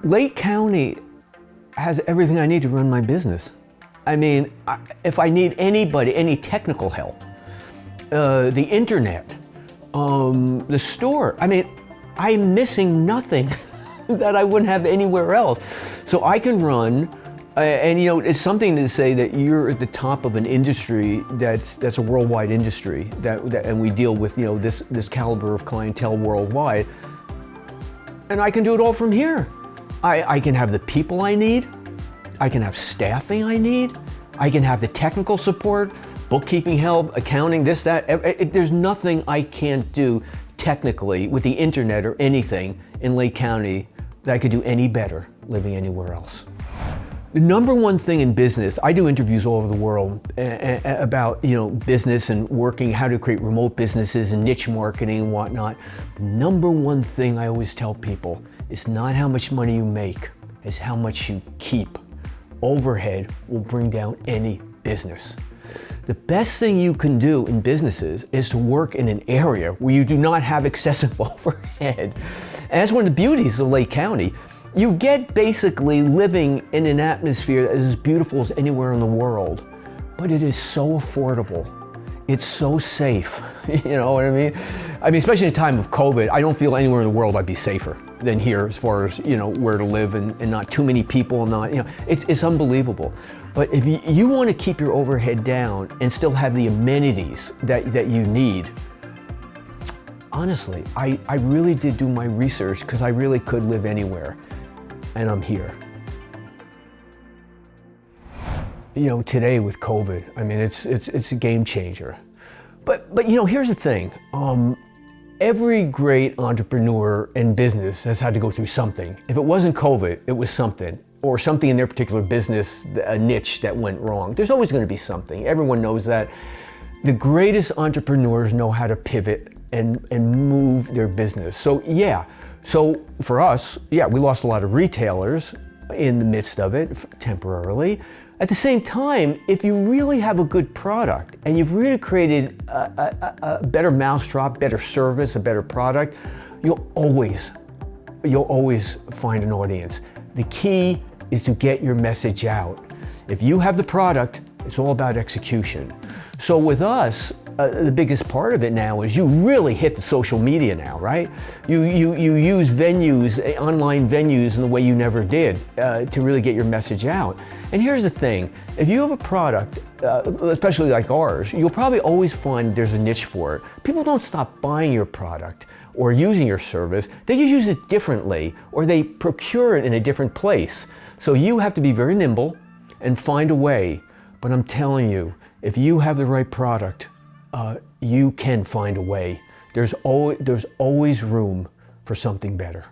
Lake County has everything I need to run my business. I mean, if I need anybody, any technical help, the internet, the store, I mean, I'm missing nothing that I wouldn't have anywhere else. So I can run, and you know, it's something to say that you're at the top of an industry that's a worldwide industry, and we deal with, you know, this caliber of clientele worldwide, and I can do it all from here. I can have the people I need, I can have staffing I need, I can have the technical support, bookkeeping help, accounting, this, that. There's nothing I can't do technically with the internet or anything in Lake County that I could do any better living anywhere else. The number one thing in business, I do interviews all over the world about, you know, business and working, how to create remote businesses and niche marketing and whatnot. The number one thing I always tell people is not how much money you make, it's how much you keep. Overhead will bring down any business. The best thing you can do in businesses is to work in an area where you do not have excessive overhead. And that's one of the beauties of Lake County. You get basically living in an atmosphere that is as beautiful as anywhere in the world, but it is so affordable. It's so safe, you know what I mean? I mean, especially in a time of COVID, I don't feel anywhere in the world I'd be safer than here as far as, you know, where to live and not too many people and not, you know, it's unbelievable. But if you want to keep your overhead down and still have the amenities that you need, honestly, I really did do my research because I really could live anywhere, and I'm here. You know, today with COVID, I mean, it's a game changer. But you know, here's the thing. Every great entrepreneur in business has had to go through something. If it wasn't COVID, it was something, or something in their particular business, a niche that went wrong. There's always going to be something. Everyone knows that. The greatest entrepreneurs know how to pivot and move their business. So yeah, so for us, yeah, we lost a lot of retailers in the midst of it temporarily. At the same time, if you really have a good product and you've really created a better mousetrap, better service, a better product, you'll always find an audience. The key is to get your message out. If you have the product, it's all about execution. So with us, the biggest part of it now is you really hit the social media now, right? You use venues, online venues in the way you never did to really get your message out. And here's the thing, if you have a product, especially like ours, you'll probably always find there's a niche for it. People don't stop buying your product or using your service, they just use it differently or they procure it in a different place. So you have to be very nimble and find a way. But I'm telling you, if you have the right product, you can find a way. There's always room for something better.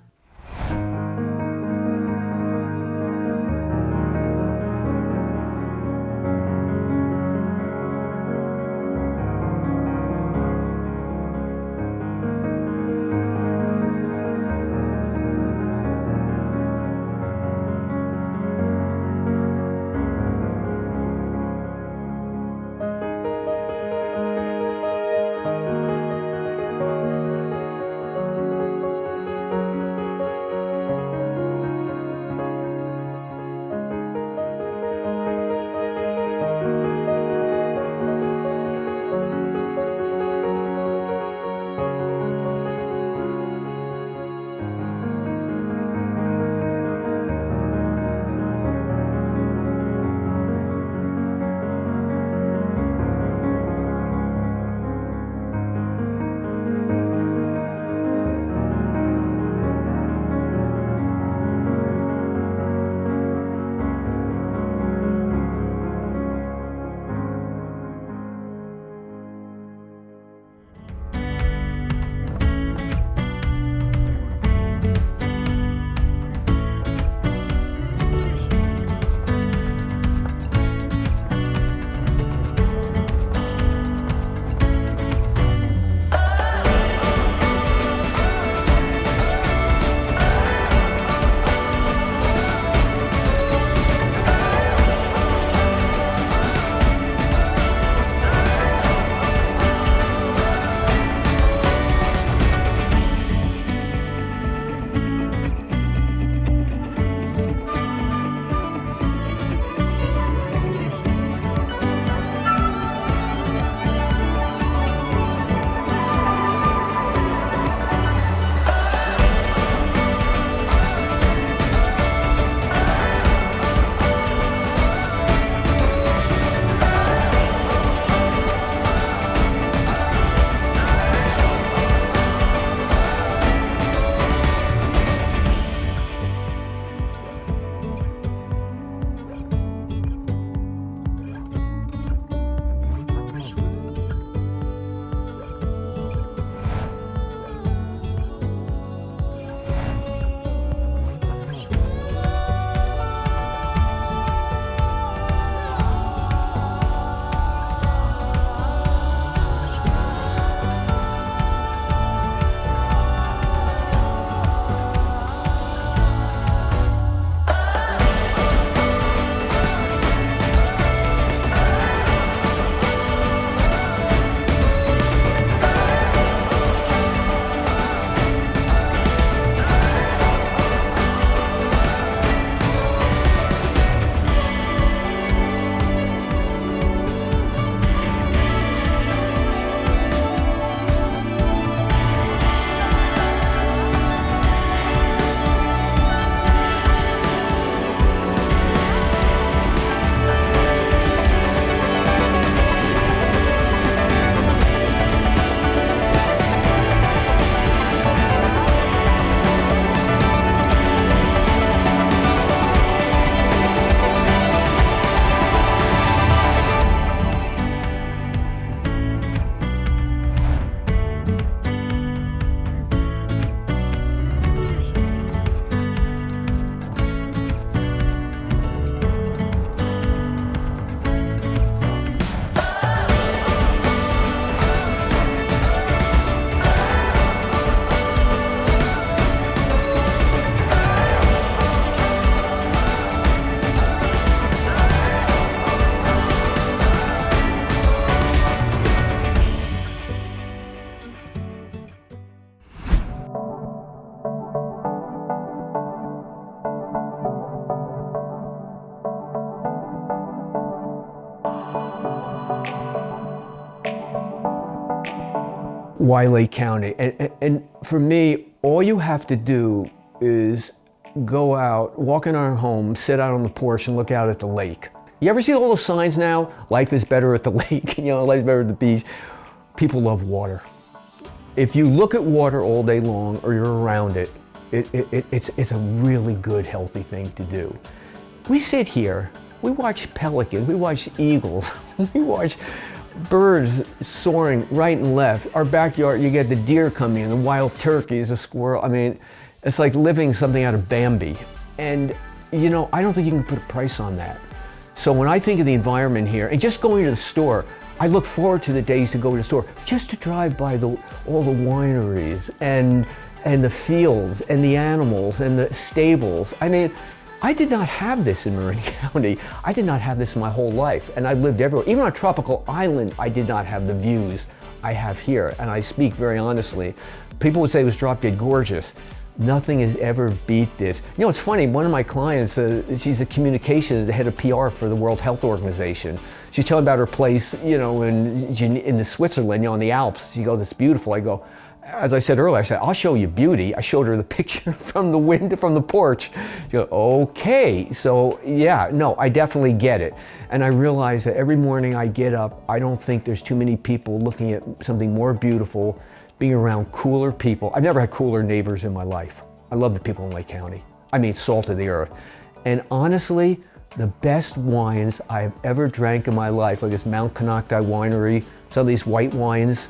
Why Lake County? And for me, all you have to do is go out, walk in our home, sit out on the porch and look out at the lake. You ever see all those signs now? Life is better at the lake, life is better at the beach. People love water. If you look at water all day long or you're around it, it's a really good, healthy thing to do. We sit here, we watch pelicans, we watch eagles, we watch birds soaring right and left. Our backyard, you get the deer coming in, the wild turkeys, the squirrel. I mean, it's like living something out of Bambi. And I don't think you can put a price on that. So when I think of the environment here, and just going to the store, I look forward to the days to go to the store, just to drive by all the wineries and the fields and the animals and the stables. I mean, I did not have this in Marin County. I did not have this my whole life, and I lived everywhere. Even on a tropical island, I did not have the views I have here, and I speak very honestly. People would say it was drop dead gorgeous. Nothing has ever beat this. It's funny, one of my clients, she's the the head of PR for the World Health Organization. She's telling about her place, in the Switzerland, in the Alps. She goes, it's beautiful. I go, as I said earlier, I said, I'll show you beauty. I showed her the picture from the window, from the porch. She goes, okay. So yeah, no, I definitely get it. And I realize that every morning I get up, I don't think there's too many people looking at something more beautiful, being around cooler people. I've never had cooler neighbors in my life. I love the people in Lake County. I mean, salt of the earth. And honestly, the best wines I've ever drank in my life, like this Mount Konocti winery, some of these white wines,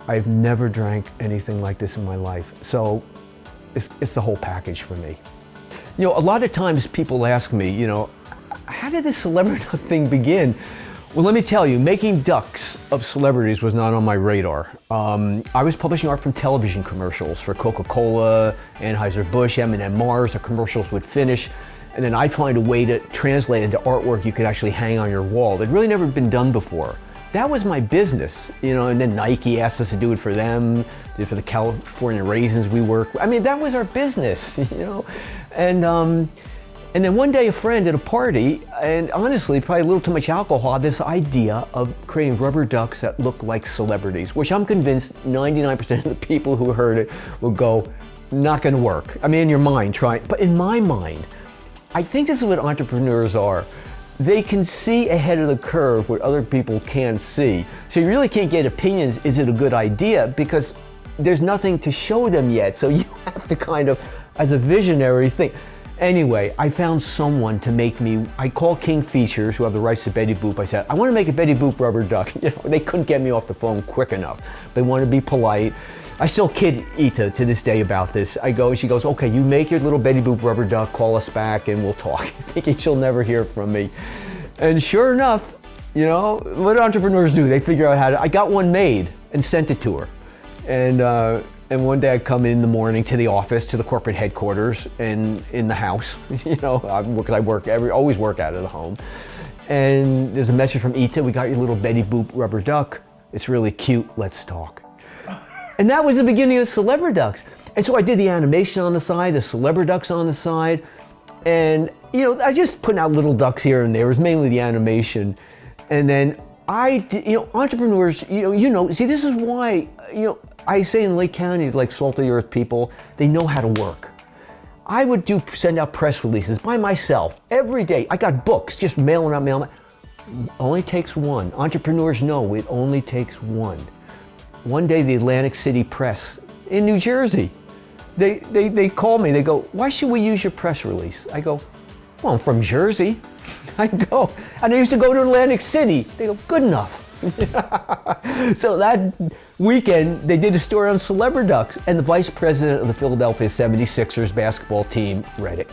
I've never drank anything like this in my life. So it's the whole package for me. A lot of times people ask me, how did this celebrity duck thing begin? Well, let me tell you, making ducks of celebrities was not on my radar. I was publishing art from television commercials for Coca-Cola, Anheuser-Busch, M&M Mars. The commercials would finish, and then I'd find a way to translate it into artwork you could actually hang on your wall. It'd really never been done before. That was my business, and then Nike asked us to do it for them, did it for the California Raisins we work with. I mean, that was our business, And then one day a friend at a party, and honestly, probably a little too much alcohol, had this idea of creating rubber ducks that look like celebrities, which I'm convinced 99% of the people who heard it will go, not gonna work. I mean, in your mind, try it. But in my mind, I think this is what entrepreneurs are. They can see ahead of the curve what other people can't see. So you really can't get opinions, is it a good idea? Because there's nothing to show them yet. So you have to kind of, as a visionary, think. Anyway, I found someone to make me, I called King Features, who have the rights to Betty Boop. I said, I want to make a Betty Boop rubber duck. They couldn't get me off the phone quick enough. They wanted to be polite. I still kid Ita to this day about this. She goes, okay, you make your little Betty Boop rubber duck, call us back and we'll talk. Thinking she'll never hear from me. And sure enough, what entrepreneurs do, they figure out how to, I got one made and sent it to her. And one day I come in the morning to the office, to the corporate headquarters, and in the house, because I always work out of the home. And there's a message from Ita, we got your little Betty Boop rubber duck. It's really cute, let's talk. And that was the beginning of Celebrity Ducks. And so I did the animation on the side, the Celebrity Ducks on the side, and I just putting out little ducks here and there. It was mainly the animation. And then entrepreneurs, see, this is why, I say in Lake County, like salt of the earth people, they know how to work. I would send out press releases by myself every day. I got books, just mailing out. Only takes one. Entrepreneurs know it only takes one. One day, the Atlantic City Press in New Jersey, they call me, they go, why should we use your press release? I go, well, I'm from Jersey. I go, and I used to go to Atlantic City. They go, good enough. So that weekend, they did a story on Celebrity Ducks, and the vice president of the Philadelphia 76ers basketball team read it.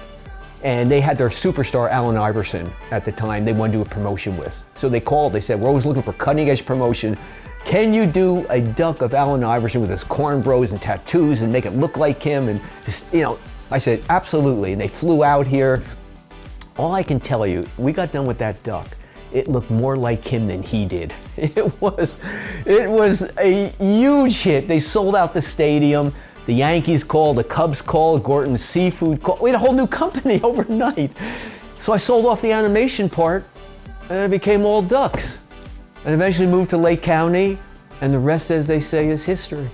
And they had their superstar, Allen Iverson, at the time they wanted to do a promotion with. So they called, they said, we're always looking for cutting edge promotion. Can you do a duck of Allen Iverson with his cornrows and tattoos and make it look like him? And I said, absolutely. And they flew out here. All I can tell you, we got done with that duck. It looked more like him than he did. It was a huge hit. They sold out the stadium. The Yankees called, the Cubs called, Gorton's Seafood called. We had a whole new company overnight. So I sold off the animation part, and it became all ducks. And eventually moved to Lake County, And the rest, as they say, is history.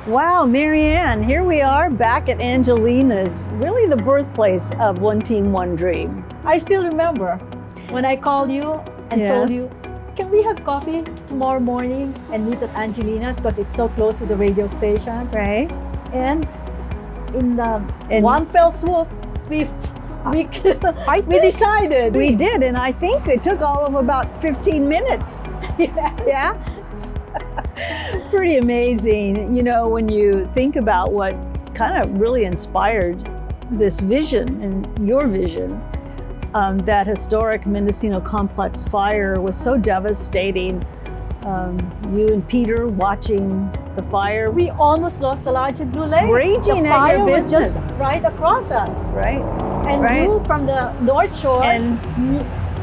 Wow, Marianne, here we are back at Angelina's, really the birthplace of One Team, One Dream. I still remember when I called you and told Yes. you, can we have coffee tomorrow morning and meet at Angelina's because it's so close to the radio station? Right? And in the And- one fell swoop, we I think decided. we did, and I think it took all of about 15 minutes. Yes. Yeah? Pretty amazing, you know, when you think about what kind of really inspired this vision and your vision. That historic Mendocino Complex fire was so devastating. You and Peter watching the fire, We almost lost the Lodge at Blue Lake. Raging the at fire your was business. just right across us. right? And Right. you from the North Shore And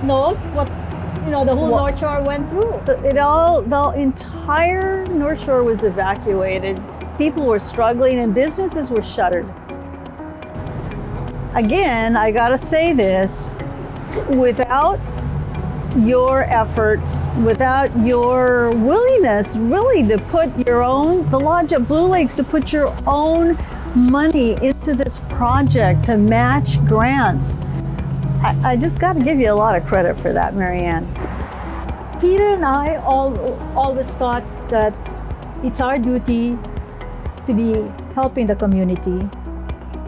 knows what, the whole What- North Shore went through. the entire North Shore was evacuated. People were struggling and businesses were shuttered. Again, I gotta say this, without your efforts, without your willingness really to put the Lodge at Blue Lakes, to put your own money into this project to match grants. I just got to give you a lot of credit for that, Marianne. Peter and I always thought that it's our duty to be helping the community.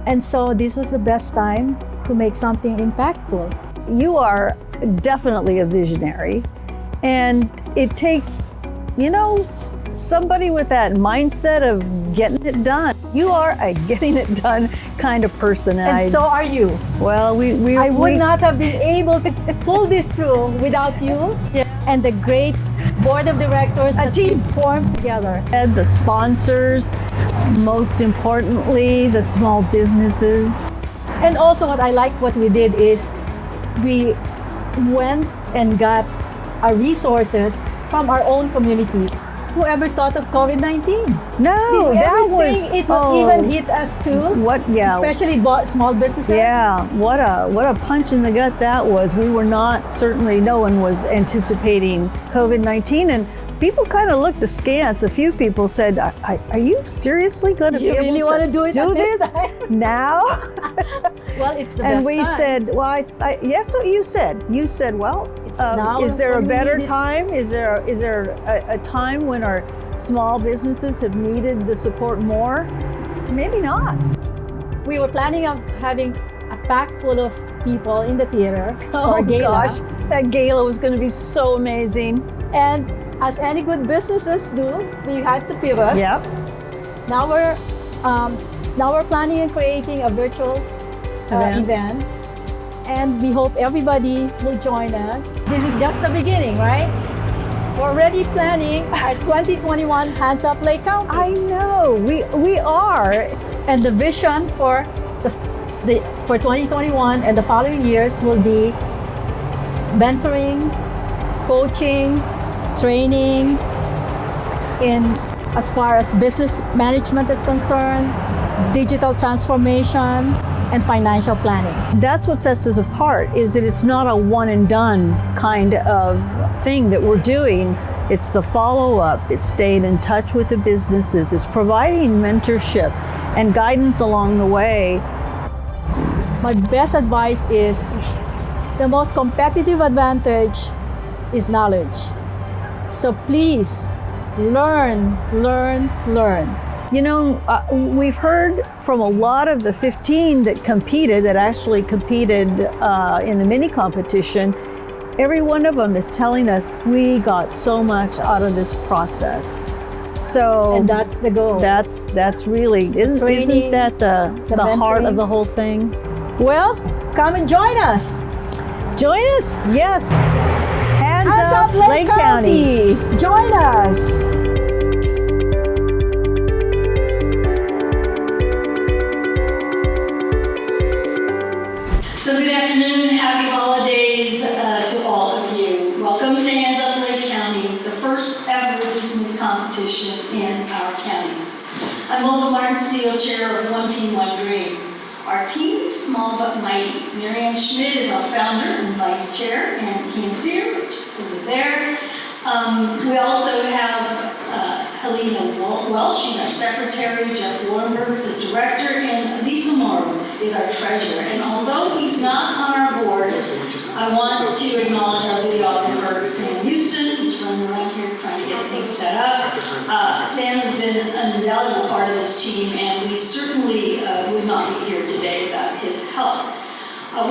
And so this was the best time to make something impactful. You are definitely a visionary, and it takes, somebody with that mindset of getting it done. You are a getting it done kind of person. And so are you. I would not have been able to pull this through without you and the great board of directors that we team. formed together. And the sponsors, most importantly, the small businesses. And also what we did is we went and got our resources from our own community. Whoever thought of COVID-19? No, Did that ever was think it would even hit us too? what? Yeah, Especially small businesses. yeah. What a punch in the gut that was. We were not, certainly no one was anticipating COVID-19, and people kind of looked askance. A few people said, "Are you seriously going to be You able really to want to do it at this this time? now?" Well, it's the And best we time. said, "Well, that's what you said. You said, well, now is there a when we better need it." time? Is there a time when our small businesses have needed the support more? Maybe not." We were planning on having a pack full of people in the theater for Oh a gala. gosh, that gala was going to be so amazing. And as any good businesses do, we had to pivot. Yep. Now we're planning and creating a virtual event, and we hope everybody will join us. This is just the beginning, right? We're already planning our 2021 Hands Up Lake County, I know. We are. and the vision for for 2021 and the following years will be mentoring, coaching, training in as far as business management is concerned, digital transformation, and financial planning. That's what sets us apart, is that it's not a one and done kind of thing that we're doing. It's the follow-up, it's staying in touch with the businesses, it's providing mentorship and guidance along the way. My best advice is the most competitive advantage is knowledge. So please learn, learn, learn. We've heard from a lot of the 15 that actually competed in the mini competition. Every one of them is telling us we got so much out of this process. So And that's the goal. that's really, isn't Training, that the heart mentoring. of the whole thing? Well, come and join us. Join us, yes. Hands Hands up, up Lake County. Join us. in our county. I'm Olga Martin-Steele, chair of One Team, One Dream. Our team is small but mighty. Marianne Schmidt is our founder and vice chair, and Kim Sear, which is over there. We also have Helena Welsh, she's our secretary, Jeff Warrenberg is the director, and Lisa Morrow is our treasurer. And although he's not on our board, I want to acknowledge our videographer, Sam Houston, who's running around here trying to get things set up. Sam has been an invaluable part of this team, and we certainly would not be here today without his help.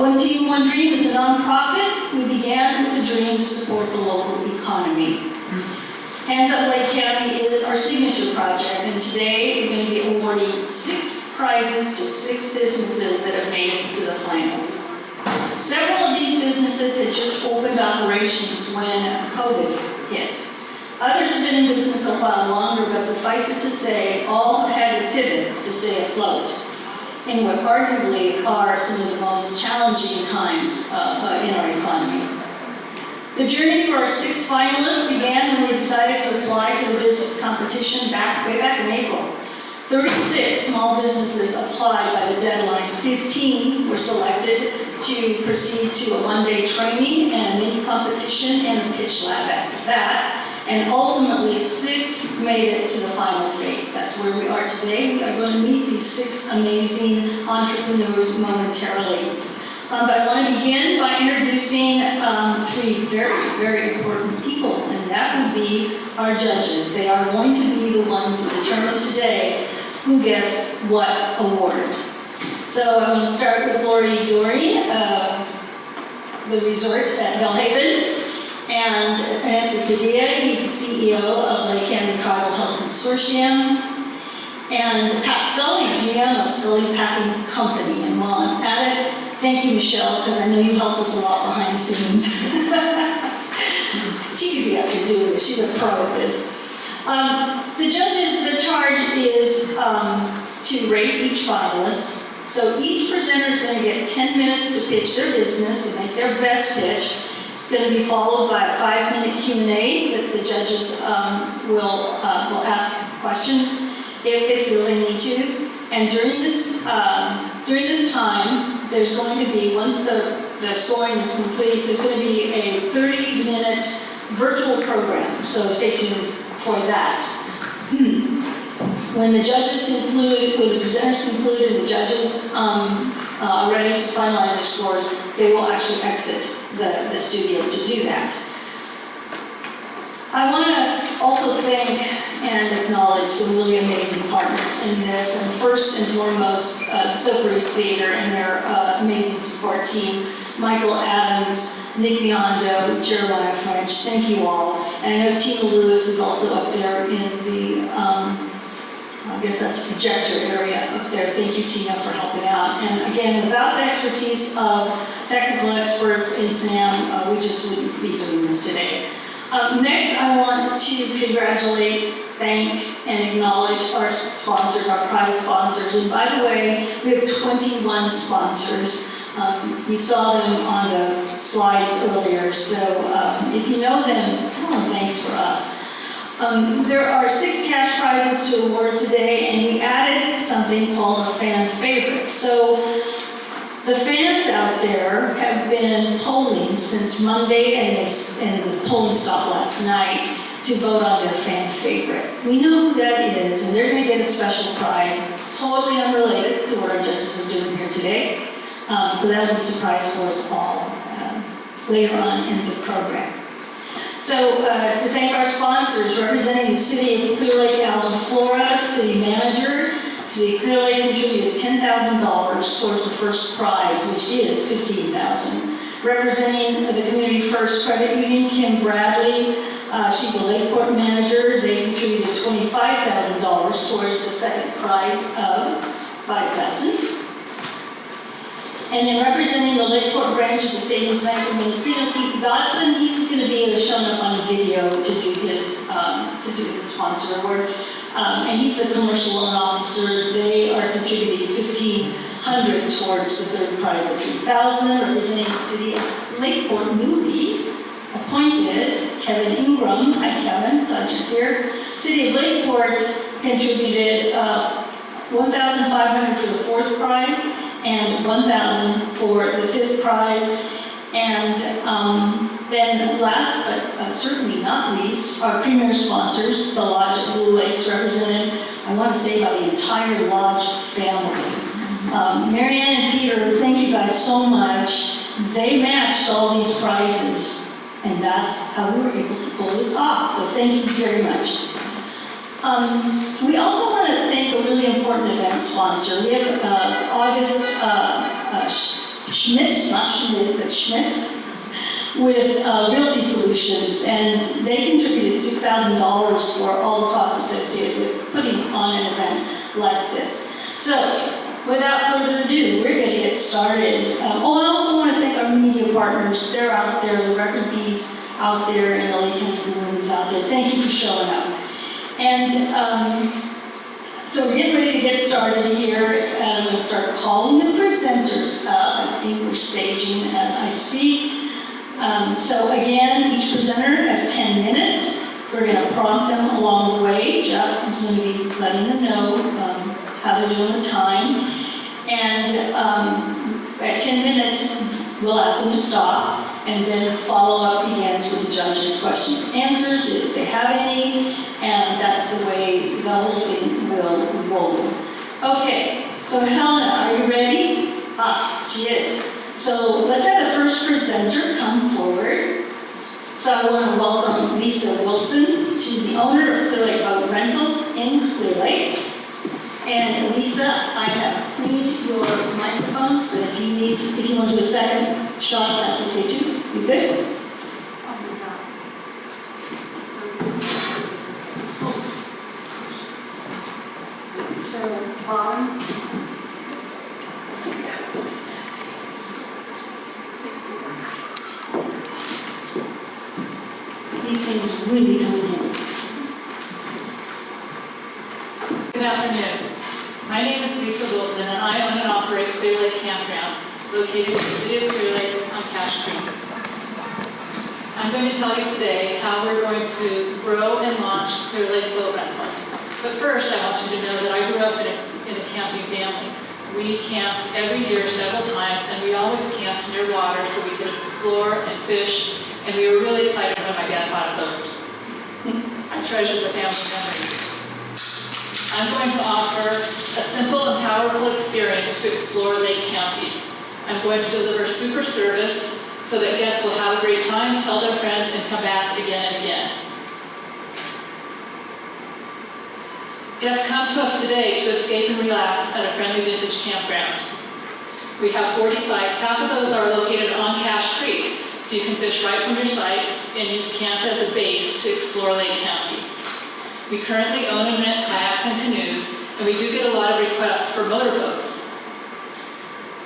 One Team, One Dream is a nonprofit. We began with a dream to support the local economy. Hands Up Lake County is our signature project, and today we're going to be awarding 6 prizes to 6 businesses that have made it to the finals. Several of these businesses had just opened operations when COVID hit. Others have been in business a while longer, but suffice it to say, all had to pivot to stay afloat in what arguably are some of the most challenging times in our economy. The journey for our 6 finalists began when they decided to apply for the business competition way back in April. 36 small businesses applied by the deadline. 15 were selected to proceed to a one-day training and a mini competition and a pitch lab after that. And ultimately, 6 made it to the final phase. That's where we are today. We are going to meet these 6 amazing entrepreneurs momentarily. But I want to begin by introducing 3 very, very important people, and that would be our judges. They are going to be the ones that determine today who gets what award. So I'm going to start with Lori Doreen, the resort at Bellhaven, and Ernesto Padilla, he's the CEO of Lake County Tribal Health Consortium, and Pat Scully, GM of Scully Packing Company. And while I'm at it, thank you, Michelle, because I know you helped us a lot behind the scenes. She could be up here doing this. She's a pro at this. The judges, their charge is to rate each finalist. So each presenter is going to get 10 minutes to pitch their business, to make their best pitch. It's going to be followed by a 5-minute Q&A that the judges will ask questions if they feel they need to. And during this time, there's going to be, once the scoring is complete, there's going to be a 30-minute virtual program. So stay tuned for that. When the judges conclude, when the presenters conclude and the judges are ready to finalize their scores, they will actually exit the studio to do that. I want to also thank and acknowledge some really amazing partners in this, and first and foremost, Soperis Theater and their amazing support team, Michael Adams, Nick Biondo, Jeremiah French, thank you all. And I know Tina Lewis is also up there in the, I guess that's the projector area up there. Thank you, Tina, for helping out. And again, without the expertise of technical experts in SAM, we just wouldn't be doing this today. Next, I want to congratulate, thank, and acknowledge our sponsors, our prize sponsors. And by the way, we have 21 sponsors. You saw them on the slides earlier, so if you know them, tell them thanks for us. There are 6 cash prizes to award today, and we added something called a fan favorite. So the fans out there have been polling since Monday, and the polling stopped last night to vote on their fan favorite. We know who that is, and they're going to get a special prize, totally unrelated to what our judges are doing here today. So that'll be a surprise for us all later on in the program. So to thank our sponsors, representing the City of Clear Lake, Allen, Florida, City Manager, City of Clear Lake contributed $10,000 towards the first prize, which is $15,000. Representing the Community First Credit Union, Kim Bradley, she's the Lakeport Manager. They contributed $25,000 towards the second prize of $5,000. And then representing the Lakeport branch of the Savings Bank of Mendocino, Pete Dodson, he's going to be shown up on video to do his sponsor award. And he's the commercial loan officer. They are contributing $1,500 towards the third prize of $3,000. Representing the city of Lakeport, newly appointed Kevin Ingram. Hi, Kevin. Glad you're here. City of Lakeport contributed $1,500 for the fourth prize and $1,000 for the fifth prize. And then last but certainly not least, our premier sponsors, the Lodge at Blue Lakes, represented, I want to say, by the entire Lodge family. Marianne and Peter, thank you guys so much. They matched all these prizes, and that's how we were able to pull this off. So thank you very much. We also want to thank a really important event sponsor. We have August Schmidt, not Schmidt, but Schmidt, with Realty Solutions, and they contributed $6,000 for all the costs associated with putting on an event like this. So, without further ado, we're going to get started. I also want to thank our media partners. They're out there, the Record Bees out there, and the Lake County Bruins out there. Thank you for showing up. And so we're getting ready to get started here, and I'm going to start calling the presenters up. I think we're staging as I speak. So again, each presenter has 10 minutes. We're going to prompt them along the way. Jeff is going to be letting them know how they're doing the time. And at 10 minutes, we'll ask them to stop, and then follow-up begins with the judges' questions and answers, if they have any, and that's the way the whole thing will roll. Okay, so Helena, are you ready? She is. So let's have the first presenter come forward. So I want to welcome Lisa Wilson. She's the owner of Clear Lake Boat Rental in Clear Lake. And Lisa, I have cleaned your microphones, but if you want to do a second shot, that's okay too. You good? So, bottom. These things really come in. Good afternoon. My name is Lisa Wilson, and I own and operate Clear Lake Campground, located in the city of Clear Lake on Cache Creek. I'm going to tell you today how we're going to grow and launch Clear Lake Boat Rental. But first, I want you to know that I grew up in a camping family. We camped every year several times, and we always camped near water so we could explore and fish, and we were really excited when my dad bought a boat. I treasure the family memories. I'm going to offer a simple and powerful experience to explore Lake County. I'm going to deliver super service so that guests will have a great time, tell their friends, and come back again and again. Guests come to us today to escape and relax at a friendly vintage campground. We have 40 sites. Half of those are located on Cache Creek, so you can fish right from your site and use camp as a base to explore Lake County. We currently own and rent kayaks and canoes, and we do get a lot of requests for motorboats.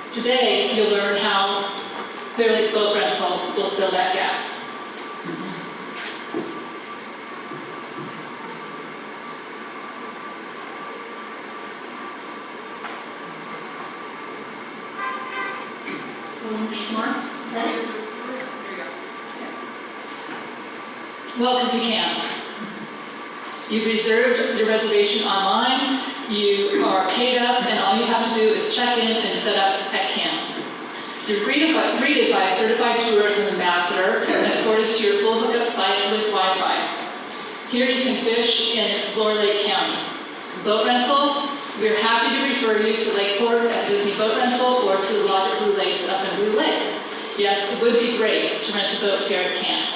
Today, you'll learn how Clear Lake Boat Rental will fill that gap. Smart? Ready? Welcome to camp. You've reserved your reservation online, you are paid up, and all you have to do is check in and set up at camp. You're greeted by a certified tourism ambassador and escorted to your full hookup site with Wi-Fi. Here you can fish and explore Lake County. Boat rental, we're happy to refer you to Lakeport at Disney Boat Rental or to the Lodge at Blue Lakes up in Blue Lakes. Yes, it would be great to rent a boat here at camp.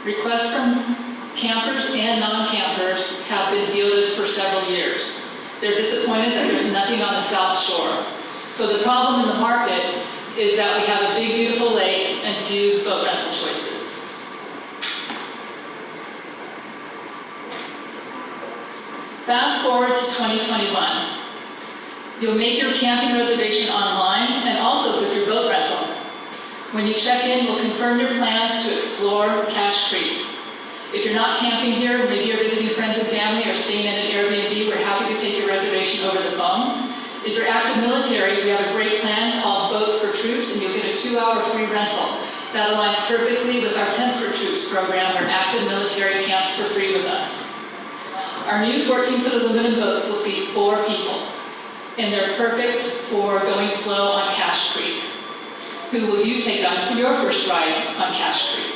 Requests from campers and non-campers have been fielded for several years. They're disappointed that there's nothing on the South Shore. So the problem in the market is that we have a big, beautiful lake and few boat rental choices. Fast forward to 2021. You'll make your camping reservation online and also book your boat rental. When you check in, we'll confirm your plans to explore Cache Creek. If you're not camping here, maybe you're visiting friends and family or staying in an Airbnb, we're happy to take your reservation over the phone. If you're active military, we have a great plan called Boats for Troops, and you'll get a 2-hour free rental. That aligns perfectly with our Tents for Troops program, where active military camps for free with us. Our new 14-foot aluminum boats will seat 4 people, and they're perfect for going slow on Cache Creek. Who will you take on for your first ride on Cache Creek?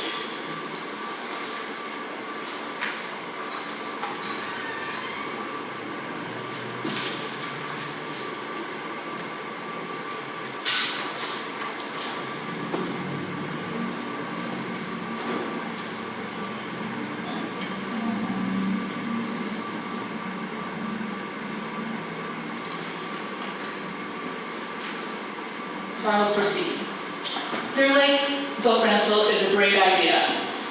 So I will proceed. Clear Lake boat rental is a great idea.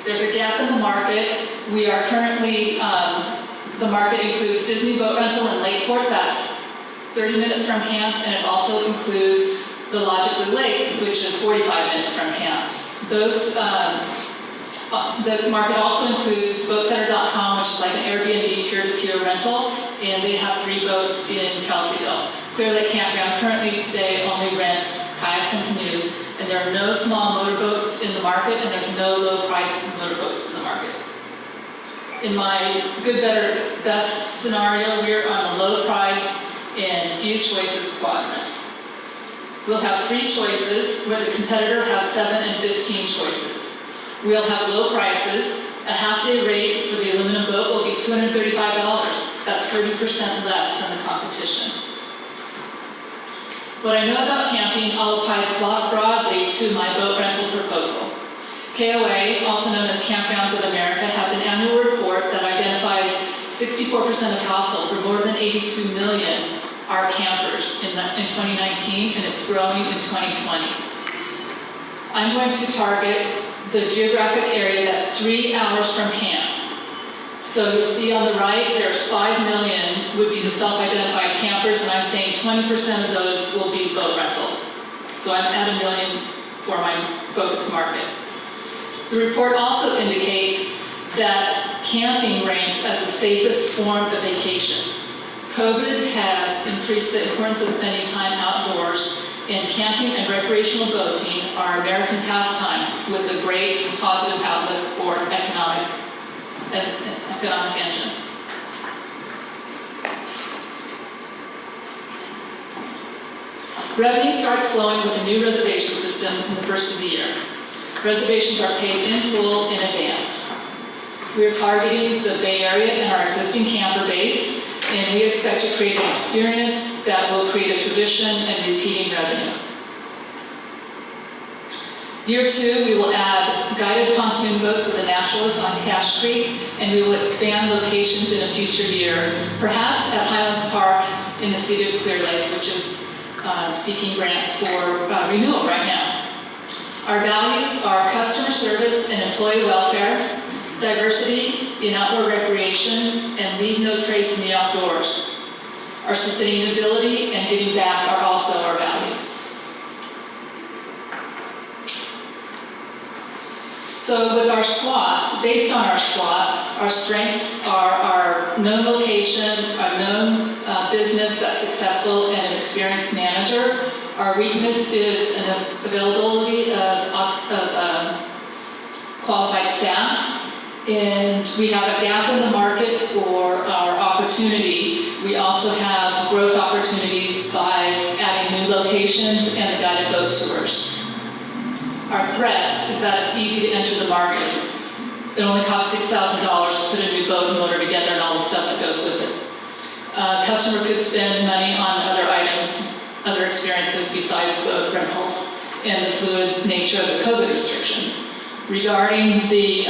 There's a gap in the market. We are currently, the market includes Disney Boat Rental in Lakeport, that's 30 minutes from camp, and it also includes the Logically Lakes, which is 45 minutes from camp. Those, the market also includes BoatCenter.com, which is like an Airbnb peer-to-peer rental, and they have 3 boats in Kelseyville. Clear Lake Campground currently today only rents kayaks and canoes, and there are no small motorboats in the market, and there's no low-priced motorboats in the market. In my good, better, best scenario, we're on a low price and few choices quadrant. We'll have 3 choices, where the competitor has 7 and 15 choices. We'll have low prices. A half-day rate for the aluminum boat will be $235. That's 30% less than the competition. What I know about camping, I'll apply broadly to my boat rental proposal. KOA, also known as Campgrounds of America, has an annual report that identifies 64% of households, or more than 82 million, are campers in 2019, and it's growing in 2020. I'm going to target the geographic area that's 3 hours from camp. So you'll see on the right, there's 5 million would be the self-identified campers, and I'm saying 20% of those will be boat rentals. So I'm at 1 million for my focus market. The report also indicates that camping ranks as the safest form of vacation. COVID has increased the importance of spending time outdoors, and camping and recreational boating are American pastimes with a great positive outlook for economic engine. Revenue starts flowing with a new reservation system in the first of the year. Reservations are paid in full in advance. We are targeting the Bay Area and our existing camper base, and we expect to create an experience that will create a tradition and repeating revenue. Year 2, we will add guided pontoon boats with a naturalist on Cache Creek, and we will expand locations in a future year, perhaps at Highlands Park in the city of Clear Lake, which is seeking grants for renewal right now. Our values are customer service and employee welfare, diversity in outdoor recreation, and leave no trace in the outdoors. Our sustainability and giving back are also our values. So with our SWOT, based on our SWOT, our strengths are our known location, our known business that's successful, and an experienced manager. Our weakness is an availability of qualified staff, and we have a gap in the market for our opportunity. We also have growth opportunities by adding new locations and the guided boat tours. Our threats is that it's easy to enter the market. It only costs $6,000 to put a new boat and motor together and all the stuff that goes with it. Customer could spend money on other items, other experiences besides boat rentals, and the fluid nature of the COVID restrictions. Regarding the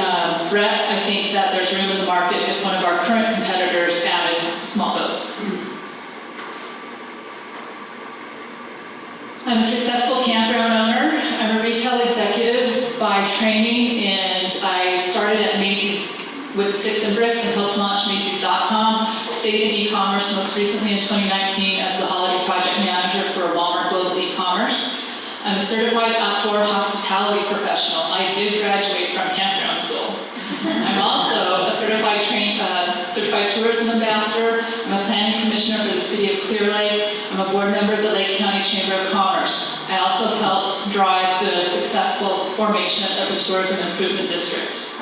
threat, I think that there's room in the market if one of our current competitors added small boats. I'm a successful campground owner. I'm a retail executive by training, and I started at Macy's with Sticks and Bricks and helped launch Macy's.com. Stayed in e-commerce most recently in 2019 as the holiday project manager for Walmart Global E-commerce. I'm a certified outdoor hospitality professional. I did graduate from campground school. I'm also a certified tourism ambassador. I'm a planning commissioner for the city of Clear Lake. I'm a board member of the Lake County Chamber of Commerce. I also helped drive the successful formation of the tourism improvement district.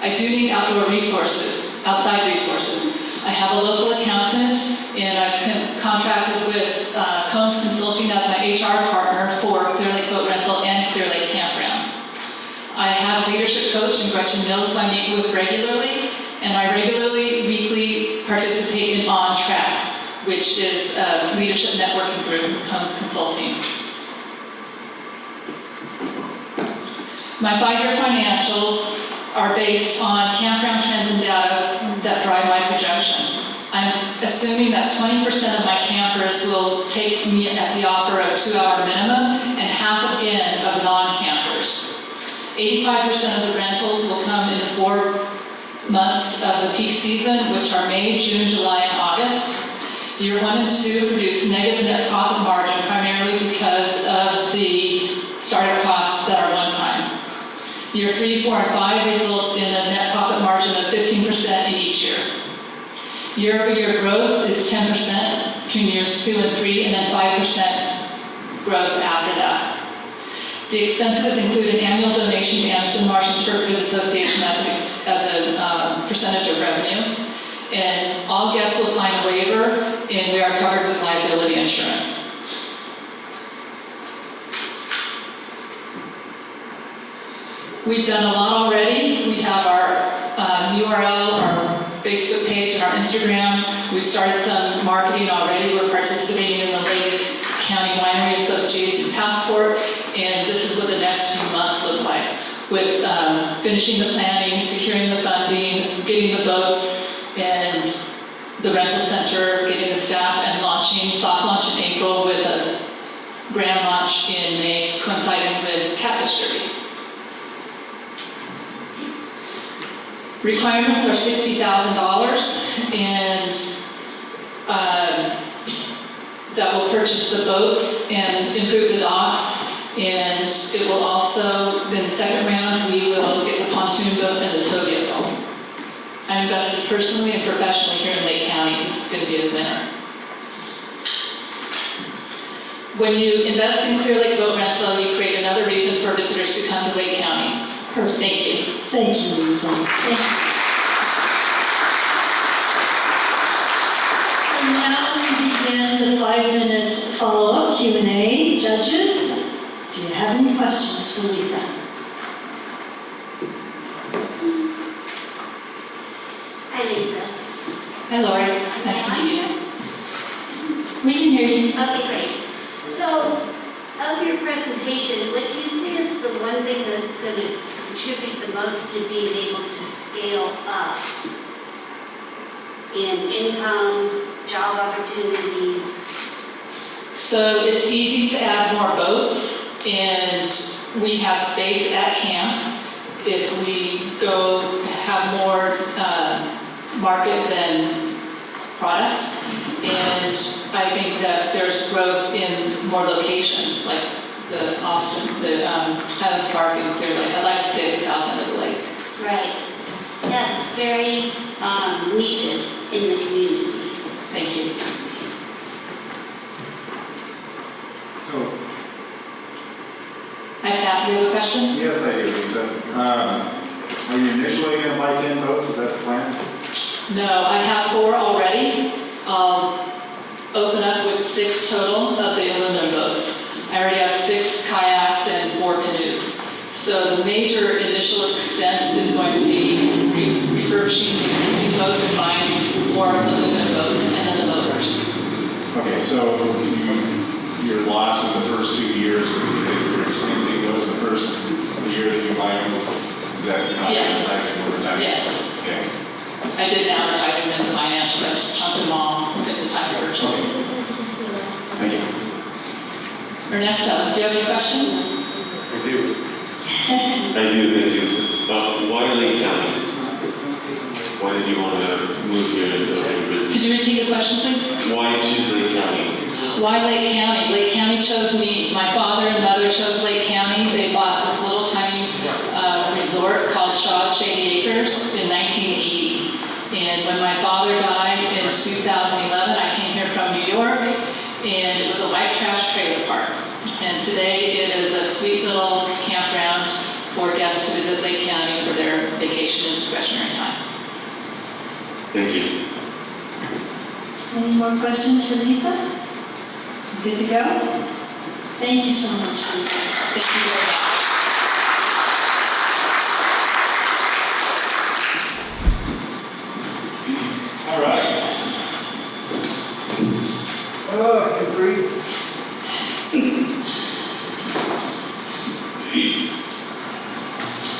I do need outdoor resources, outside resources. I have a local accountant, and I've contracted with Combs Consulting as my HR partner for Clear Lake Boat Rental and Clear Lake Campground. I have a leadership coach in Gretchen Mills who I meet with regularly, and I regularly, weekly participate in On Track, which is a leadership networking group from Combs Consulting. My 5-year financials are based on campground trends and data that drive my projections. I'm assuming that 20% of my campers will take me at the offer of 2-hour minimum and half again of non-campers. 85% of the rentals will come in the 4 months of the peak season, which are May, June, July, and August. Year 1 and 2 produce negative net profit margin primarily because of the startup costs that are one-time. Year 3, 4, and 5 result in a net profit margin of 15% in each year. Year-over-year growth is 10% between years 2 and 3, and then 5% growth after that. The expenses include an annual donation to Anderson Marsh Interpretive Association as a percentage of revenue. And all guests will sign a waiver, and we are covered with liability insurance. We've done a lot already. We have our URL, our Facebook page, and our Instagram. We've started some marketing already. We're participating in the Lake County Winery Association Passport, and this is what the next few months look like, with finishing the planning, securing the funding, getting the boats, and the rental center, getting the staff, and launching, soft launch in April with a grand launch in May, coinciding with Catfish Derby. Requirements are $60,000, and that will purchase the boats and improve the docks. And it will also, in the second round, we will get the pontoon boat and the tow vehicle. I invested personally and professionally here in Lake County. This is going to be a winner. When you invest in Clear Lake Boat Rental, you create another reason for visitors to come to Lake County. Perfect. Thank you. Thank you, Lisa. Thank you. And now we begin the 5-minute follow-up Q&A. Judges, do you have any questions for Lisa? Hi, Lisa. Hi, Lori. Nice to meet you. We can hear you. Okay, great. So, of your presentation, what do you see as the one thing that's going to contribute the most to being able to scale up in income, job opportunities? So it's easy to add more boats, and we have space at camp. If we go have more market than product, and I think that there's growth in more locations, like the Highlands Park and Clear Lake. I'd like to stay at the south end of the lake. Right. Yeah, it's very needed in the community. Thank you. So, Hi, Pat, do you have a question? yes, I do, Lisa. Are you initially going to buy 10 boats? Is that the plan? No, I have 4 already. I'll open up with 6 total of the aluminum boats. I already have 6 kayaks and 4 canoes. So the major initial expense is going to be refurbishing the existing boats and buying more aluminum boats and then the motors. Okay, so your loss in the first 2 years, your expensing goes the first year that you buy them? Is that you're not Yes. advertising over time? Yes. Okay. I didn't advertise them in the financials. I just chunked them all at the time of purchase. Thank you. Ernesto, do you have any questions? I do. Thank you. Why Lake County? Why did you want to move here and build your business? Could you repeat the question, please? Why choose Lake County? Why Lake County? Lake County chose me. My father and mother chose Lake County. They bought this little tiny resort called Shaw's Shady Acres in 1980. And when my father died in 2011, I came here from New York, and it was a white trash trailer park. And today it is a sweet little campground for guests to visit Lake County for their vacation and discretionary time. Thank you. Any more questions for Lisa? Good to go? Thank you so much, Lisa. Thank you very much. All right. Oh, good grief.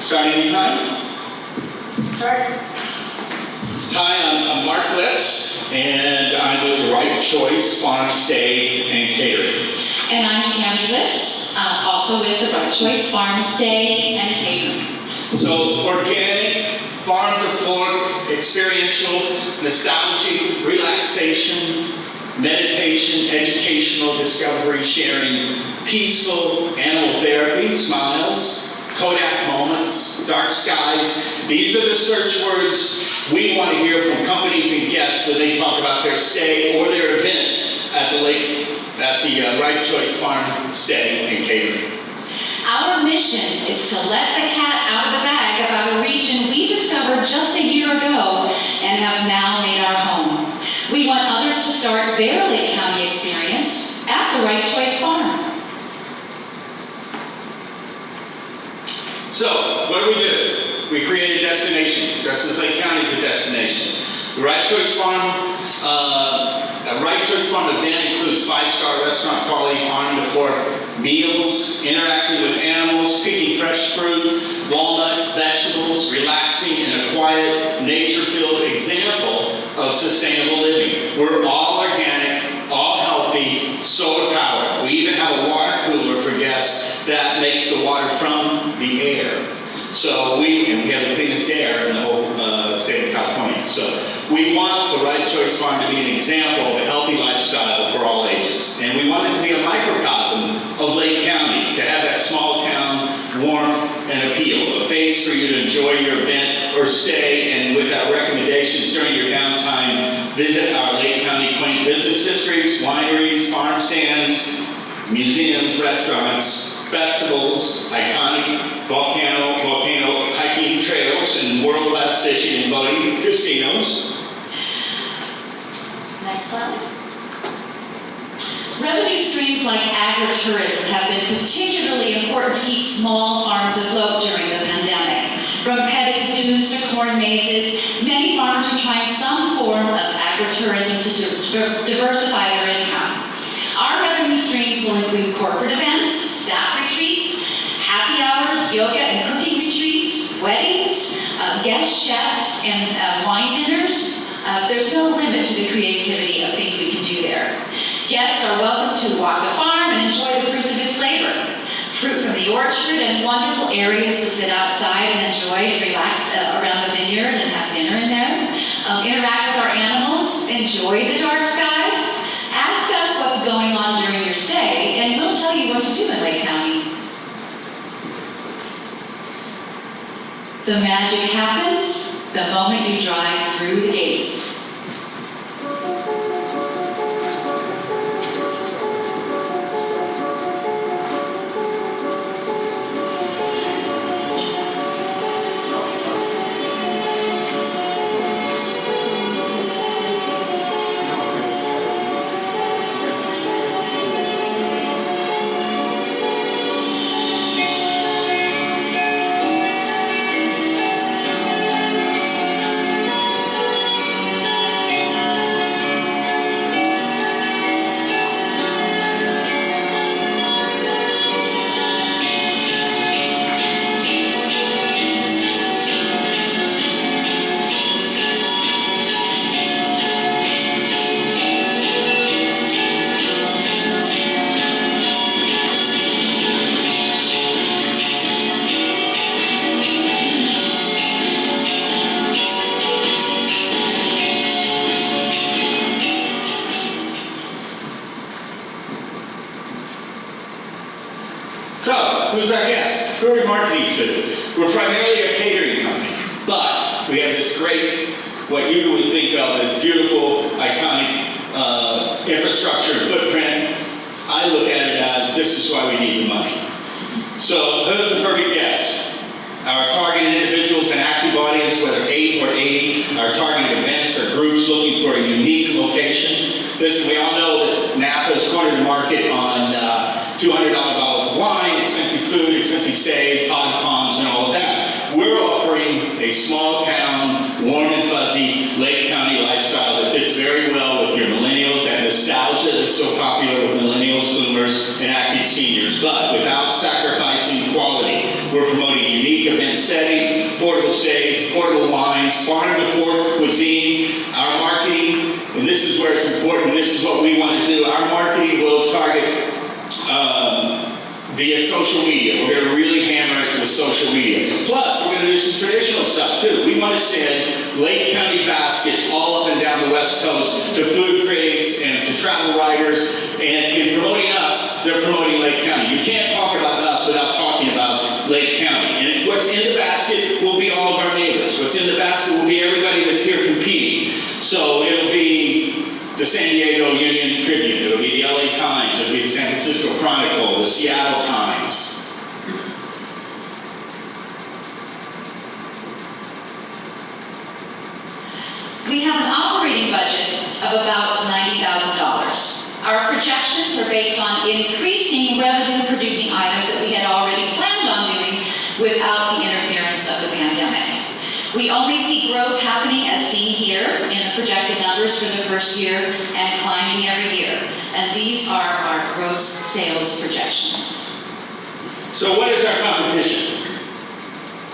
Start anytime? Start. Hi, I'm Mark Litz, and I'm with the Right Choice Farm, Stay, and Catering. And I'm Tammy Lips, also with the Right Choice Farm, Stay, and Catering. So, organic, farm-to-fork, experiential, nostalgic, relaxation, meditation, educational, discovery, sharing, peaceful, animal therapy, smiles, Kodak moments, dark skies. These are the search words we want to hear from companies and guests when they talk about their stay or their event at the Right Choice Farm, Stay, and Catering. Our mission is to let the cat out of the bag about a region we discovered just a year ago and have now made our home. We want others to start their Lake County experience at the Right Choice Farm. So, what do? We create a destination. Justice Lake County is a destination. The Right Choice Farm, a Right Choice Farm event includes 5-star restaurant quality farm-to-fork meals, interacting with animals, picking fresh fruit, walnuts, vegetables, relaxing in a quiet, nature-filled example of sustainable living. We're all organic, all healthy, solar powered. We even have a water cooler for guests that makes the water from the air. So we have the cleanest air in the whole state of California. So we want the Right Choice Farm to be an example of a healthy lifestyle for all ages. And we want it to be a microcosm of Lake County, to have that small town warmth and appeal, a base for you to enjoy your event or stay, and with our recommendations during your downtime, visit our Lake County quaint business districts, wineries, farm stands, museums, restaurants, festivals, iconic volcano hiking trails, and world-class fishing and boating casinos. Next slide. Revenue streams like agritourism have been particularly important to keep small farms afloat during the pandemic. From petting zoos to corn mazes, many farmers are trying some form of agritourism to diversify their income. Our revenue streams will include corporate events, staff retreats, happy hours, yoga and cooking retreats, weddings, guest chefs, and wine dinners. There's no limit to the creativity of things we can do there. Guests are welcome to walk the farm and enjoy the fruits of its labor. Fruit from the orchard and wonderful areas to sit outside and enjoy and relax around the vineyard and have dinner in there. Interact with our animals, enjoy the dark skies. Ask us what's going on during your stay, and we'll tell you what to do in Lake County. The magic happens the moment you drive through the gates. So, who's our guest? Who are we marketing to? We're primarily a catering company, but we have this great, what you would think of as beautiful, iconic infrastructure and footprint. I look at it as, this is why we need the money. So, who's the perfect guest? Our targeted individuals and active audience, whether 8 or 80, our targeted events or groups looking for a unique location. Listen, we all know that Napa's cornered the market on $200 bottles of wine, expensive food, expensive stays, potted palms, and all of that. We're offering a small town, warm and fuzzy Lake County lifestyle that fits very well with your millennials, that nostalgia that's so popular with millennials, boomers, and active seniors, but without sacrificing quality. We're promoting unique event settings, affordable stays, affordable wines, farm to fork cuisine. Our marketing, and this is where it's important, this is what we want to do. Our marketing will target via social media. We're going to really hammer it with social media. Plus, we're going to do some traditional stuff too. We want to send Lake County baskets all up and down the West Coast to food critics and to travel writers. And in promoting us, they're promoting Lake County. You can't talk about us without talking about Lake County. And what's in the basket will be all of our neighbors. What's in the basket will be everybody that's here competing. So it'll be the San Diego Union Tribune, it'll be the LA Times, it'll be the San Francisco Chronicle, the Seattle Times. We have an operating budget of about $90,000. Our projections are based on increasing revenue-producing items that we had already planned on doing without the interference of the pandemic. We only see growth happening as seen here in the projected numbers for the first year and climbing every year. And these are our gross sales projections. So what is our competition?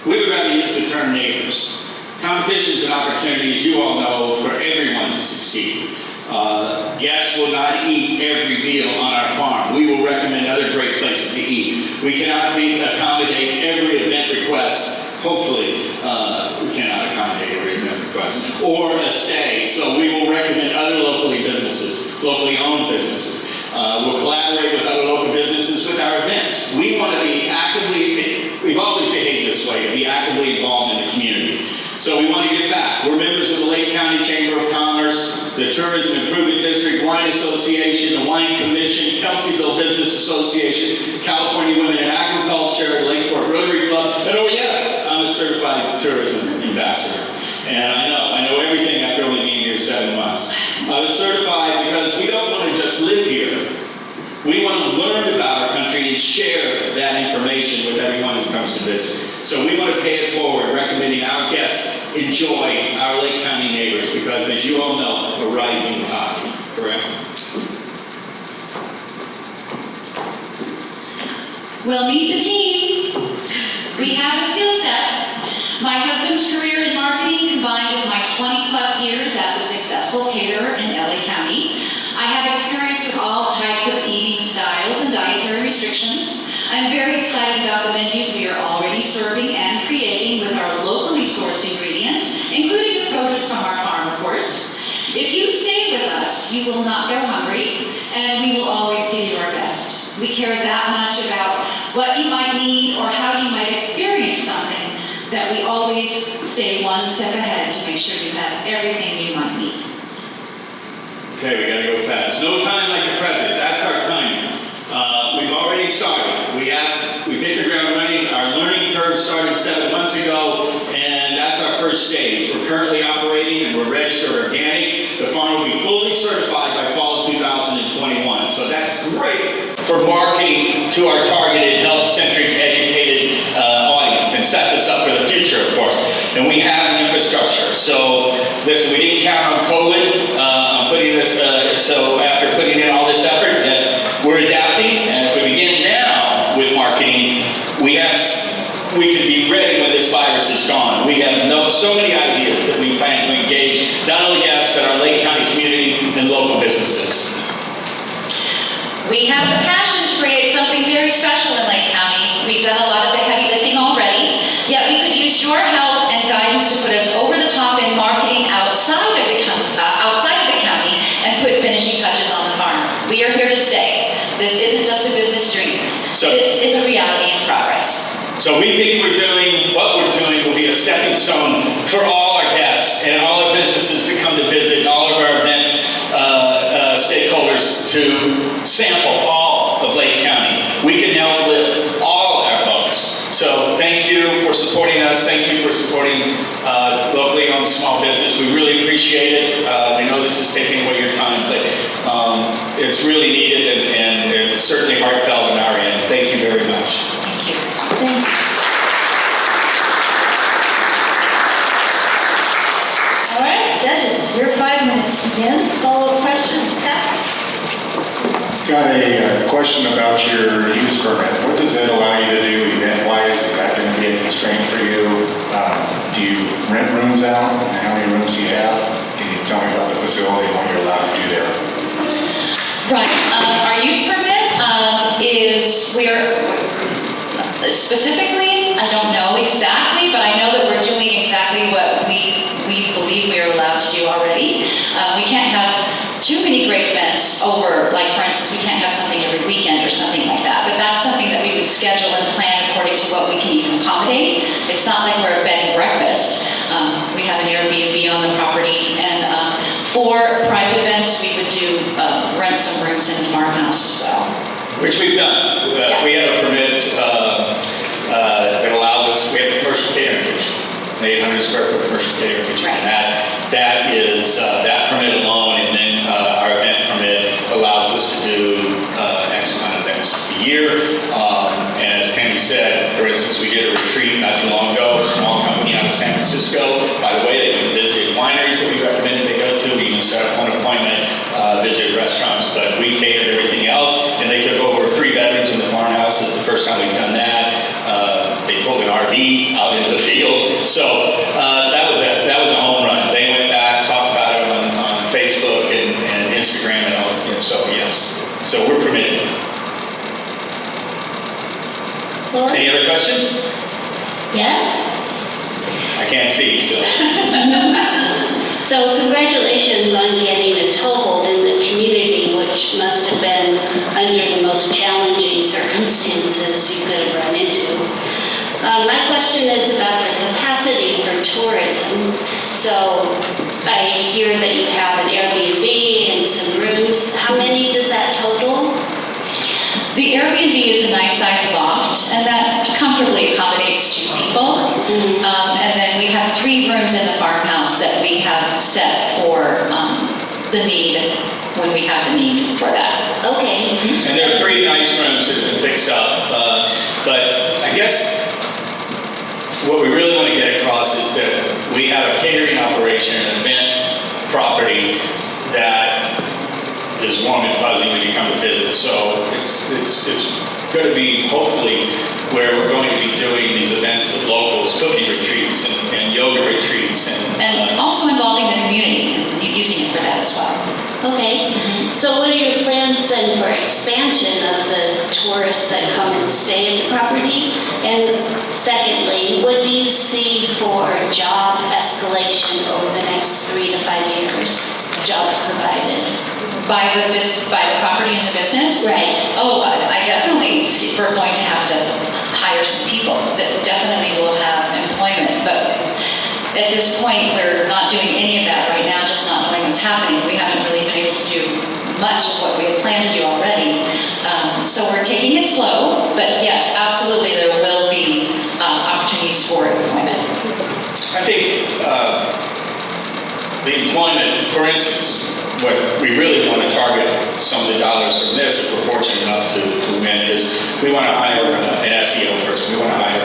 We would rather use the term neighbors. Competition is an opportunity, as you all know, for everyone to succeed. Guests will not eat every meal on our farm. We will recommend other great places to eat. We cannot accommodate every event request. Hopefully, we cannot accommodate every event request or a stay. So we will recommend other locally owned businesses. We'll collaborate with other local businesses with our events. We want to be we've always behaved this way, to be actively involved in the community. So we want to give back. We're members of the Lake County Chamber of Commerce, the Tourism Improvement District, Wine Association, the Wine Commission, Kelseyville Business Association, California Women in Agriculture, Lakeport Rotary Club, and oh yeah, I'm a certified tourism ambassador. And I know everything after only being here 7 months. I was certified because we don't want to just live here. We want to learn about our country and share that information with everyone who comes to visit. So we want to pay it forward, recommending our guests enjoy our Lake County neighbors because, as you all know, a rising tide, correct? We'll meet the team. We have a skill set. My husband's career in marketing combined with my 20+ years as a successful caterer in LA County. I have experience with all types of eating styles and dietary restrictions. I'm very excited about the menus we are already serving and creating with our locally sourced ingredients, including the produce from our farm, of course. If you stay with us, you will not go hungry, and we will always give you our best. We care that much about what you might need or how you might experience something that we always stay one step ahead to make sure you have everything you might need. Okay, we gotta go fast. No time like the present. That's our time. We've already started. We've hit the ground running. Our learning curve started 7 months ago, and that's our first stage. We're currently operating and we're registered organic. The farm will be fully certified by fall of 2021. So that's great for marketing to our targeted health-centric, educated audience and sets us up for the future, of course. And we have an infrastructure. So listen, we didn't count on COVID. So after putting in all this effort, we're adapting, and if we begin now with marketing, we can be ready when this virus is gone. We have so many ideas that we plan to engage not only guests, but our Lake County community and local businesses. We have the passion to create something very special in Lake County. We've done a lot of the heavy lifting already, yet we could use your help and guidance to put us over the top in marketing outside of the county and put finishing touches on the farm. We are here to stay. This isn't just a business dream. This is a reality in progress. So we think what we're doing will be a stepping stone for all our guests and all our businesses that come to visit, all of our event stakeholders to sample all of Lake County. We can help lift all our boats. So thank you for supporting supporting locally owned small business. We really appreciate it. I know this is taking away your time, but it's really needed and it's certainly heartfelt on our end. Thank you very much. Thank you. All right, judges, your 5 minutes. Again, follow-up questions. Got a question about your use permit. What does that allow you to do event-wise? Is that going to be a constraint for you? Do you rent rooms out? And how many rooms do you have? Can you tell me about the facility and what you're allowed to do there? Right, our use permit is, specifically, I don't know exactly, but I know that we're doing exactly what we believe we are allowed to do already. We can't have too many great events over, like for instance, we can't have something every weekend or something like that, but that's something that we would schedule and plan according to what we can even accommodate. It's not like we're a bed and breakfast. We have an Airbnb on the property, and for private events, we would do rent some rooms in the farmhouse as well. Which we've done. We have a permit that allows us, we have a commercial catering kitchen, an 800 square foot commercial catering kitchen. Right. And that is, that permit alone, and then our event permit allows us to do X amount of events a year. And as Tammy said, for instance, we did a retreat not too long ago, a small company out of San Francisco. By the way, they went and visited wineries that we recommended they go to, we even set up one appointment, visited restaurants, but we catered everything else, and they took over 3 bedrooms in the farmhouse. This is the first time we've done that. They pulled an RV out into the field. So that was a home run. They went back, talked about it on Facebook and Instagram and all. And so yes, so we're permitted. Laura? Any other questions? Yes? I can't see, so. So congratulations on getting a toehold in the community, which must have been under the most challenging circumstances you could have run into. My question is about the capacity for tourism. So I hear that you have an Airbnb and some rooms. How many does that total? The Airbnb is a nice sized loft, and that comfortably accommodates 2 people. And then we have 3 rooms in the farmhouse that we have set for the need, when we have the need for that. Okay. And there are 3 nice rooms that have been fixed up. But I guess what we really want to get across is that we have a catering operation, an event property that is warm and fuzzy when you come to visit. So it's going to be hopefully where we're going to be doing these events with locals, cooking retreats and yoga retreats. And also involving the community, and using it for that as well. Okay. So what are your plans then for expansion of the tourists that come and stay at the property? And secondly, what do you see for job escalation over the next 3 to 5 years? Jobs provided. By the property and the business? Right. Oh, I definitely see we're going to have to hire some people that definitely will have employment, but at this point, we're not doing any of that right now, just not knowing what's happening. We haven't really been able to do much of what we had planned to do already. So we're taking it slow, but yes, absolutely, there will be opportunities for employment. I think the employment, for instance, what we really want to target some of the dollars from this, if we're fortunate enough to win, is we want to hire an SEO person. We want to hire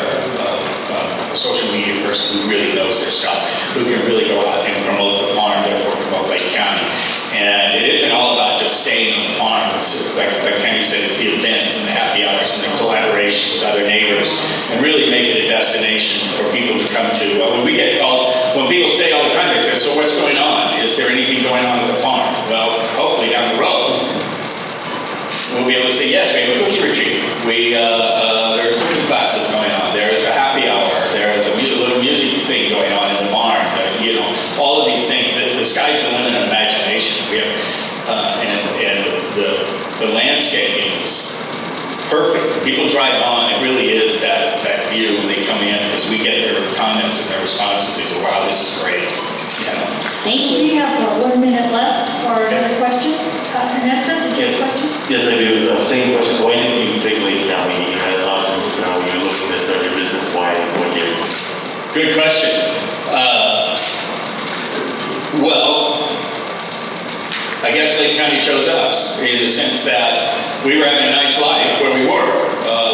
a social media person who really knows their stuff, who can really go out and promote the farm, therefore promote Lake County. And it isn't all about just staying on the farm. It's like Kenny said, it's the events and the happy hours and the collaboration with other neighbors, and really make it a destination for people to come to. When we get calls, when people stay all the time, they say, so what's going on? Is there anything going on at the farm? Well, hopefully down the road, we'll be able to say, yes, we have a cookie retreat. There are cooking classes going on. There is a happy hour. There is a little music thing going on in the barn. All of these things. The sky's the limit of imagination. We have, and the landscaping is perfect. When people drive on, it really is that view when they come in, because we get their comments and their responses. They say, wow, this is great. Thank you. We have 1 minute left for another question. Vanessa, did you have a question? Yes, I do. Same question. Why didn't you pick Lake County? You had options. Now you're looking to start your business. Why? What year? Good question. I guess Lake County chose us in the sense that we were having a nice life where we were.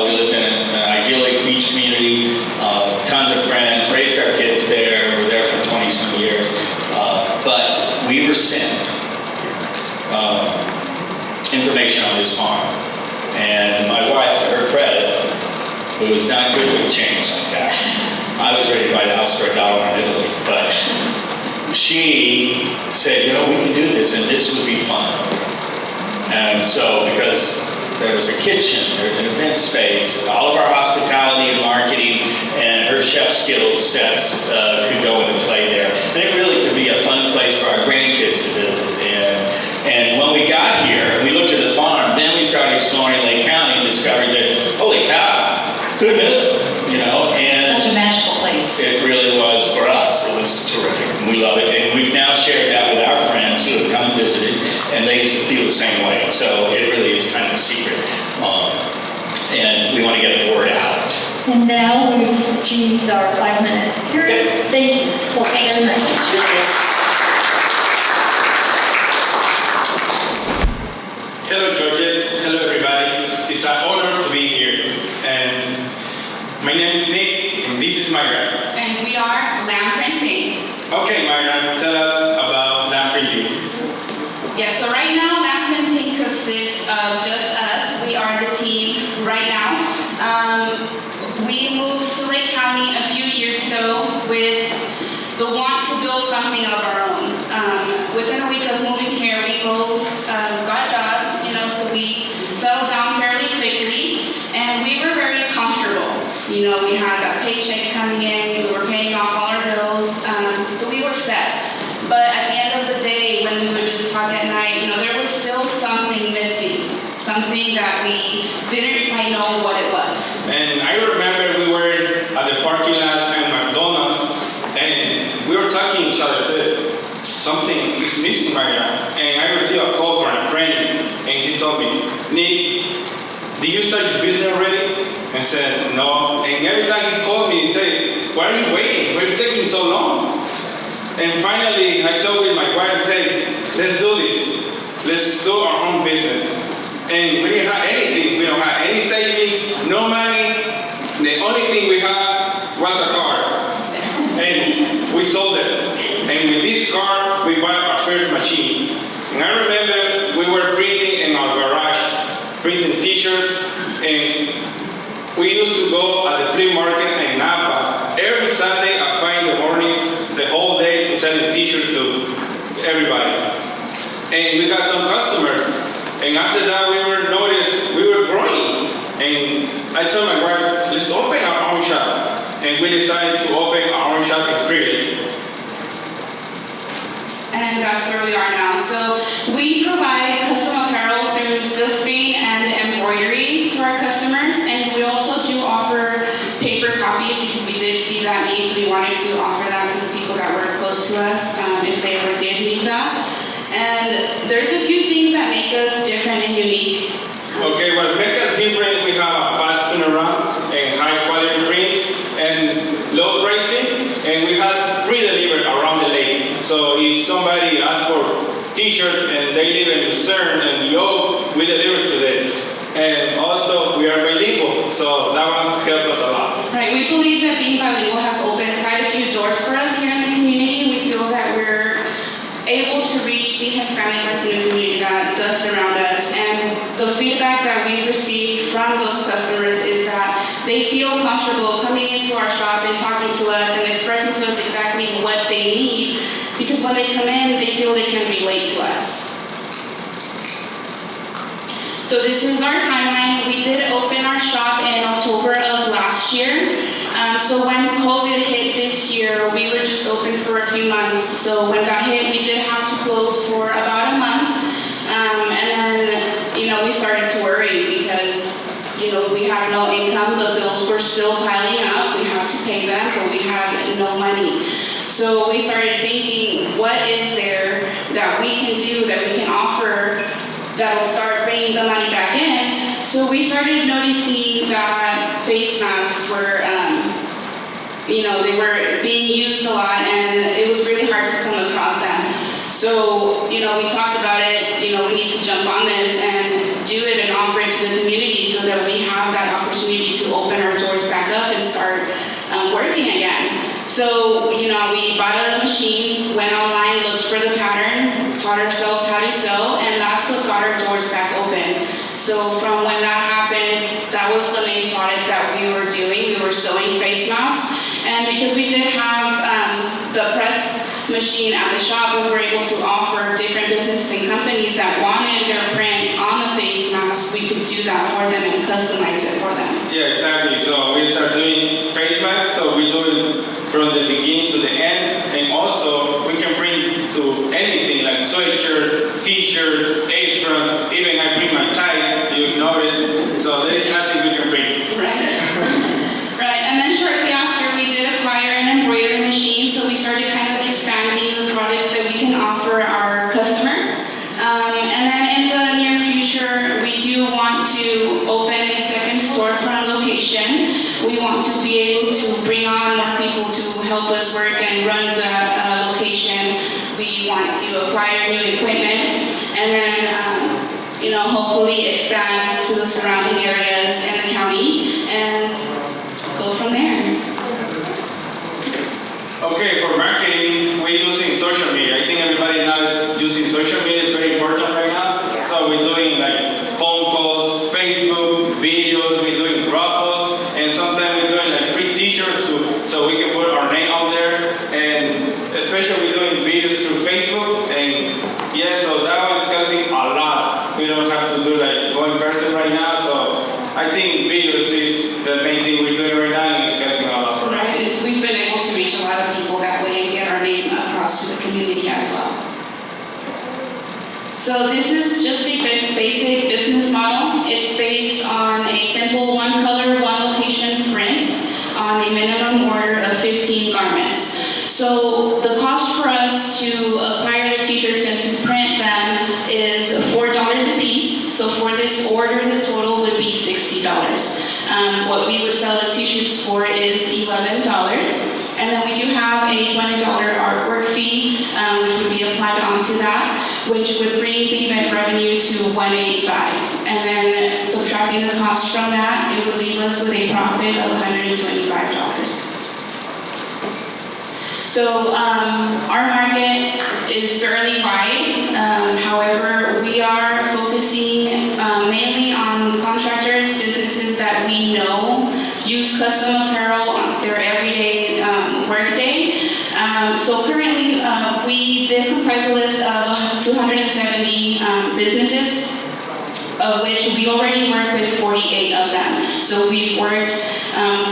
We lived in an idyllic beach community, tons of friends, raised our kids there, were there for 20-some years. But we were sent information on this farm. And my wife, to her credit, who was not good with change like that, I was ready to buy the house for $1 in Italy, but she said, you know, we can do this and this would be fun. And so, because there was a kitchen, there was an event space, all of our hospitality and marketing and her chef skills sets could go into play there. And it really could be a fun place for our grandkids to visit. And when we got here, we looked at the farm, then we started exploring Lake County and discovered that, holy cow, who knew, you know? And Such a magical place. it really was for us. It was terrific. We love it. And we've now shared that with our friends who have come and visited, and they feel the same way. So it really is kind of a secret. And we want to get the word out. And now we've achieved our 5-minute period. Thank you. Well, thank you very much. Hello, Georges. Hello, everybody. It's an honor to be here. And my name is Nick, and this is Myra. And we are Lamb Printing. Okay, Myra, tell us about lamb printing. Yeah, so right now, Lamb Printing consists of just us. We are the team right now. We moved to Lake County a few years ago with the want to build something of our own. Within a week of moving here, we both got jobs, you know, so we settled down fairly quickly, and we were very comfortable. You know, we had a paycheck coming in, we were paying off all our bills, so we were set. But at the end of the day, when we would just talk at night, you know, there was still something missing, something that we didn't quite know what it was. And I remember we were at the parking lot at McDonald's, and we were talking to each other, said, something is missing right now. And I received a call from a friend, and he told me, Nick, did you start your business already? I said, no. And every time he called me, he said, why are you waiting? Why are you taking so long? And finally, I told my wife, I said, let's do this. Let's do our own business. And we didn't have anything. We don't have any savings, no money. The only thing we had was a car. And we sold it. And with this car, we bought our first machine. And I remember we were printing in our garage, printing t-shirts, and we used to go at the flea market in Napa. Every Sunday at 5 in the morning, the whole day to sell a t-shirt to everybody. And we got some customers. And after that, we were growing. And I told my wife, let's open our own shop. And we decided to open our own shop in Crete. And that's where we are now. So we provide custom apparel through silkscreen and embroidery to our customers, and we also do offer paper copies because we did see that need, so we wanted to offer that to the people that were close to us if they ever did need that. And there's a few things that make us different and unique. Okay, what makes us different, we have a fast turnaround and high quality prints and low pricing, and we have free delivery around the lake. So if somebody asks for t-shirts and they live in Lucerne and the Oaks, we deliver to them. And also we are bilingual, so that one helps us a lot. Right, we believe that being bilingual has opened quite a few doors for us here in the community. We feel that we're able to reach the Hispanic Latino community that does surround us. And the feedback that we've received from those customers is that they feel comfortable coming into our shop and talking to us and expressing to us exactly what they need, because when they come in, they feel they can relate to us. So this is our timeline. We did open our shop in October of last year. So when COVID hit this year, we were just open for a few months. So when that hit, we did have to close for about a month. And then, you know, we started to worry because, you know, we have no income. The bills were still piling up. We have to pay them, but we have no money. So we started thinking, what is there that we can do, that we can offer, that'll start bringing the money back in? So we started noticing that face masks were, you know, they were being used a lot, and it was really hard to come across them. So, we talked about it, we need to jump on this and do it and offer it to the community so that we have that opportunity to open our doors back up and start working again. So, we bought a machine, went online, looked for the pattern, taught ourselves how to sew, and that's what got our doors back open. So from when that happened, that was the main product that we were doing. We were sewing face masks. And because we did have the press machine at the shop, we were able to offer different businesses and companies that wanted their print on the face mask. We could do that for them and customize it for them. Yeah, exactly. So we start doing face masks, so we do it from the beginning to the end, and also we can bring to anything like sweatshirts, t-shirts, aprons, even I bring my tie, you notice, so there is nothing we can bring. Right. Right, and then shortly after we did acquire an embroidery machine, so we started kind of expanding the products that we can offer our customers. And then in the near future, we do want to open a second storefront location. We want to be able to bring on more people to help us work and run the location. We want to acquire new equipment and then, hopefully expand to the surrounding areas in the county and go from there. Okay, for marketing, we're using social media. I think everybody knows using social media is very important right now. Yeah. So we're doing like phone calls, Facebook, videos, we're doing raffles, and sometimes we're doing like free t-shirts so we can put our name out there. And especially we're doing videos through Facebook. And yeah, so that one's helping a lot. We don't have to do like go in person right now. So I think videos is the main thing we're doing right now, and it's helping a lot for us. Right, we've been able to reach a lot of people that way and get our name across to the community as well. So this is just a basic business model. It's based on a simple one color, one location print on a minimum order of 15 garments. So the cost for us to acquire the t-shirts and to print them is $4 a piece. So for this order, the total would be $60. What we would sell the t-shirts for is $11. And then we do have a $20 artwork fee, which would be applied onto that, which would bring the event revenue to $185. And then subtracting the cost from that, it would leave us with a profit of $125. So our market is fairly wide. However, we are focusing mainly on contractors, businesses that we know use custom apparel on their everyday workday. So currently, we did comprise a list of 270 businesses, of which we already work with 48 of them. So we've worked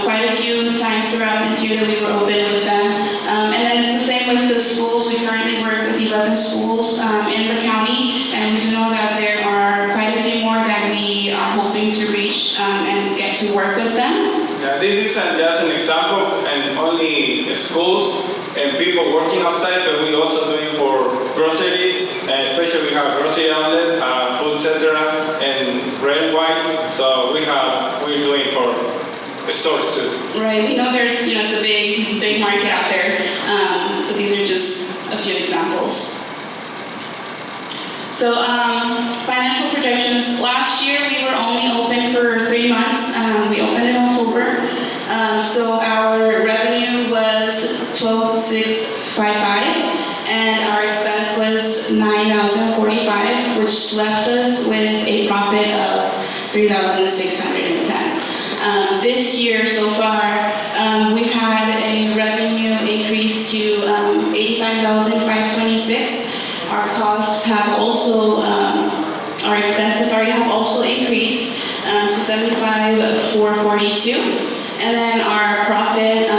quite a few times throughout this year that we were open with them. And then it's the same with the schools. We currently work with 11 schools in the county, and we do know that there are quite a few more that we are hoping to reach and get to work with them. Yeah, this is just an example, and only schools and people working outside, but we also doing for groceries, and especially we have grocery outlet, food center, and red and white. So we're doing for the stores too. Right, we know there's, it's a big market out there, but these are just a few examples. So financial projections. Last year we were only open for 3 months. We opened in October. So our revenue was $12,655, and our expense was $9,045, which left us with a profit of $3,610. This year so far, we've had a revenue increase to $85,526. Our costs have also, our expenses have also increased to $75,442. And then our profit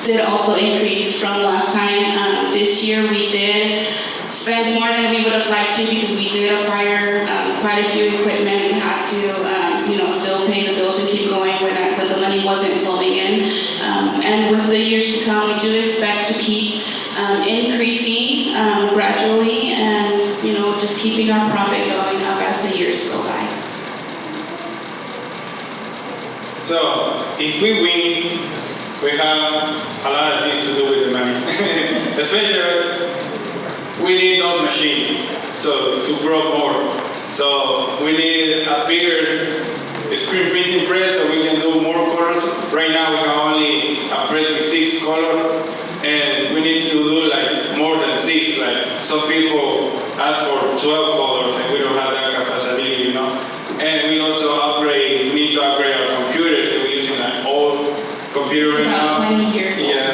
did also increase from last time. This year we did spend more than we would have liked to because we did acquire quite a few equipment. We had to, still pay the bills and keep going when the money wasn't flowing in. And with the years to come, we do expect to keep increasing gradually and, just keeping our profit going up as the years go by. So if we win, we have a lot of things to do with the money. Especially, we need machine, so to grow more. So we need a bigger screen printing press so we can do more colors. Right now we have only a press with 6 colors, and we need to do like more than 6. Like some people ask for 12 colors, and we don't have that capacity, you know. And we also need to upgrade our computers. We're using an old computer right now. About 20 years old. Yeah.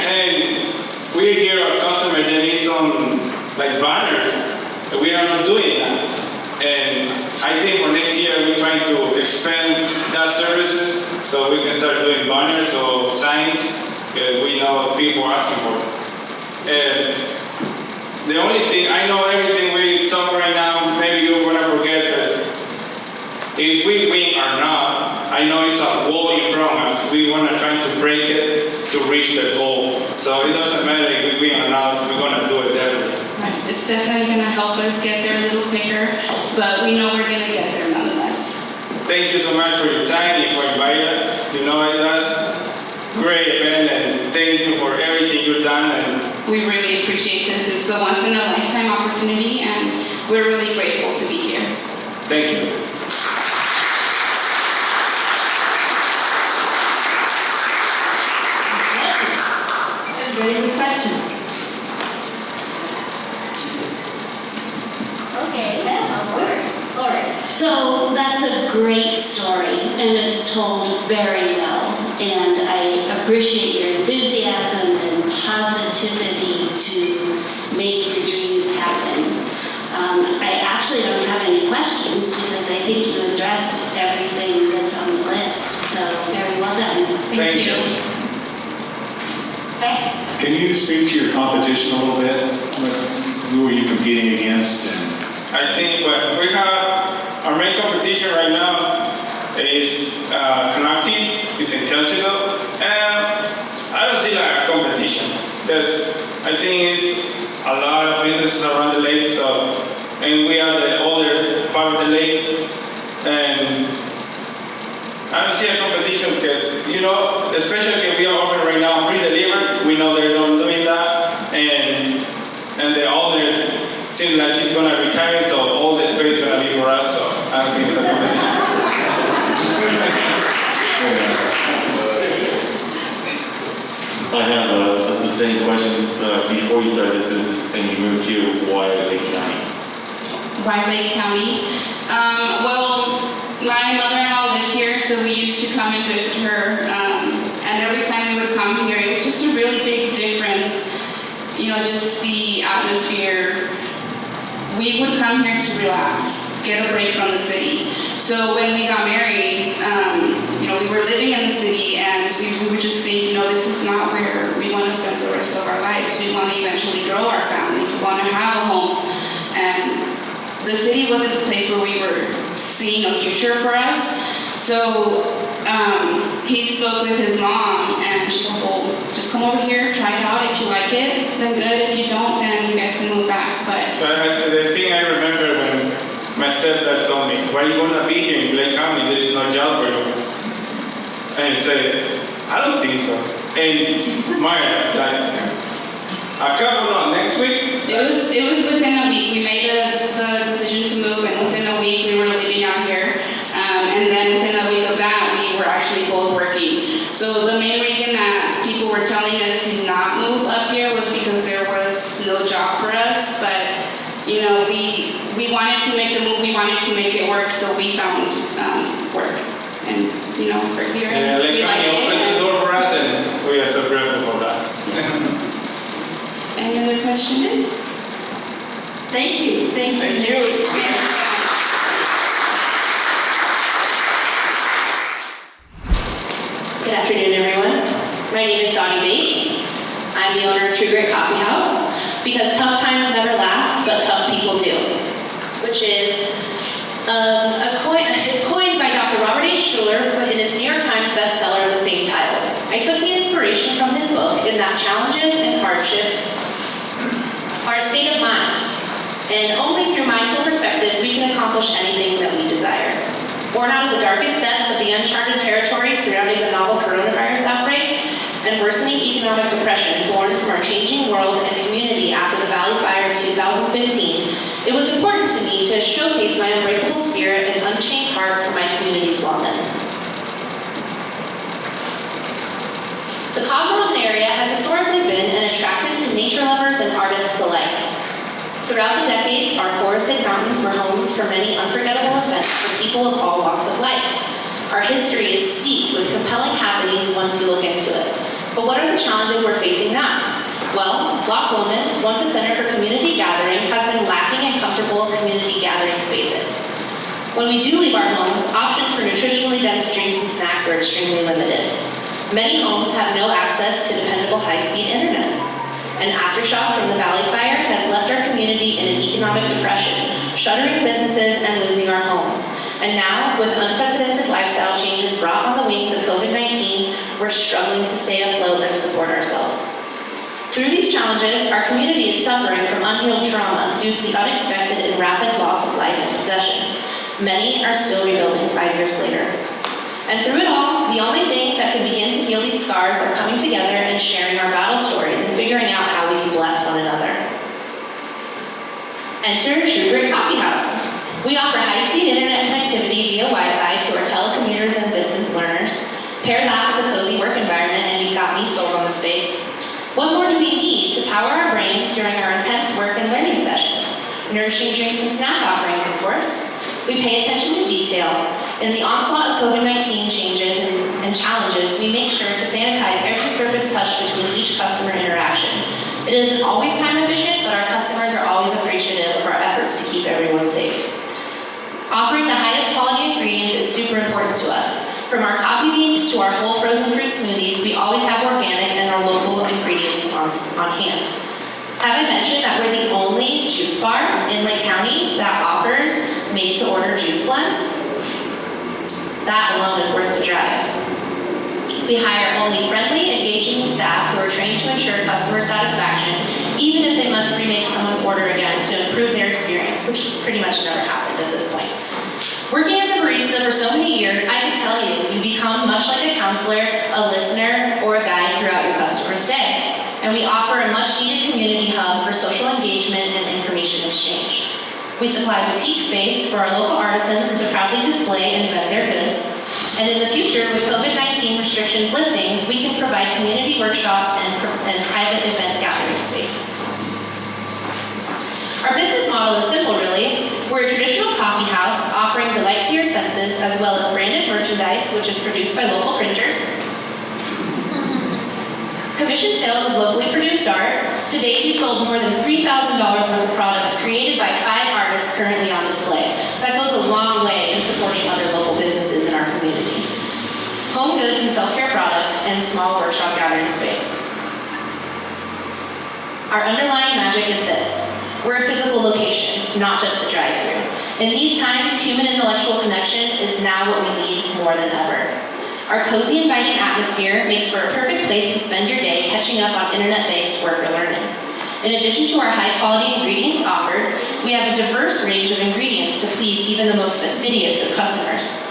And we hear our customers, they need some like banners. We are not doing that. And I think for next year we're trying to expand that services so we can start doing banners or signs that we know people asking for. And the only thing, I know everything we talk right now, maybe you're gonna forget that if we win or not, I know it's a wall in front of us. We wanna try to break it to reach the goal. So it doesn't matter if we win or not, we're gonna do it definitely. Right. It's definitely going to help us get there a little quicker, but we know we're going to get there nonetheless. Thank you so much for your time and for inviting us. You know, that's great event, and thank you for everything you've done. And We really appreciate this. It's a once-in-a-lifetime opportunity, and we're really grateful to be here. thank you. Ready for questions? Okay, that's all right. So that's a great story, and it's told very well. And I appreciate your enthusiasm and positivity to make your dreams happen. I actually don't have any questions because I think you addressed everything that's on the list. So very well done. Thank you. Okay. Can you speak to your competition a little bit? Who are you competing against? I think we have our main competition right now is Canactis. It's in Kelseyville, and I don't see like a competition because I think it's a lot of businesses around the lake. So, and we are the older part of the lake, and I don't see a competition because, you know, especially if we are offering right now free delivery, we know they're not doing that, and the owner seems like he's gonna retire, so all the space is gonna be for us, so I don't think it's a competition. I have the same question. Before you started this business and you moved here, why Lake County? Why Lake County? Well, my mother-in-law lives here, so we used to come and visit her. And every time we would come here, it was just a really big difference. You know, just the atmosphere. We would come here to relax, get a break from the city. So when we got married, you know, we were living in the city, and we would just think, you know, this is not where we want to spend the rest of our lives. We want to eventually grow our family. We want to have a home. And the city wasn't the place where we were seeing a future for us. So he spoke with his mom, and she said, well, just come over here, try it out. If you like it, then good. If you don't, then you guys can move back. But The thing I remember when my stepdad told me, why are you gonna be here in Lake County? There is no job for you. And he said, I don't think so. And Maya, like, a couple of next week? it was within a week. We made the decision to move, and within a week we were living out here. And then within a week of that, we were actually both working. So the main reason that people were telling us to not move up here was because there was no job for us. But you know, we wanted to make the move, we wanted to make it work, so we found work. And you know, we're here. Yeah, Lake we like County opened the it. door for us, and we are so grateful for that. Any other questions? Thank you. Thank you. Good afternoon, everyone. My name is Donnie Bates. I'm the owner of True Grit Coffee House, because tough times never last, but tough people do, which is it's coined by Dr. Robert H. Schuller in his New York Times bestseller of the same title. I took the inspiration from his book in that challenges and hardships are a state of mind, and only through mindful perspectives we can accomplish anything that we desire. Born out of the darkest depths of the uncharted territory surrounding the novel coronavirus outbreak and worsening economic depression born from our changing world and community after the Valley Valley Fire of 2015, it was important to me to showcase my unbreakable spirit and unchained heart for my community's wellness. The Cabo Mountain area has historically been an attractive to nature lovers and artists alike. Throughout the decades, our forested mountains were homes for many unforgettable events for people of all walks of life. Our history is steeped with compelling happenings once you look into it. But what are the challenges we're facing now? Well, Loch Lomond, once a center for community gathering, has been lacking in comfortable community gathering spaces. When we do leave our homes, options for nutritionally dense drinks and snacks are extremely limited. Many homes have no access to dependable high-speed internet. An aftershock from the Valley Fire has left our community in an economic depression, shuttering businesses and losing our homes. And now, with unprecedented lifestyle changes brought on the wings of COVID-19, we're struggling to stay afloat and support ourselves. Through these challenges, our community is suffering from unhealed trauma due to the unexpected and rapid loss of life and possessions. Many are still rebuilding 5 years later. And through it all, the only thing that can begin to heal these scars are coming together and sharing our battle stories and figuring out how we can bless one another. Enter True Grit Coffee House. We offer high-speed internet connectivity via Wi-Fi to our telecommuters and distance learners. Pair that with a cozy work environment and you've got me sold on the space. What more do we need to power our brains during our intense work and learning sessions? Nourishing drinks and snack offerings, of course. We pay attention to detail. In the onslaught of COVID-19 changes and challenges, we make sure to sanitize every surface touched between each customer interaction. It isn't always time efficient, but our customers are always appreciative of our efforts to keep everyone safe. Offering the highest quality ingredients is super important to us. From our coffee beans to our whole frozen fruit smoothies, we always have organic and our local ingredients on hand. Have I mentioned that we're the only juice bar in Lake County that offers made-to-order juice blends? That alone is worth the drive. We hire only friendly, engaging staff who are trained to ensure customer satisfaction, even if they must remake someone's order again to improve their experience, which pretty much never happened at this point. Working as a barista for so many years, I can tell you, you become much like a counselor, a listener, or a guide throughout your customer's day. And we offer a much-needed community hub for social engagement and information exchange. We supply boutique space for our local artisans to proudly display and vend their goods. And in the future, with COVID-19 restrictions lifting, we can provide community workshop and private event gathering space. Our business model is simple, really. We're a traditional coffee house offering delight to your senses, as well as branded merchandise, which is produced by local printers. Commission sales of locally produced art. To date, we've sold more than $3,000 worth of products created by 5 artists currently on display. That goes a long way in supporting other local businesses in our community. Home goods and self-care products, and small workshop gathering space. Our underlying magic is this. We're a physical location, not just a drive-through. In these times, human intellectual connection is now what we need more than ever. Our cozy, inviting atmosphere makes for a perfect place to spend your day catching up on internet-based work or learning. In addition to our high-quality ingredients offered, we have a diverse range of ingredients to please even the most fastidious of customers.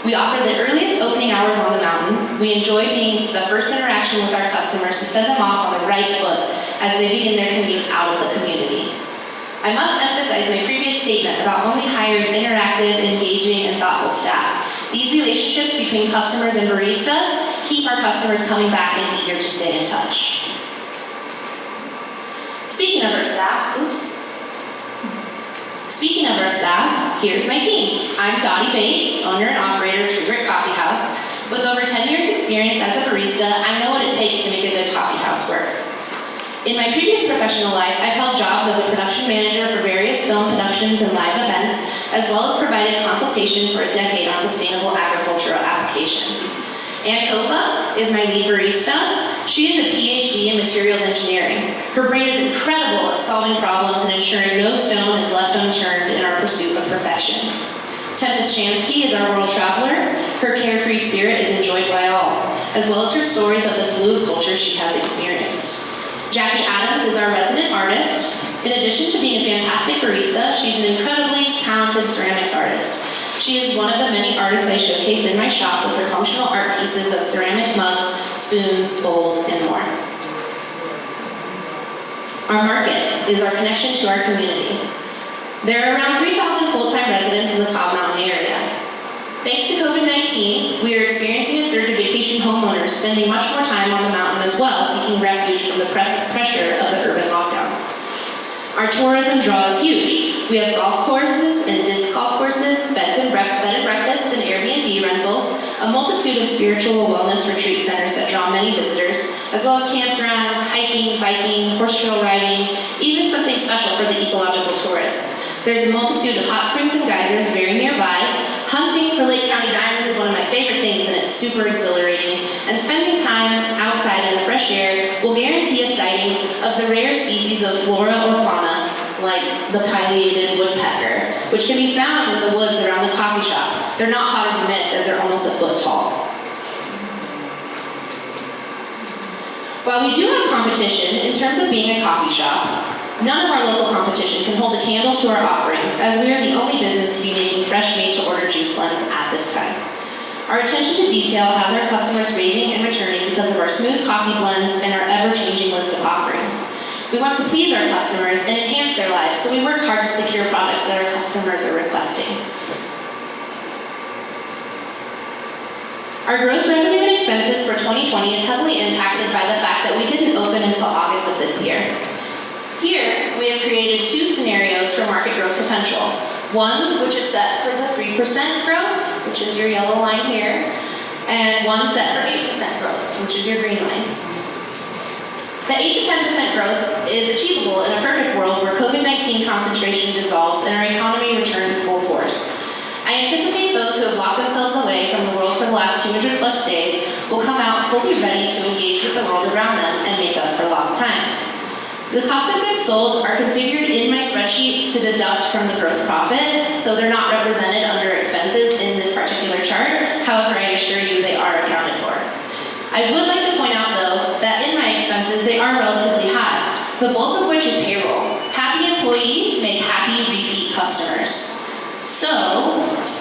We offer the earliest opening hours on the mountain. We enjoy being the first interaction with our customers to send them off on the right foot as they begin their commute out of the community. I must emphasize my previous statement about only hiring interactive, engaging, and thoughtful staff. These relationships between customers and baristas keep our customers coming back and eager to stay in touch. Speaking of our staff, here's my team. I'm Dottie Bates, owner and operator of True Grit Coffee House. With over 10 years experience as a barista, I know what it takes to make a good coffee house work. In my previous professional life, I've held jobs as a production manager for various film productions and live events, as well as provided consultation for a decade on sustainable agricultural applications. Ann Copa is my lead barista. She is a PhD in materials engineering. Her brain is incredible at solving problems and ensuring no stone is left unturned in our pursuit of perfection. Tempest Chansky is our world traveler. Her carefree spirit is enjoyed by all, as well as her stories of the slew of cultures she has experienced. Jackie Adams is our resident artist. In addition to being a fantastic barista, she's an incredibly talented ceramics artist. She is one of the many artists I showcase in my shop with her functional art pieces of ceramic mugs, spoons, bowls, and more. Our market is our connection to our community. There are around 3,000 full-time residents in the Cobb Mountain area. Thanks to COVID-19, we are experiencing a surge of vacation homeowners spending much more time on the mountain as well, seeking refuge from the pressure of the urban lockdowns. Our tourism draw is huge. We have golf courses and disc golf courses, bed and breakfasts and Airbnb rentals, a multitude of spiritual wellness retreat centers that draw many visitors, as well as campgrounds, hiking, biking, horse trail riding, even something special for the ecological tourists. There's a multitude of hot springs and geysers very nearby. Hunting for Lake County diamonds is one of my favorite things, and it's super exhilarating. And spending time outside in the fresh air will guarantee a sighting of the rare species of flora or fauna, like the pileated woodpecker, which can be found in the woods around the coffee shop. They're not hot or mist, as they're almost a foot tall. While we do have competition in terms of being a coffee shop, none of our local competition can hold a candle to our offerings, as we are the only business to be making fresh made-to-order juice blends at this time. Our attention to detail has our customers raving and returning because of our smooth coffee blends and our ever-changing list of offerings. We want to please our customers and enhance their lives, so we work hard to secure products that our customers are requesting. Our gross revenue and expenses for 2020 is heavily impacted by the fact that we didn't open until August of this year. Here, we have created two scenarios for market growth potential. One, which is set for the 3% growth, which is your yellow line here, and one set for 8% growth, which is your green line. The 8 to 10% growth is achievable in a perfect world where COVID-19 concentration dissolves and our economy returns full force. I anticipate those who have locked themselves away from the world for the last 200 plus days will come out fully ready to engage with the world around them and make up for lost time. The cost of goods sold are configured in my spreadsheet to deduct from the gross profit, so they're not represented under expenses in this particular chart. However, I assure you they are accounted for. I would like to point out, though, that in my expenses, they are relatively high, the bulk of which is payroll. Happy employees make happy repeat customers. So,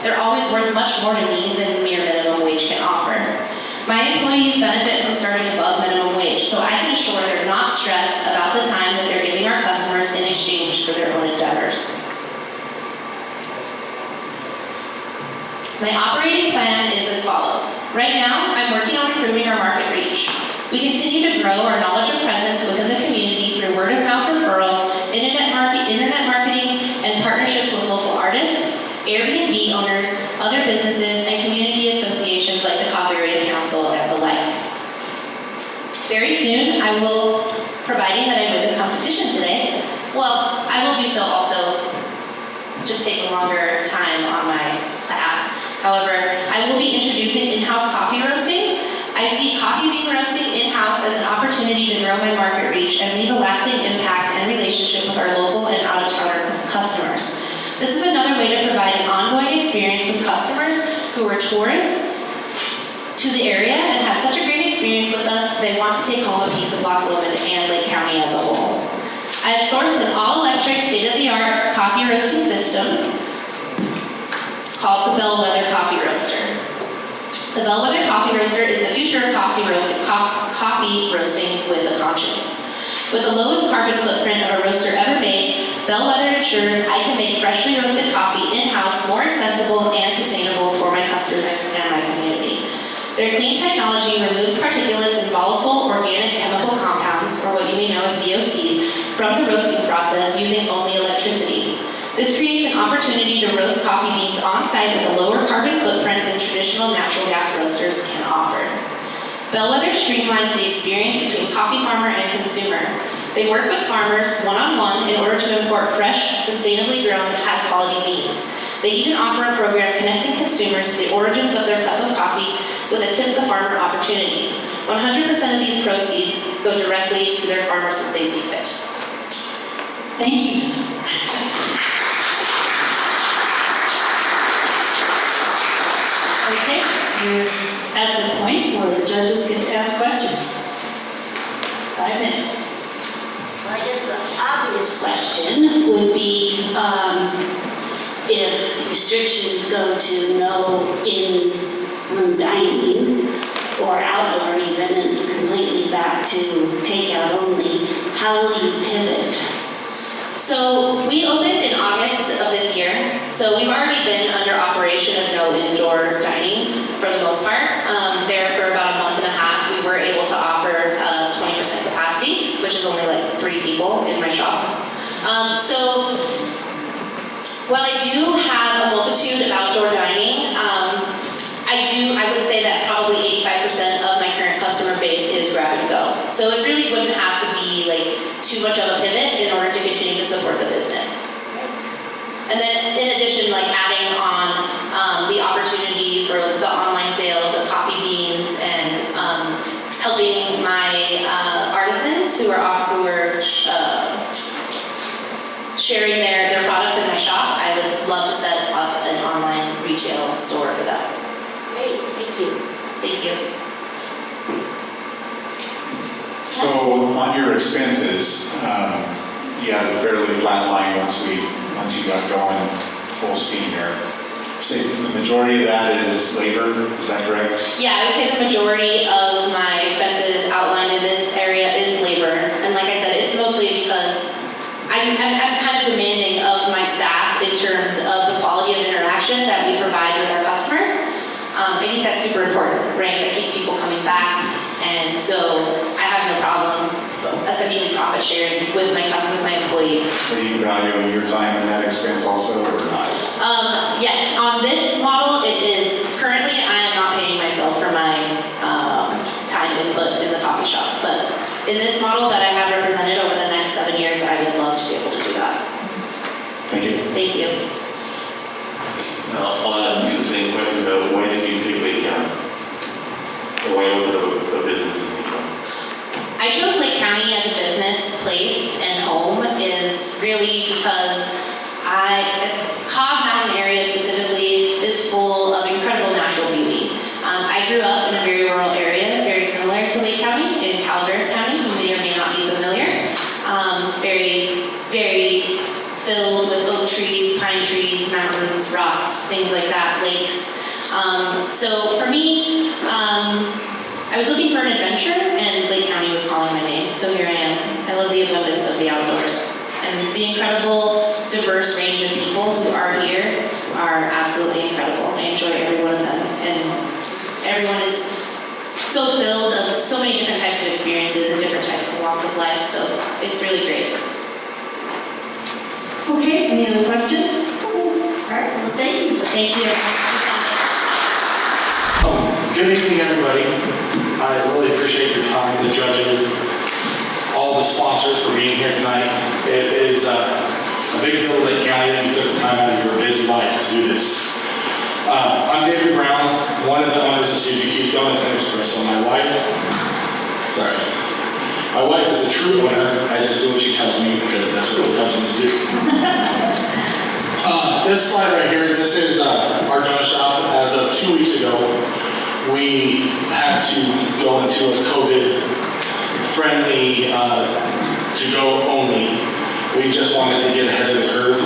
they're always worth much more to me than mere minimum wage can offer. My employees benefit from starting above minimum wage, so I can assure they're not stressed about the time that they're giving our customers in exchange for their own endeavors. My operating plan is as follows. Right now, I'm working on improving our market reach. We continue to grow our knowledge and presence within the community through word-of-mouth referrals, internet marketing, and partnerships with local artists, Airbnb owners, other businesses, and community associations like the Copyright Council and the like. Very soon, I will, providing that I win this competition today, well, I will do so also, just take a longer time on my path. However, I will be introducing in-house coffee roasting. I see coffee bean roasting in-house as an opportunity to grow my market reach and leave a lasting impact and relationship with our local and out-of-towner customers. This is another way to provide an ongoing experience with customers who are tourists to the area and have such a great experience with us, they want to take home a piece of Loch Lomond and Lake County as a whole. I have sourced an all-electric, state-of-the-art coffee roasting system called the Bellwether Coffee Roaster. The Bellwether Coffee Roaster is the future of coffee roasting with a conscience. With the lowest carbon footprint of a roaster ever made, Bellwether ensures I can make freshly roasted coffee in-house more accessible and sustainable for my customers and my community. Their clean technology removes particulates and volatile organic chemical compounds, or what you may know as VOCs, from the roasting process using only electricity. This creates an opportunity to roast coffee beans on-site with a lower carbon footprint than traditional natural gas roasters can offer. Bellwether streamlines the experience between coffee farmer and consumer. They work with farmers one-on-one in order to import fresh, sustainably grown, high-quality beans. They even offer a program connecting consumers to the origins of their cup of coffee with a Tip the Farmer opportunity. 100% of these proceeds go directly to their farmers as they see fit. Thank you. Okay, we're at the point where the judges get to ask questions. 5 minutes. Well, I guess the obvious question would be if restrictions go to no in-room dining or outdoor even and completely back to takeout only, how will you pivot So we opened in August of this year, so we've already been under operation of no indoor dining for the most part. There for about a month and a half, we were able to offer 20% capacity, which is only like 3 people in my shop. So while I do have a multitude of outdoor dining, I would say that probably 85% of my current customer base is grab and go. So it really wouldn't have to be like too much of a pivot in order to continue to support the business. And then in addition, like adding on the opportunity for the online sales of coffee beans and helping my artisans who are sharing their products in my shop. I would love to set up an online retail store for them. Great, thank you. Thank you. So on your expenses, you had a fairly flat line once you got going full steam there. Say the majority of that is labor, is that correct? Yeah, I would say the majority of my expenses outlined in this area is labor. And like I said, it's mostly because I'm kind of demanding of my staff in terms of the quality of interaction that we provide with our customers. I think that's super important, right? That keeps people coming back. And so I have no problem essentially profit sharing with my employees. Are you valuing your time in that expense also or not? Yes, on this model it is, currently I am not paying myself for my time input in the coffee shop. But in this model that I have represented over the next 7 years, I would love to be able to do that. Thank you. Thank you. I'll ask you the same question about why did you pick Lake County? Or why open a business in Lake County? I chose Lake County as a business place and home is really because Cobb Mountain area specifically is full of incredible natural beauty. I grew up in a very rural area, very similar to Lake County, in Calaveras County, you may or may not be familiar. Very, very filled with oak trees, pine trees, mountains, rocks, things like that, lakes. So for me, I was looking for an adventure and Lake County was calling my name, so here I am. I love the abundance of the outdoors. And the incredible, diverse range of people who are here are absolutely incredible. I enjoy every one of them. And everyone is so filled of so many different types of experiences and different types of walks of life, so it's really great. Okay, any other questions? All right, well, thank you. Thank you. Good evening, everybody. I really appreciate your time, the judges, all the sponsors for being here tonight. It is a big deal to Lake County that you took the time out of your busy life to do this. I'm David Brown, one of the owners of Suzy Q's Donuts and Espresso. My wife is a true owner. I just do what she tells me because that's what husbands do. This slide right here, this is our donut shop. As of 2 weeks ago, we had to go into a COVID-friendly to-go only. We just wanted to get ahead of the curve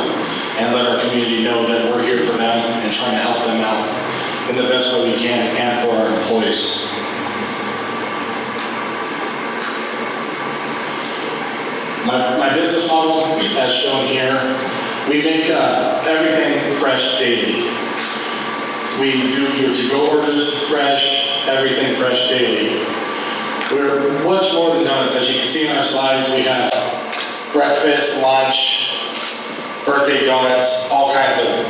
and let our community know that we're here for them and trying to help them out in the best way we can and for our employees. My business model, as shown here, we make everything fresh daily. We do your to-go orders fresh, everything fresh daily. We're much more than donuts. As you can see in our slides, we have breakfast, lunch, birthday donuts, all kinds of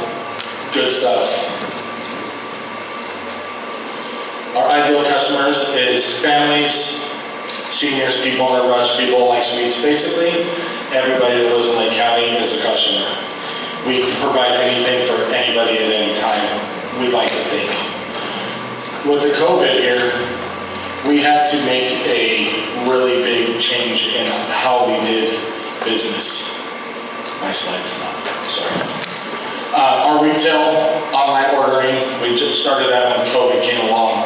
good stuff. Our ideal customers is families, seniors, people in a rush, people who like sweets. Basically, everybody that lives in Lake County is a customer. We can provide anything for anybody at any time, we'd like to think. With the COVID here, we had to make a really big change in how we did business. My slide's not, sorry. Our retail online ordering, we just started that when COVID came along.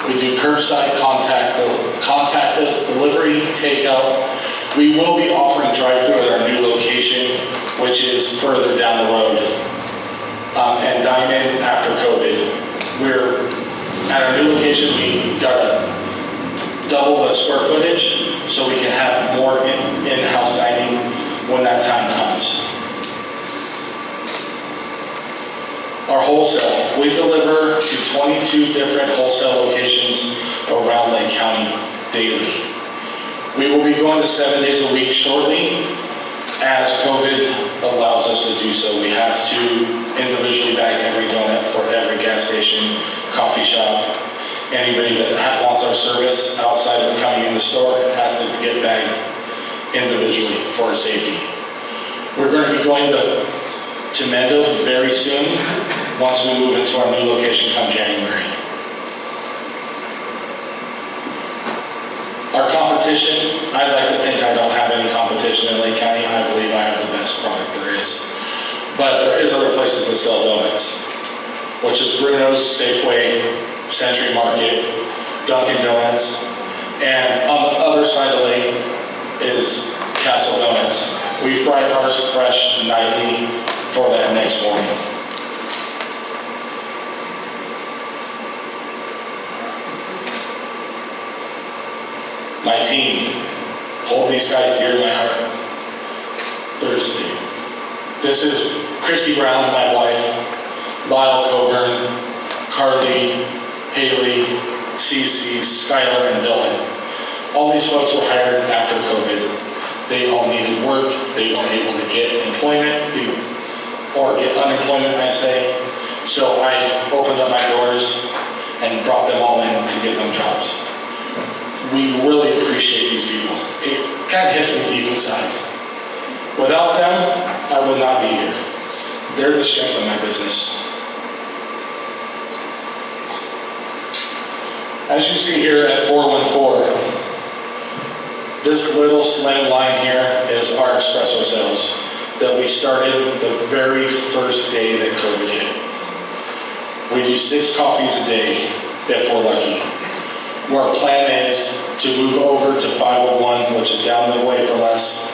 We do curbside contactless delivery, takeout. We will be offering drive-through at our new location, which is further down the road, and dine-in after COVID. We're at our new location. We got to double the square footage so we can have more in-house dining when that time comes. wholesale. We deliver to 22 different wholesale locations around Lake County daily. We will be going to 7 days a week shortly as COVID allows us to do so. We have to individually bag every donut for every gas station, coffee shop. Anybody that wants our service outside of coming in the store has to get bagged individually for our safety. We're going to be going to Mendo very soon once we move into our new location come January. Our competition, I'd like to think I don't have any competition in Lake County. I believe I have the best product there is. But there is other places that sell donuts, which is Bruno's, Safeway, Century Market, Dunkin' Donuts, and on the other side of the lake is Castle Donuts. We fry ours fresh nightly for that next morning. My team, hold these guys dear to my heart. Thursday. This is Christy Brown, my wife, Lyle Coburn, Carly, Haley, Cece, Skylar, and Dylan. All these folks were hired after COVID. They all needed work. They weren't able to get employment, or get unemployment, I say. So I opened up my doors and brought them all in to get them jobs. We really appreciate these people. It kind of hits me deep inside. Without them, I would not be here. They're the strength of my business. As you see here at 414, this little slim line here is our espresso sales that we started the very first day that COVID hit. We do 6 coffees a day if we're lucky. Our plan is to move over to 501, which is down the way from us.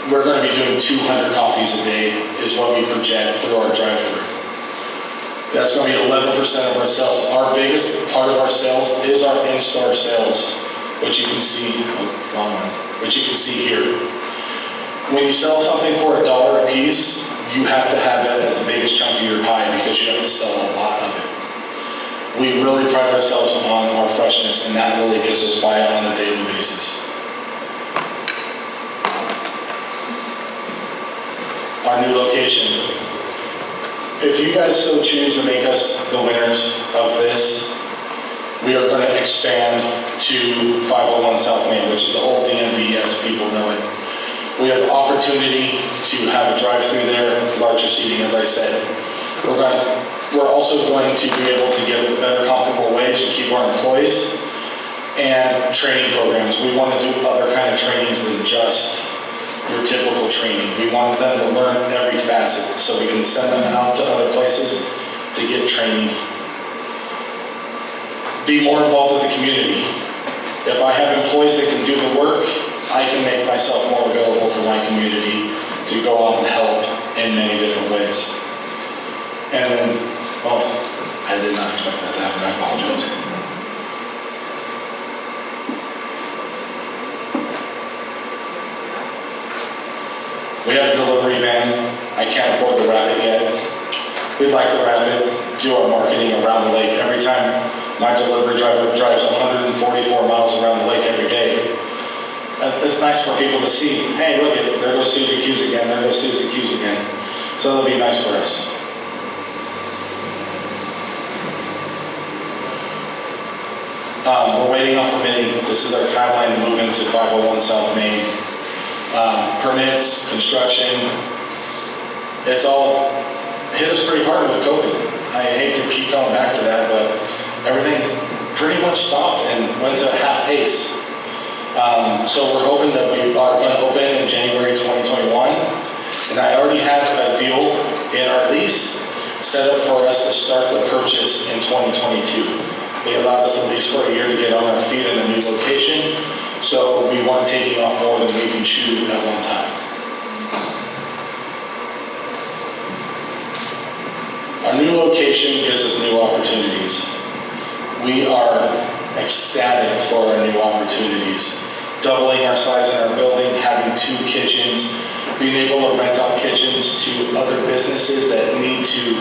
We're going to be doing 200 coffees a day is what we project through our drive-thru. That's going to be 11% of our sales. Our biggest part of our sales is our in-store sales, which you can see, which you can see here. When you sell something for $1 a piece, you have to have that as the biggest chunk of your pie because you have to sell a lot of it. We really pride ourselves on our freshness, and that really gets us by on a daily basis. Our new location. If you guys so choose to make us the winners of this, we are going to expand to 501 South Main, which is the old DMV as people know it. We have the opportunity to have a drive-through there, larger seating, as I said. We're also going to be able to give a better comparable wage and keep our employees, and training programs. We want to do other kind of trainings than just your typical training. We want them to learn every facet so we can send them out to other places to get training. Be more involved with the community. If I have employees that can do the work, I can make myself more available for my community to go out and help in many different ways. And then, well, I did not expect that to happen, I apologize. We have a delivery van. I can't afford to wrap it yet. We'd like to wrap it, do our marketing around the lake. Every time my delivery driver drives 144 miles around the lake every day, it's nice for people to see, hey, look, there goes Susie Q's again, there goes Susie Q's again. So that'll be nice for us. We're waiting on permitting. This is our timeline to move into 501 South Main. Permits, construction, it's all hit us pretty hard with COVID. I hate to keep going back to that, but everything pretty much stopped and went to half pace. So we're hoping that we are going to open in January 2021. And I already have a deal in our lease set up for us to start the purchase in 2022. They allowed us at least for a year to get on our feet in a new location. So we weren't taking off more than we can chew at one time. Our new location gives us new opportunities. We are ecstatic for our new opportunities. Doubling our size in our building, having 2 kitchens, being able to rent out kitchens to other businesses that need to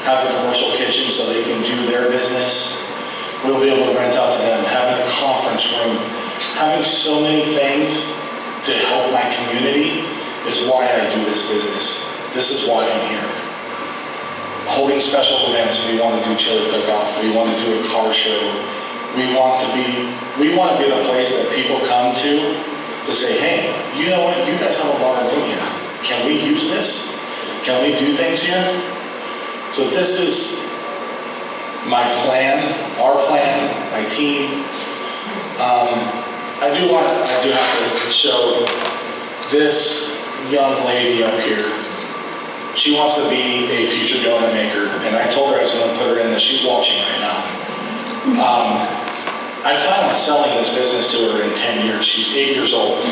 have a commercial kitchen so they can do their business. We'll be able to rent out to them, having a conference room, having so many things to help my community is why I do this business. This is why I'm here. Holding special events, we want to do chili cook-off, we want to do a car show. We want to be the place that people come to say, hey, you know what, you guys have a lot of room here. Can we use this? Can we do things here? So this is my plan, our plan, my team. I do have to show this young lady up here. She wants to be a future donut maker, and I told her I was going to put her in this. She's watching right now. I plan on selling this business to her in 10 years. She's 8 years old.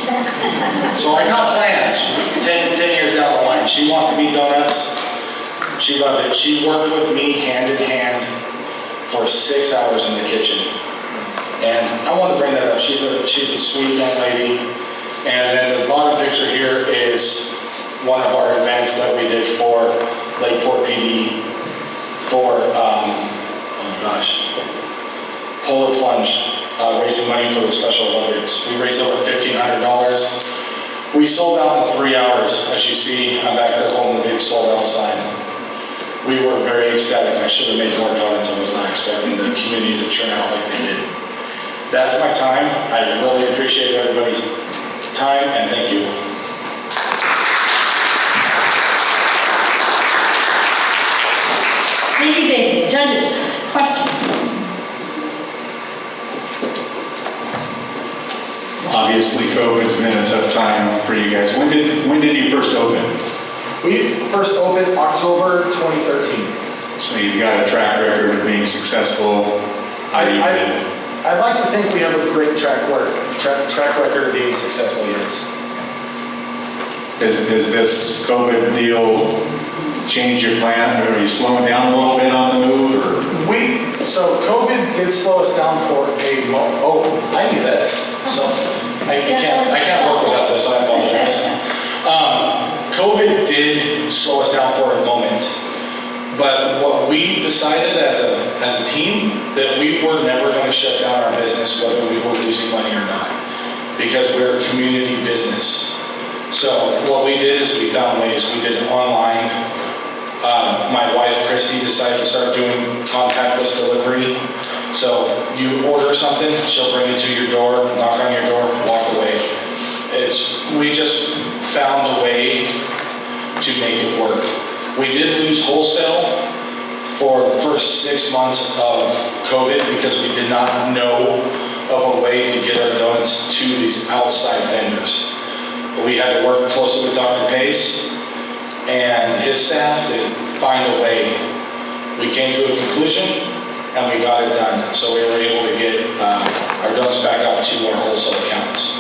So I got plans 10 years down the line. She wants to be donuts. She loved it. She worked with me hand in hand for 6 hours in the kitchen. And I want to bring that up. She's a sweet young lady. And then the bottom picture here is one of our events that we did for Lakeport PD for, Polar Plunge, raising money for the Special Olympics. We raised over $1,500. We sold out in 3 hours. As you see, I'm back there holding the big sold out sign. We were very ecstatic. I should have made more donuts. I was not expecting the community to turn out like they did. That's my time. I really appreciate everybody's time, and thank you. Thank you, David. Judges, questions? Obviously, COVID's been a tough time for you guys. When did you first open? We first opened October 2013. So you've got a track record of being successful. I'd like to think we have a great track record of being successful, yes. Does this COVID deal change your plan? Are you slowing down a little bit on the move? So COVID did slow us down for a moment. Oh, I need this. So I can't work without this, I apologize. COVID did slow us down for a moment. But what we decided as a team, that we were never going to shut down our business whether we were losing money or not, because we're a community business. So what we did is we found ways. We did it online. My wife, Christy, decided to start doing contactless delivery. So you order something, she'll bring it to your door, knock on your door, walk away. We just found a way to make it work. We did lose wholesale for the first 6 months of COVID because we did not know of a way to get our donuts to these outside vendors. We had to work closely with Dr. Pace and his staff to find a way. We came to a conclusion and we got it done. So we were able to get our donuts back out to our wholesale accounts.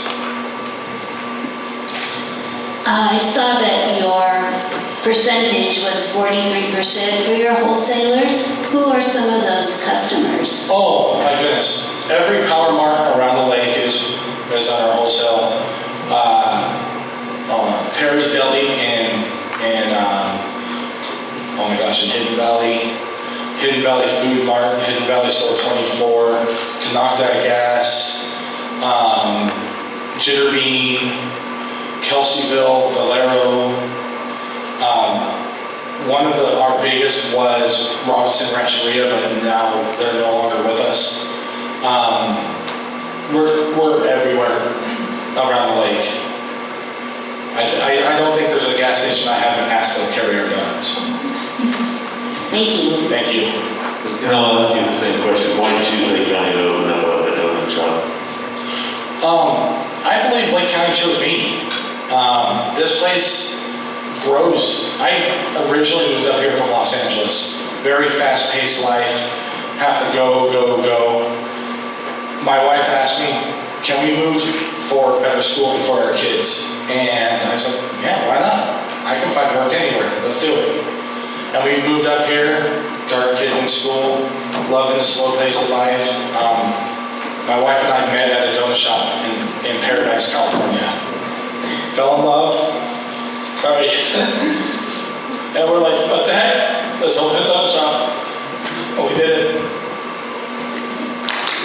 I saw that your percentage was 43% for your wholesalers. Who are some of those customers? Oh my goodness. Every Power Mart around the lake is on our wholesale. Perry's Deli in Hidden Valley Food Mart, Hidden Valley Store 24, Canocta Gas, Jitterbean, Kelseyville, Valero. One of our biggest was Robinson Rancheria, but now they're no longer with us. We're everywhere around the lake. I don't think there's a gas station I haven't asked to carry our donuts. Thank you. Thank you. And I'll ask you the same question. Why did you choose Lake County to open up a donut shop? I believe Lake County chose me. This place grows. I originally moved up here from Los Angeles. Very fast-paced life. Have to go. My wife asked me, can we move for better schooling for our kids? And I said, yeah, why not? I can find work anywhere. Let's do it. And we moved up here, got our kids in school, loving the slow pace of life. My wife and I met at a donut shop in Paradise, California. Fell in love. Sorry. And we're like, what the heck? Let's open it up shop. Oh, we did it.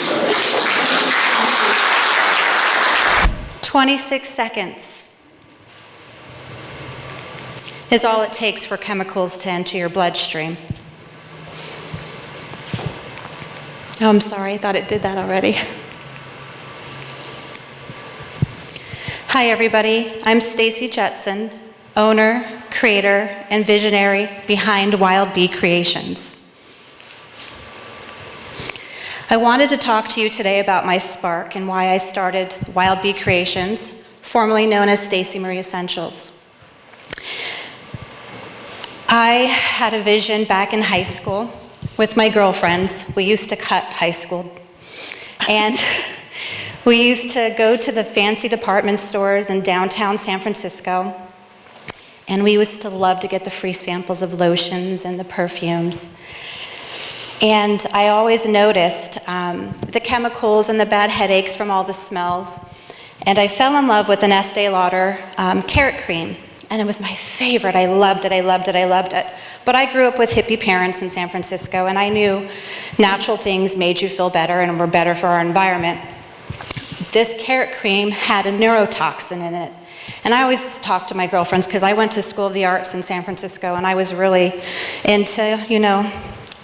Sorry. 26 seconds is all it takes for chemicals to enter your bloodstream. Oh, I'm sorry, I thought it did that already. Hi everybody, I'm Stacy Jetson, owner, creator, and visionary behind Wild Bee Creations. I wanted to talk to you today about my spark and why I started Wild Bee Creations, formerly known as Stacy Marie Essentials. I had a vision back in high school with my girlfriends. We used to cut high school. And we used to go to the fancy department stores in downtown San Francisco, and we used to love to get the free samples of lotions and the perfumes. And I always noticed the chemicals and the bad headaches from all the smells. And I fell in love with an Estee Lauder carrot cream, and it was my favorite. I loved it, I loved it, I loved it. But I grew up with hippie parents in San Francisco, and I knew natural things made you feel better and were better for our environment. This carrot cream had a neurotoxin in it. And I always talked to my girlfriends because I went to School of the Arts in San Francisco and I was really into, you know,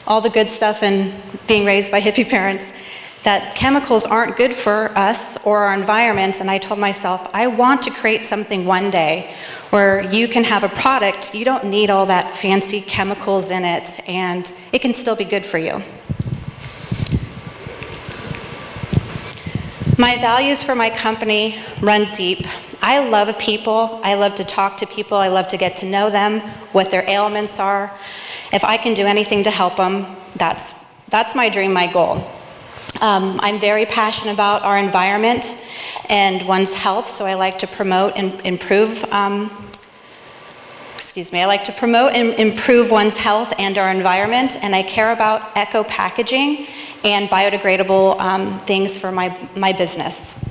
all the good stuff and being raised by hippie parents, that chemicals aren't good for us or our environment. And I told myself, I want to create something one day where you can have a product, you don't need all that fancy chemicals in it, and it can still be good for you. My values for my company run deep. I love people, I love to talk to people, I love to get to know them, what their ailments are. If I can do anything to help them, that's my dream, my goal. I'm very passionate about our environment and one's health, so I like to promote and improve, I like to promote and improve one's health and our environment, and I care about eco-packaging and biodegradable things for my business.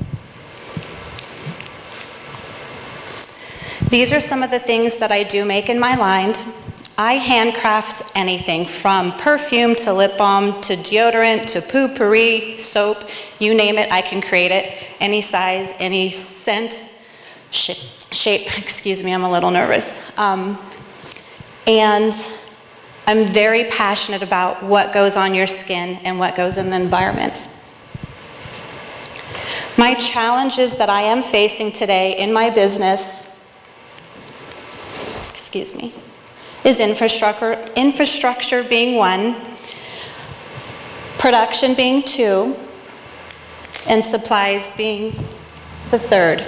These are some of the things that I do make in my line. I handcraft anything from perfume to lip balm to deodorant to potpourri, soap, you name it, I can create it. Any size, any scent, shape, excuse me, I'm a little nervous. And I'm very passionate about what goes on your skin and what goes in the environment. My challenges that I am facing today in my business, is infrastructure being one, production being two, and supplies being the third.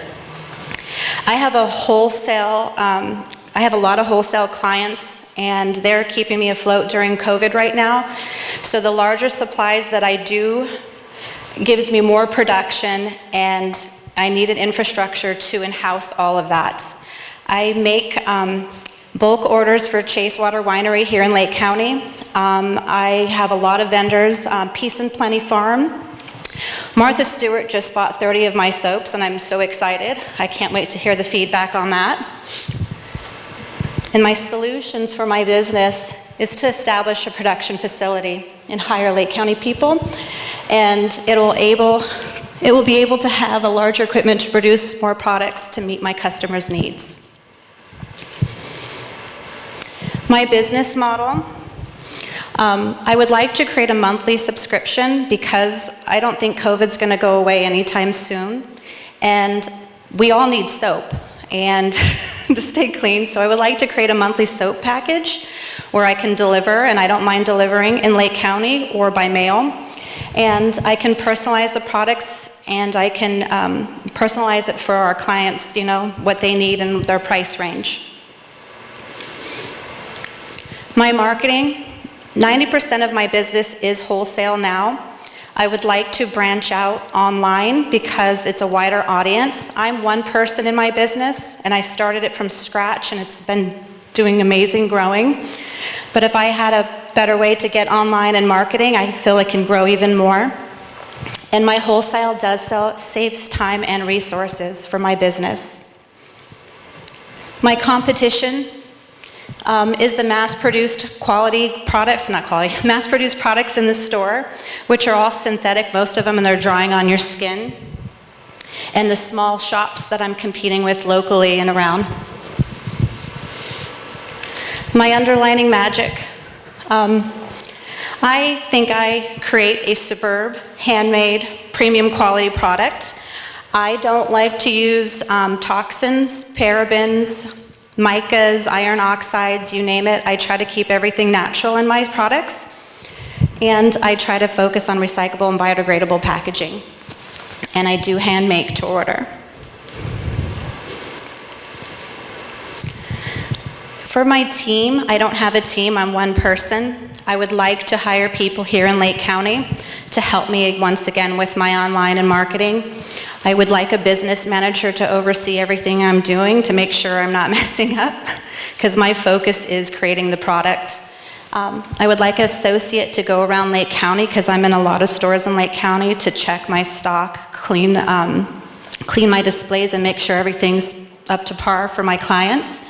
I have a lot of wholesale clients, and they're keeping me afloat during COVID right now. So the larger supplies that I do gives me more production, and I need an infrastructure to in-house all of that. I make bulk orders for Chasewater Winery here in Lake County. I have a lot of vendors, Peace and Plenty Farm. Martha Stewart just bought 30 of my soaps, and I'm so excited. I can't wait to hear the feedback on that. And my solutions for my business is to establish a production facility and hire Lake County people, and it will be able to have a larger equipment to produce more products to meet my customers' needs. My business model, I would like to create a monthly subscription because I don't think COVID's going to go away anytime soon, and we all need soap and to stay clean, so I would like to create a monthly soap package where I can deliver, and I don't mind delivering in Lake County or by mail, and I can personalize the products, and I can personalize it for our clients, you know, what they need and their price range. My marketing, 90% of my business is wholesale now. I would like to branch out online because it's a wider audience. I'm one person in my business, and I started it from scratch, and it's been doing amazing growing. But if I had a better way to get online and marketing, I feel it can grow even more. And my wholesale saves time and resources for my business. My competition, is the mass-produced mass-produced products in the store, which are all synthetic, most of them, and they're drying on your skin. And the small shops that I'm competing with locally and around. My underlining magic. I think I create a superb, handmade, premium quality product. I don't like to use toxins, parabens, micas, iron oxides, you name it. I try to keep everything natural in my products. And I try to focus on recyclable and biodegradable packaging. And I do hand make to order. For my team, I don't have a team, I'm one person. I would like to hire people here in Lake County to help me once again with my online and marketing. I would like a business manager to oversee everything I'm doing to make sure I'm not messing up, because my focus is creating the product. I would like an associate to go around Lake County, because I'm in a lot of stores in Lake County, to check my stock, clean my displays, and make sure everything's up to par for my clients.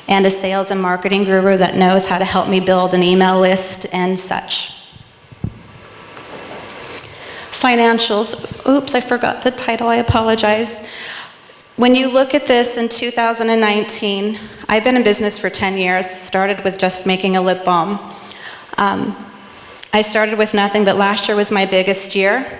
And a sales and marketing guru that knows how to help me build an email list and such. Financials. Oops, I forgot the title, I apologize. When you look at this in 2019, I've been in business for 10 years, started with just making a lip balm. I started with nothing, but last year was my biggest year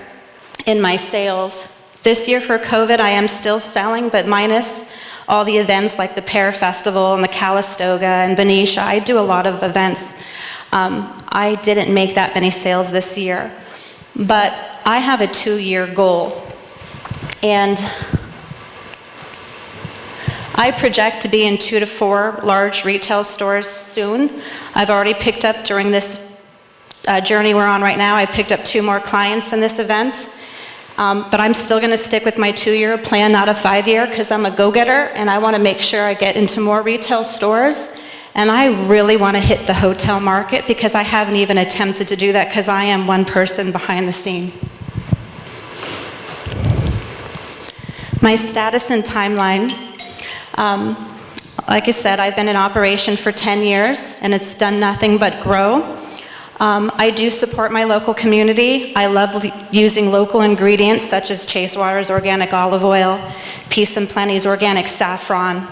in my sales. This year for COVID, I am still selling, but minus all the events like the Pear Festival and the Calistoga and Benicia. I do a lot of events. I didn't make that many sales this year, but I have a 2-year goal. And I project to be in 2 to 4 large retail stores soon. I've already picked up during this journey we're on right now, I picked up 2 more clients in this event. But I'm still going to stick with my 2-year plan, not a 5-year, because I'm a go-getter and I want to make sure I get into more retail stores. And I really want to hit the hotel market, because I haven't even attempted to do that, because I am one person behind the scene. My status and timeline. Like I said, I've been in operation for 10 years and it's done nothing but grow. I do support my local community. I love using local ingredients such as Chase Water's organic olive oil, Peace and Plenty's organic saffron.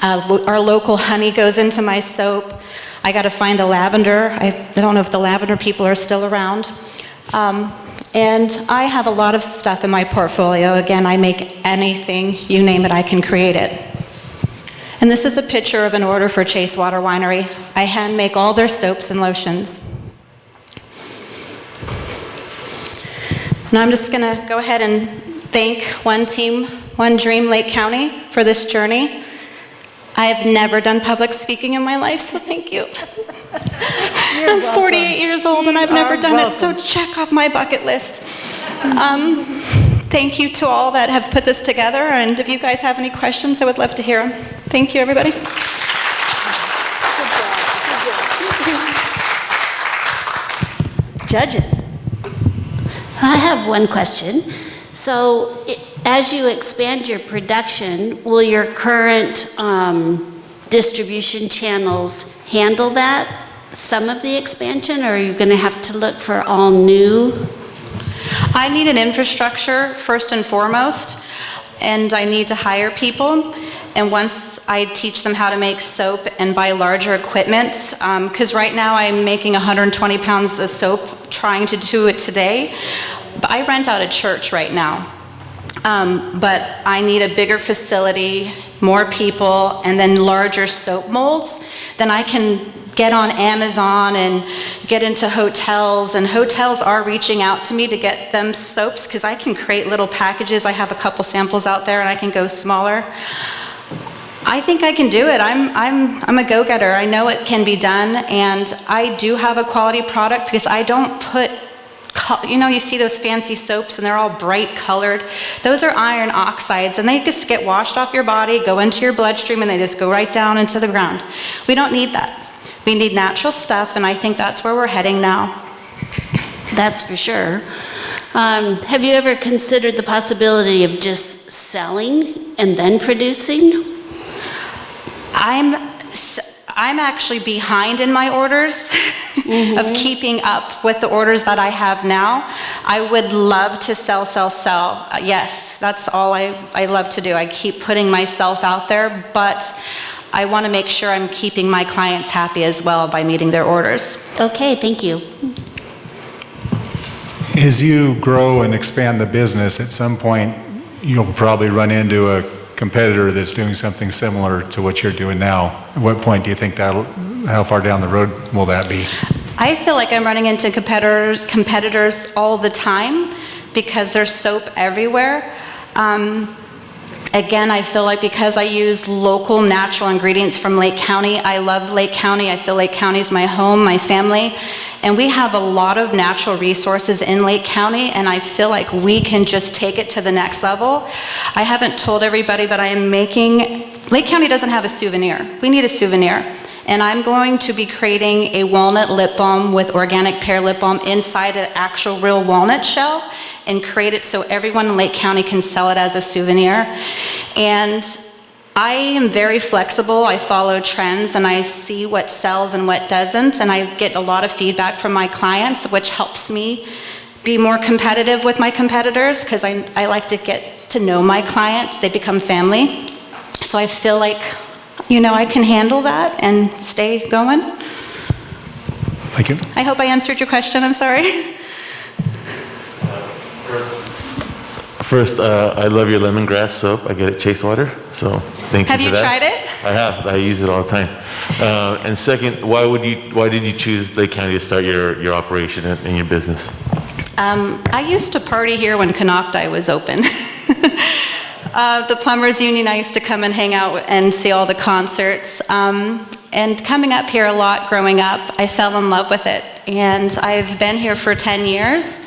Our local honey goes into my soap. I got to find a lavender. I don't know if the lavender people are still around. And I have a lot of stuff in my portfolio. Again, I make anything, you name it, I can create it. And this is a picture of an order for Chase Water Winery. I hand make all their soaps and lotions. Now I'm just gonna go ahead and thank One Team, One Dream Lake County for this journey. I have never done public speaking in my life, so thank you. I'm 48 years old and I've never done it, so check off my bucket list. Thank you to all that have put this together, and if you guys have any questions, I would love to hear them. Thank you, everybody. Judges. I have one question. So as you expand your production, will your current distribution channels handle that, some of the expansion, or are you going to have to look for all new? I need an infrastructure first and foremost, and I need to hire people. And once I teach them how to make soap and buy larger equipment, because right now I'm making 120 pounds of soap, trying to do it today. But I rent out a church right now. But I need a bigger facility, more people, and then larger soap molds. Then I can get on Amazon and get into hotels, and hotels are reaching out to me to get them soaps, because I can create little packages. I have a couple samples out there and I can go smaller. I think I can do it. I'm a go-getter. I know it can be done, and I do have a quality product, because I don't put, you know, you see those fancy soaps and they're all bright colored. Those are iron oxides, and they just get washed off your body, go into your bloodstream, and they just go right down into the ground. We don't need that. We need natural stuff, and I think that's where we're heading now. That's for sure. Have you ever considered the possibility of just selling and then producing? I I'm actually behind in my orders of keeping up with the orders that I have now. I would love to sell. Yes, that's all I love to do. I keep putting myself out there, but I want to make sure I'm keeping my clients happy as well by meeting their orders. Okay, thank you. As you grow and expand the business, at some point, you'll probably run into a competitor that's doing something similar to what you're doing now. At what point do you think how far down the road will that be? I feel like I'm running into competitors all the time because there's soap everywhere. Again, I feel like because I use local natural ingredients from Lake County, I love Lake County. I feel Lake County is my home, my family, and we have a lot of natural resources in Lake County, and I feel like we can just take it to the next level. I haven't told everybody, but I am Lake County doesn't have a souvenir. We need a souvenir. And I'm going to be creating a walnut lip balm with organic pear lip balm inside an actual real walnut shell and create it so everyone in Lake County can sell it as a souvenir. And I am very flexible. I follow trends and I see what sells and what doesn't. And I get a lot of feedback from my clients, which helps me be more competitive with my competitors because I like to get to know my clients. They become family. So I feel like, I can handle that and stay going. Thank you. I hope I answered your question. I'm sorry. First, I love your lemongrass soap. I get it Chase Water, so thank you Have for you that. tried it? I have. I use it all the time. And second, why did you choose Lake County to start your operation and your business? I used to party here when Canocti was open. The Plumbers Union, I used to come and hang out and see all the concerts. And coming up here a lot growing up, I fell in love with it. And I've been here for 10 years.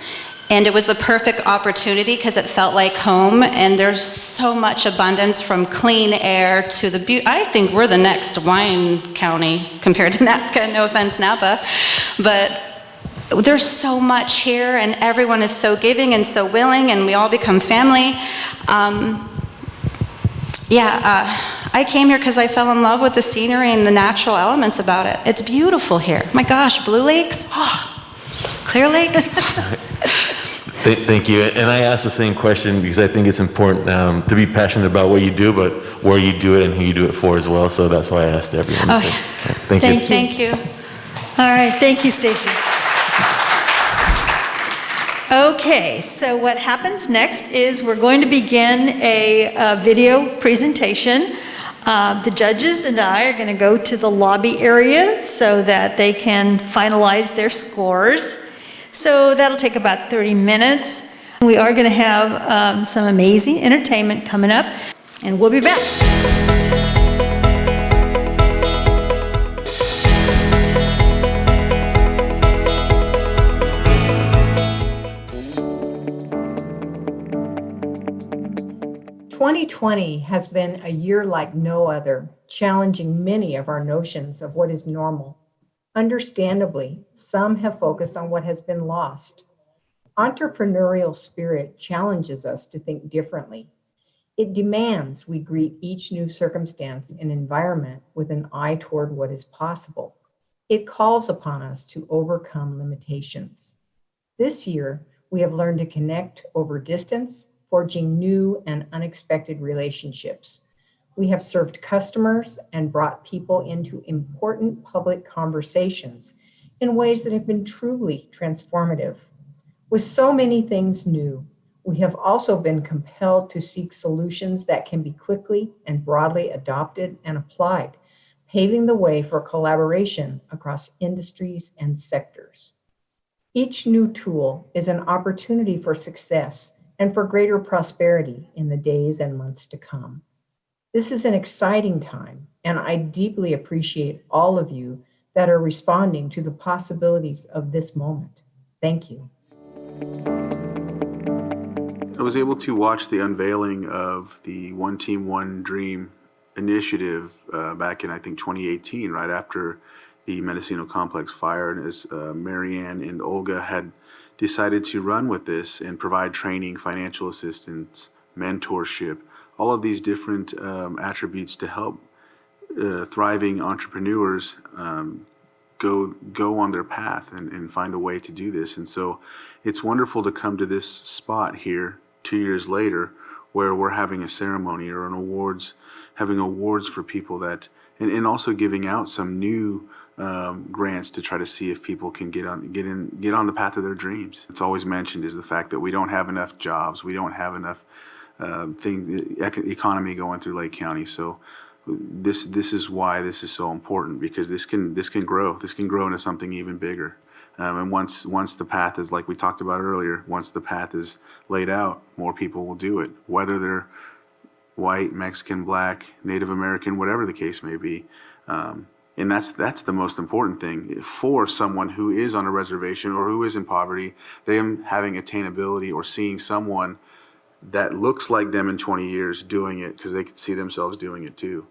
And it was the perfect opportunity because it felt like home. And there's so much abundance from clean air to I think we're the next wine county compared to Napa. No offense, Napa. But there's so much here and everyone is so giving and so willing and we all become family. I came here because I fell in love with the scenery and the natural elements about it. It's beautiful here. My gosh, Blue Lakes, Clear Lake. Thank you. And I asked the same question because I think it's important to be passionate about what you do, but where you do it and who you do it for as well. So that's why I asked everyone. Oh, So, thank you. Thank you. All right, thank you, Stacy. Okay, so what happens next is we're going to begin a video presentation. The judges and I are going to go to the lobby area so that they can finalize their scores. So that'll take about 30 minutes. We are going to have some amazing entertainment coming up, and we'll be back. 2020 has been a year like no other, challenging many of our notions of what is normal. Understandably, some have focused on what has been lost. Entrepreneurial spirit challenges us to think differently. It demands we greet each new circumstance and environment with an eye toward what is possible. It calls upon us to overcome limitations. This year, we have learned to connect over distance, forging new and unexpected relationships. We have served customers and brought people into important public conversations in ways that have been truly transformative. With so many things new, we have also been compelled to seek solutions that can be quickly and broadly adopted and applied, paving the way for collaboration across industries and sectors. Each new tool is an opportunity for success and for greater prosperity in the days and months to come. This is an exciting time, and I deeply appreciate all of you that are responding to the possibilities of this moment. Thank you. I was able to watch the unveiling of the One Team, One Dream initiative back in, I think, 2018, right after the Mendocino Complex fire, and as Marianne and Olga had decided to run with this and provide training, financial assistance, mentorship, all of these different attributes to help thriving entrepreneurs go on their path and find a way to do this. And so it's wonderful to come to this spot here 2 years later where we're having a ceremony or having awards for people that, and also giving out some new grants to try to see if people can get on the path of their dreams. It's always mentioned is the fact that we don't have enough jobs, we don't have enough economy going through Lake County. So this is why this is so important, because this can grow into something even bigger. And once the path is, like we talked about earlier, once the path is laid out, more people will do it, whether they're white, Mexican, black, Native American, whatever the case may be. And that's the most important thing for someone who is on a reservation or who is in poverty. Them having attainability or seeing someone that looks like them in 20 years doing it, because they could see themselves doing it too.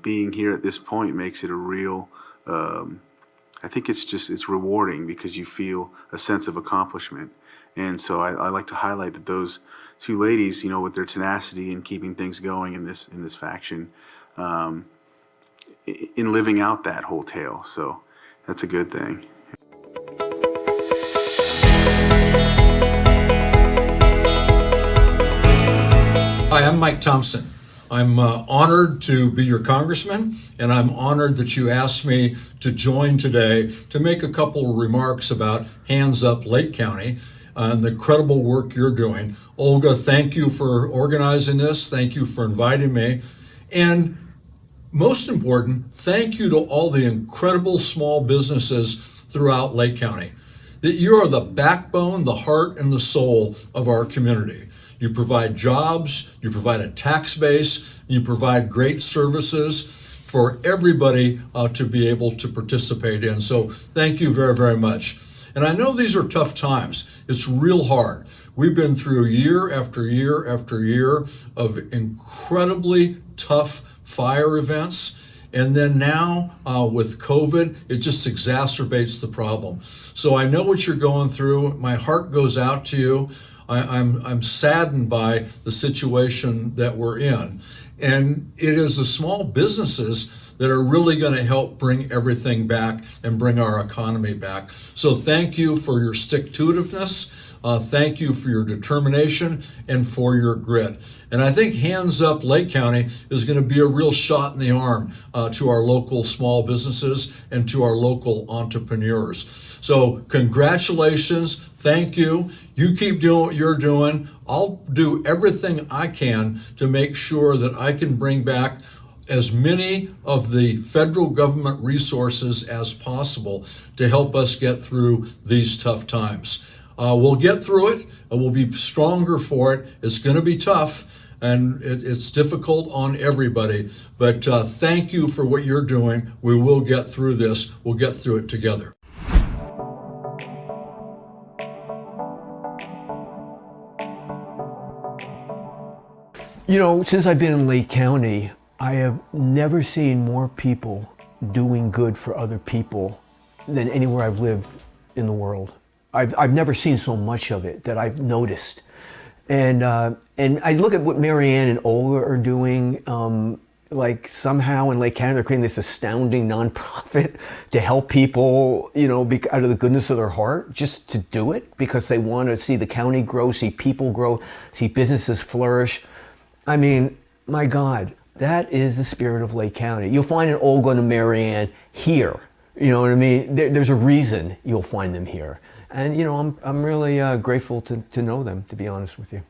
Being here at this point makes it a real, I think it's rewarding, because you feel a sense of accomplishment. And so I like to highlight that those two ladies, with their tenacity and keeping things going in this faction, in living out that whole tale. So that's a good thing. Hi, I'm Mike Thompson. I'm honored to be your congressman, and I'm honored that you asked me to join today to make a couple of remarks about Hands Up Lake County and the incredible work you're doing. Olga, thank you for organizing this. Thank you for inviting me. And most important, thank you to all the incredible small businesses throughout Lake County. That you are the backbone, the heart, and the soul of our community. You provide jobs, you provide a tax base, you provide great services for everybody to be able to participate in. So thank you very, very much. And I know these are tough times. It's real hard. We've been through year after year after year of incredibly tough fire events. And then now with COVID, it just exacerbates the problem. So I know what you're going through. My heart goes out to you. I'm saddened by the situation that we're in. And it is the small businesses that are really going to help bring everything back and bring our economy back. So thank you for your stick-to-itiveness. Thank you for your determination and for your grit. And I think Hands Up Lake County is going to be a real shot in the arm to our local small businesses and to our local entrepreneurs. So congratulations, thank you. You keep doing what you're doing. I'll do everything I can to make sure that I can bring back as many of the federal government resources as possible to help us get through these tough times. We'll get through it, and we'll be stronger for it. It's going to be tough, and it's difficult on everybody, but thank you for what you're doing. We will get through this. We'll get through it together. Since I've been in Lake County, I have never seen more people doing good for other people than anywhere I've lived in the world. I've never seen so much of it that I've noticed. And I look at what Marianne and Olga are doing, like somehow in Lake County, they're creating this astounding nonprofit to help people, out of the goodness of their heart, just to do it because they want to see the county grow, see people grow, see businesses flourish. I mean, my God, that is the spirit of Lake County. You'll find an Olga and a Marianne here. You know what I mean? There's a reason you'll find them here. And, I'm really grateful to know them, to be honest with you.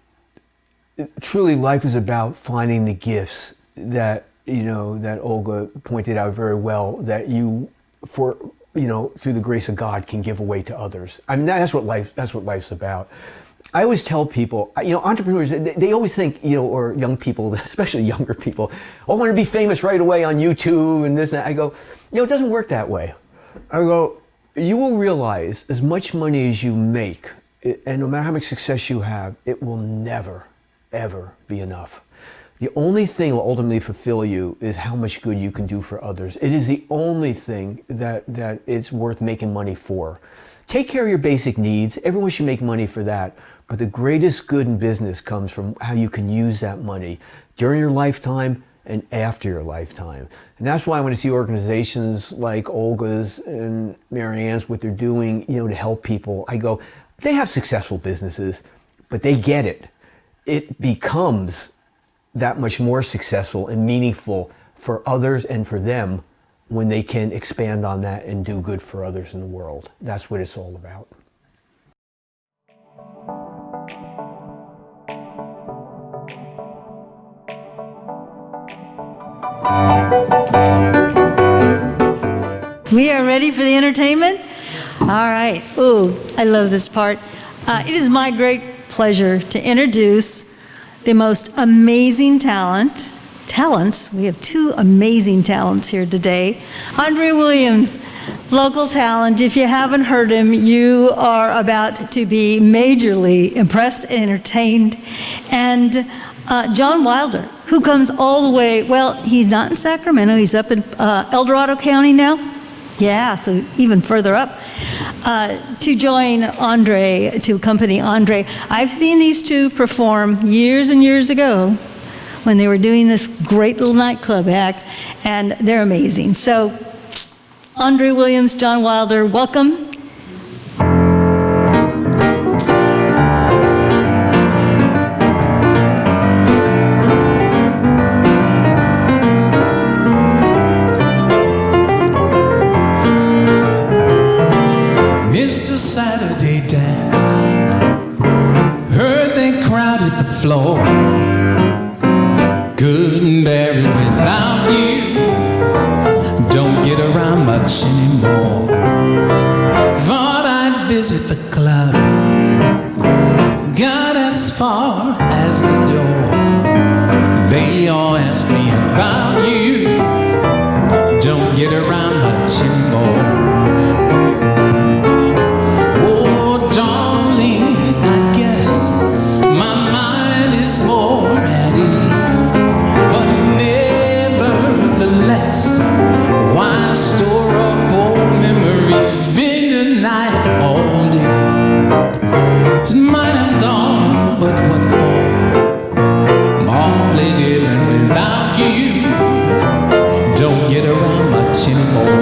Truly, life is about finding the gifts that, that Olga pointed out very well, that you, through the grace of God, can give away to others. I mean, that's what life's about. I always tell people, entrepreneurs, they always think, or young people, especially younger people, I want to be famous right away on YouTube and this and that. I go, it doesn't work that way. I go, you will realize as much money as you make, and no matter how much success you have, it will never, ever be enough. The only thing that will ultimately fulfill you is how much good you can do for others. It is the only thing that it's worth making money for. Take care of your basic needs. Everyone should make money for that. But the greatest good in business comes from how you can use that money during your lifetime and after your lifetime. And that's why I want to see organizations like Olga's and Marianne's, what they're doing, you know, to help people. I go, they have successful businesses, but they get it. It becomes that much more successful and meaningful for others and for them when they can expand on that and do good for others in the world. That's what it's all about. We are ready for the entertainment? All right. Ooh, I love this part. It is my great pleasure to introduce the most amazing talents. We have two amazing talents here today. Andre Williams, local talent. If you haven't heard him, you are about to be majorly impressed and entertained. And John Wilder, who comes all the way, well, he's not in Sacramento, he's up in El Dorado County now. Yeah, so even further up, to join Andre, to accompany Andre. I've seen these two perform years and years ago when they were doing this great little nightclub act, and they're amazing. So, Andre Williams, John Wilder, welcome. Saturday dance. Heard they crowded the floor. Couldn't bear it without you. Don't get around much anymore. Thought I'd visit the club. Got as far as the door. They all asked me about you. Don't get around much anymore. Why store up old memories? Been tonight all day. It might have gone, but what for? Awfully different without you. Don't get around much anymore.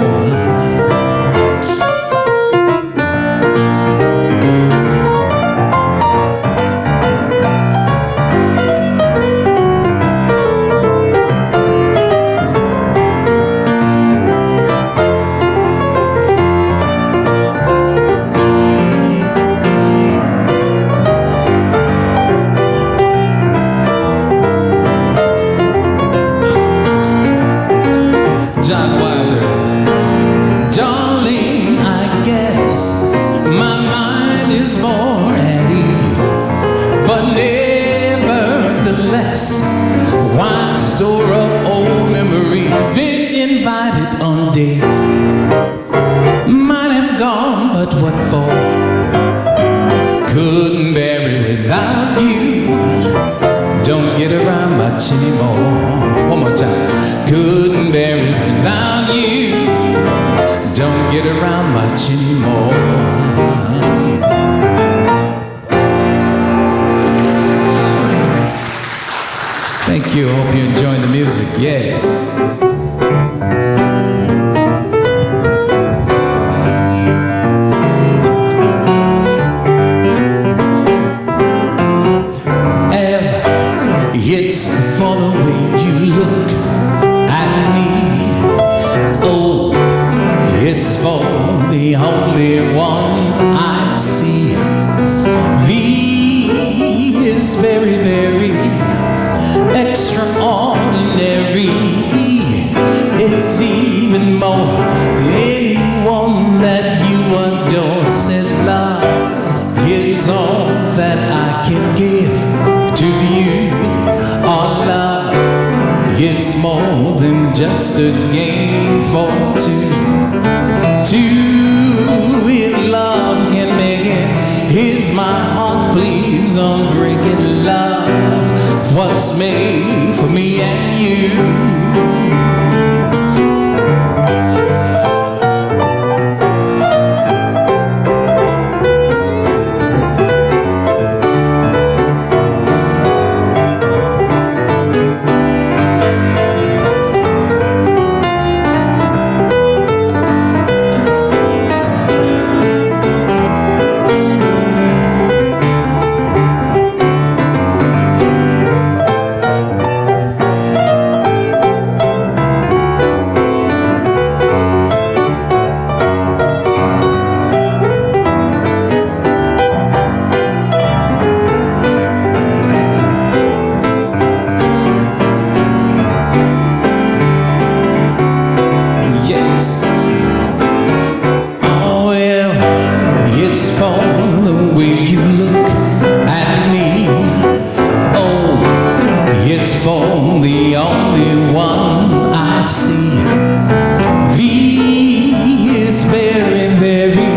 Why store up old memories? Been invited on dates. Might have gone, but what for? Couldn't bear it without you. Don't get around much anymore. One more time. Couldn't bear it without you. Don't get around much anymore. Thank you. Hope you're enjoying the music. Yes. Yes, for the way you look at me. Oh, it's for the only one I see. V is very, very extraordinary. It's even more than anyone that you adore. Said love is all that I can give to you. Our love is more than just a game for two. Two in love can make it. Here's my heart, please, unbreaking love was made for me and you. I see. V is very, very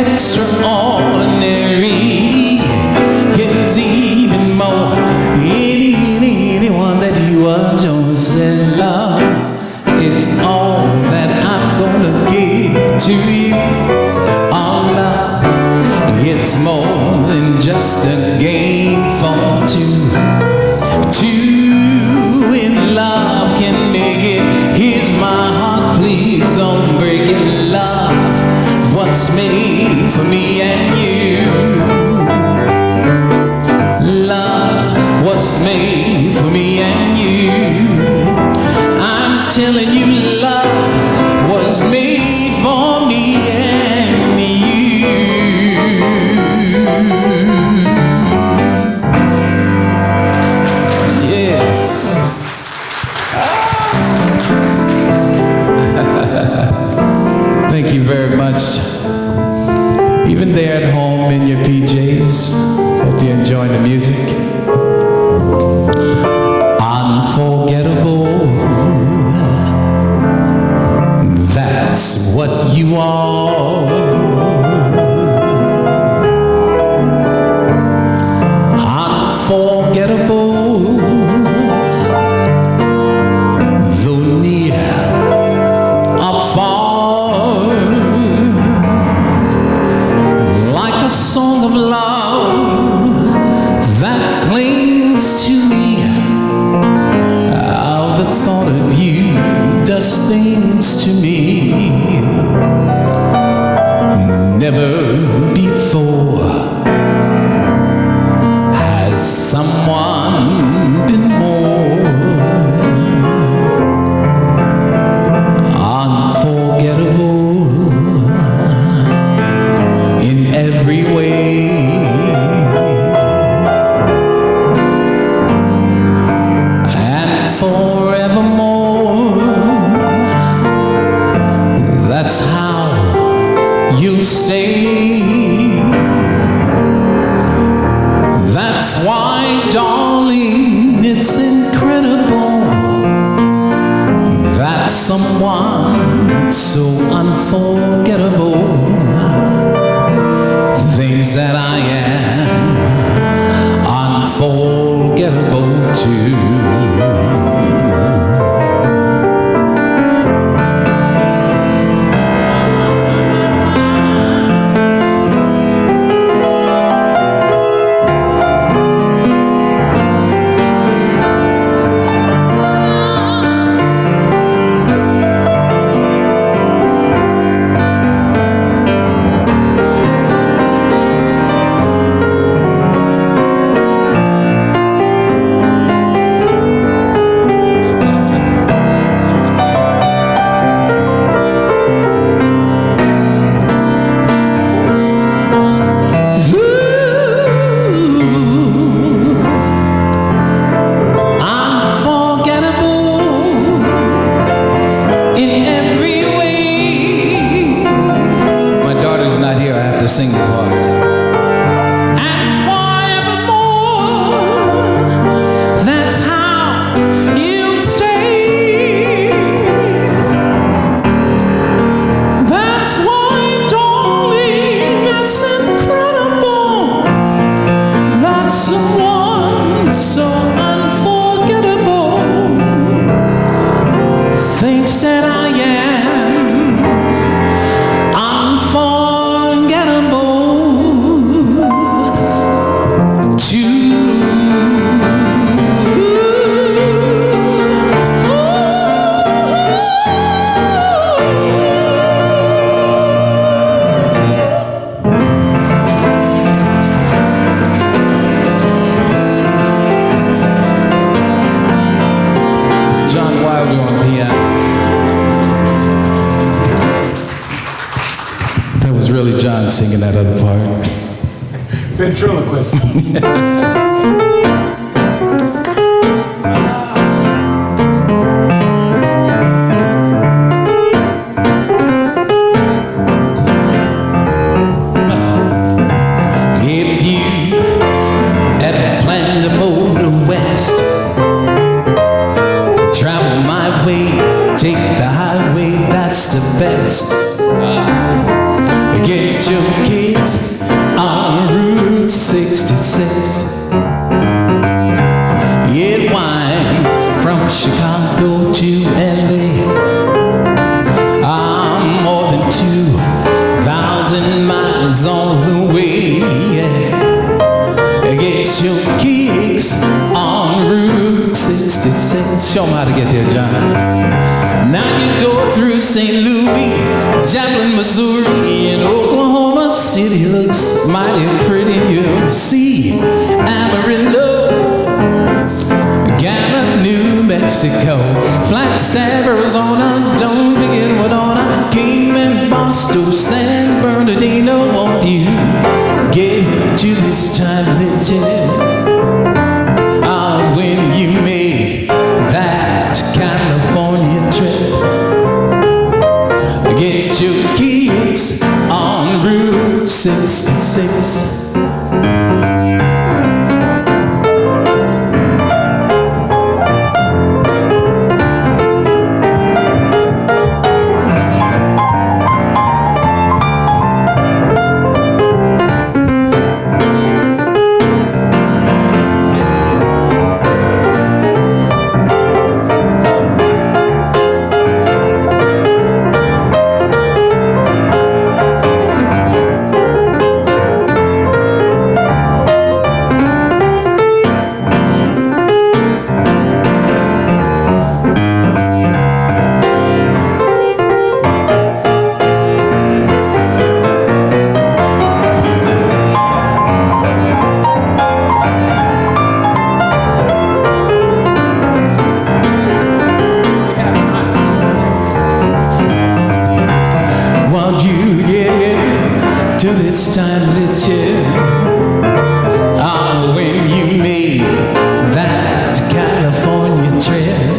extraordinary. Is even more anyone that you are just in love is all that I'm gonna give to you. Our love is more than just a game for two. Two in love can make it. Here's my heart, please don't break it. Love was made for me and you. Love was made for me and you. I'm telling you, love was made for me and you. Yes. Thank you very much. Even there at home in your PJs, hope you're enjoying the music. Unforgettable, that's what you are. Unforgettable, though near or far, like a song of love that clings to me. How the thought of you does things to me. Never before has someone been more unforgettable in every way. And forevermore, that's how you'll stay. That's why, darling, it's incredible that someone so unforgettable thinks that I am unforgettable too. Sing the part. And forevermore, that's how you stay. That's why, darling, that's incredible. That someone so unforgettable thinks that I am unforgettable. Really John singing that other part. Ventriloquist. If you ever plan to move to west, travel my way me, take the highway, that's the best. Get your kids on Route 66. It winds from Chicago to LA. I'm more than 2,000 miles on the way. Get your kicks on Route 66. Show 'em how to get there, John. Now you go through St. Louis, Joplin, Missouri, and Oklahoma City looks mighty pretty. You see Amarillo, Gallup, New Mexico, Flagstaff, Arizona, don't forget Winona, Kingman, Boston, San Bernardino. Won't you get to this time legend? When you made that California trip, get your kicks on Route 66. To this time little, when you made that California trip,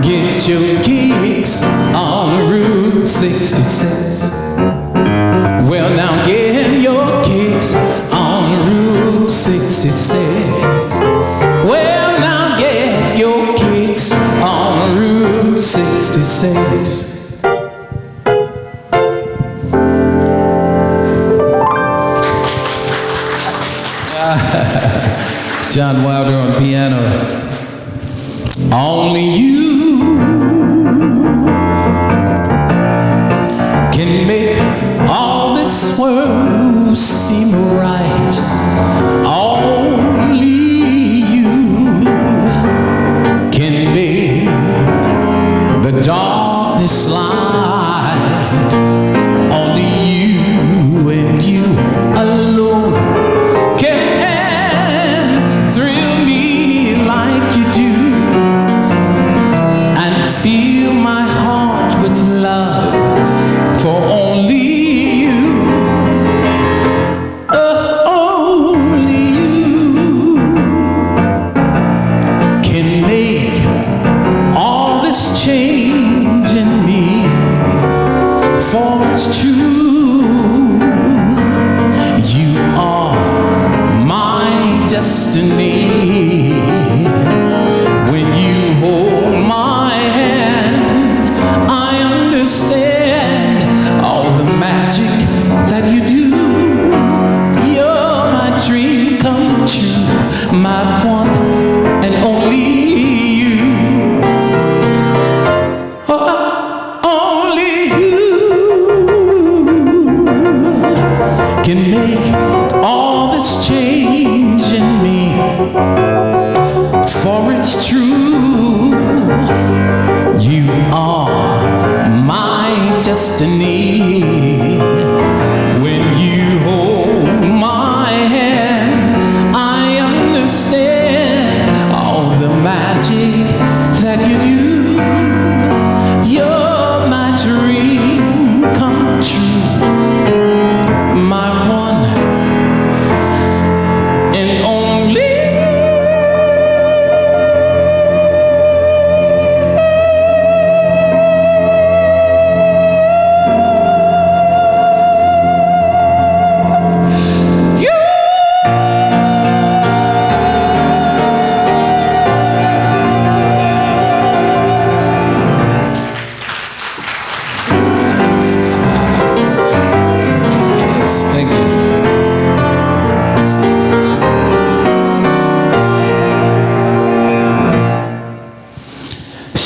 get your kicks on Route 66. Well, now get your kicks on Route 66. Well, now get your kicks on Route 66. John Wilder on piano. Only you can make all this world seem right. Only you can make the darkness light. Only you and you alone can thrill me like you do, and fill my heart with love for only you. Only you can make all this change in me, for it's true, you are my destiny. When you hold my hand, I understand all the magic that you do. You're my dream come true, my one and only you. Only you can make all this change in me, for it's true, you are my destiny. When you hold my hand, I understand all the magic that you do. You're my dream come true, my one and only.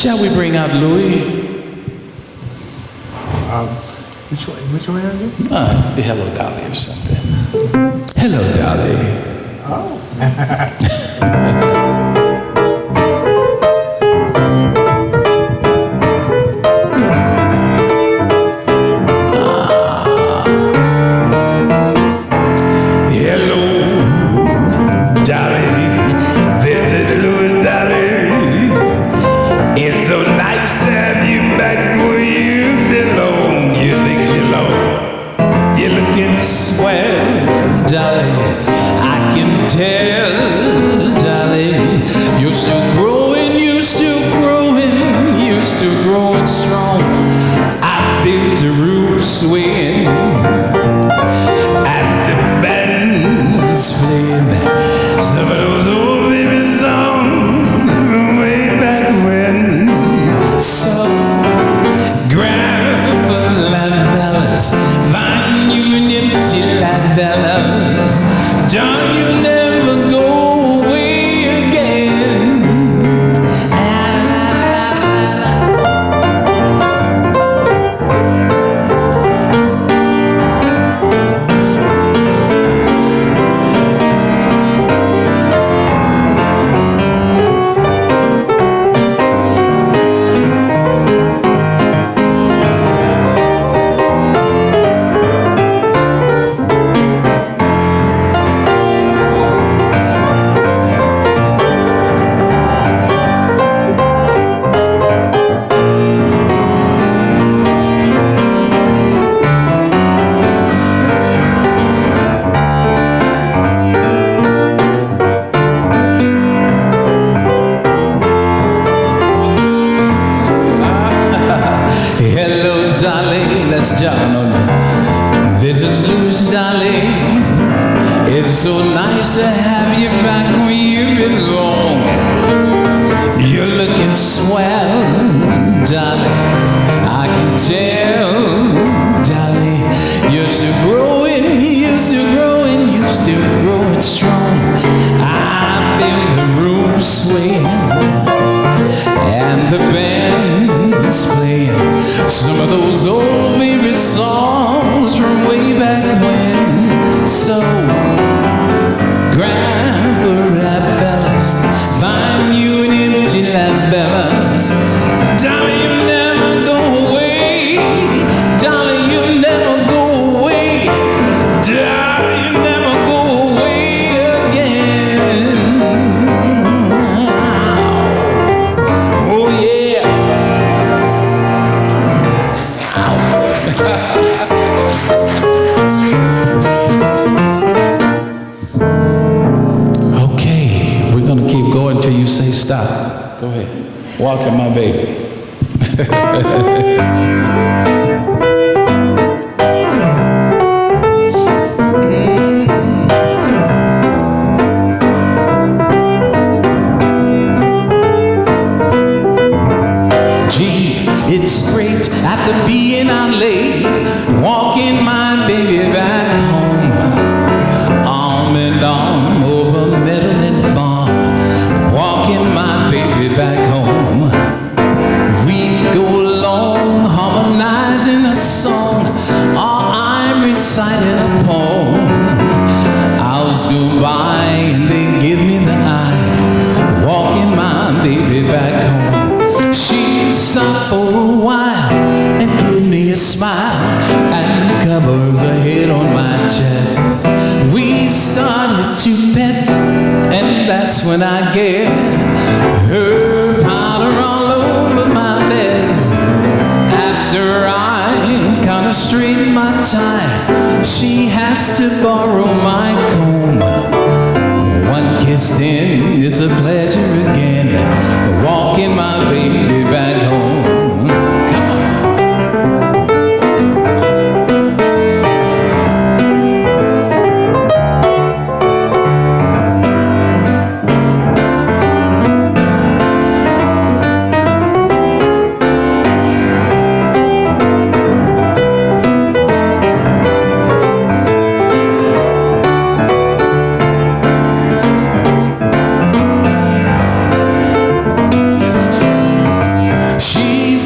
Shall we bring out Louis? Which way are you? Be Hello Dolly or something. Hello Dolly. Oh.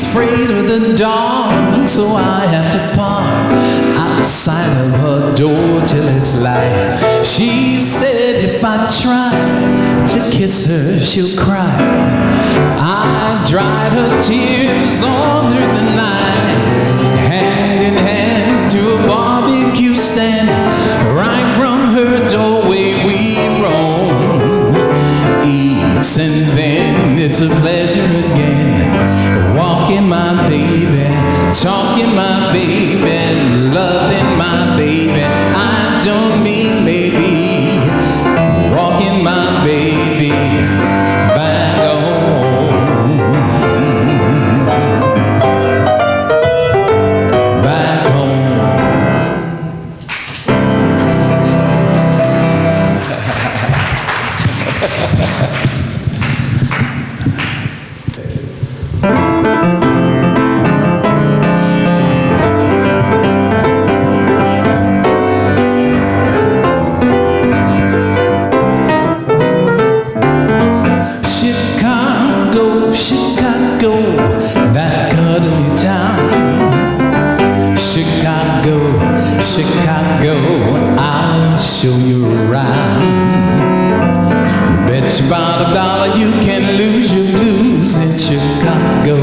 afraid of the dark, so I have to park outside of her door till it's light. She said if I try to kiss her, she'll cry. I dried her tears all through the night, hand in hand to a barbecue stand. Right from her doorway we roam, eats and then it's a pleasure again. Walking my baby, talking my baby, loving my baby. I don't mean maybe, walking my baby back home, back home. Chicago, Chicago, that cuddly town. Chicago, Chicago, I'll show you around. You bet you about $1 you can lose your blues in Chicago.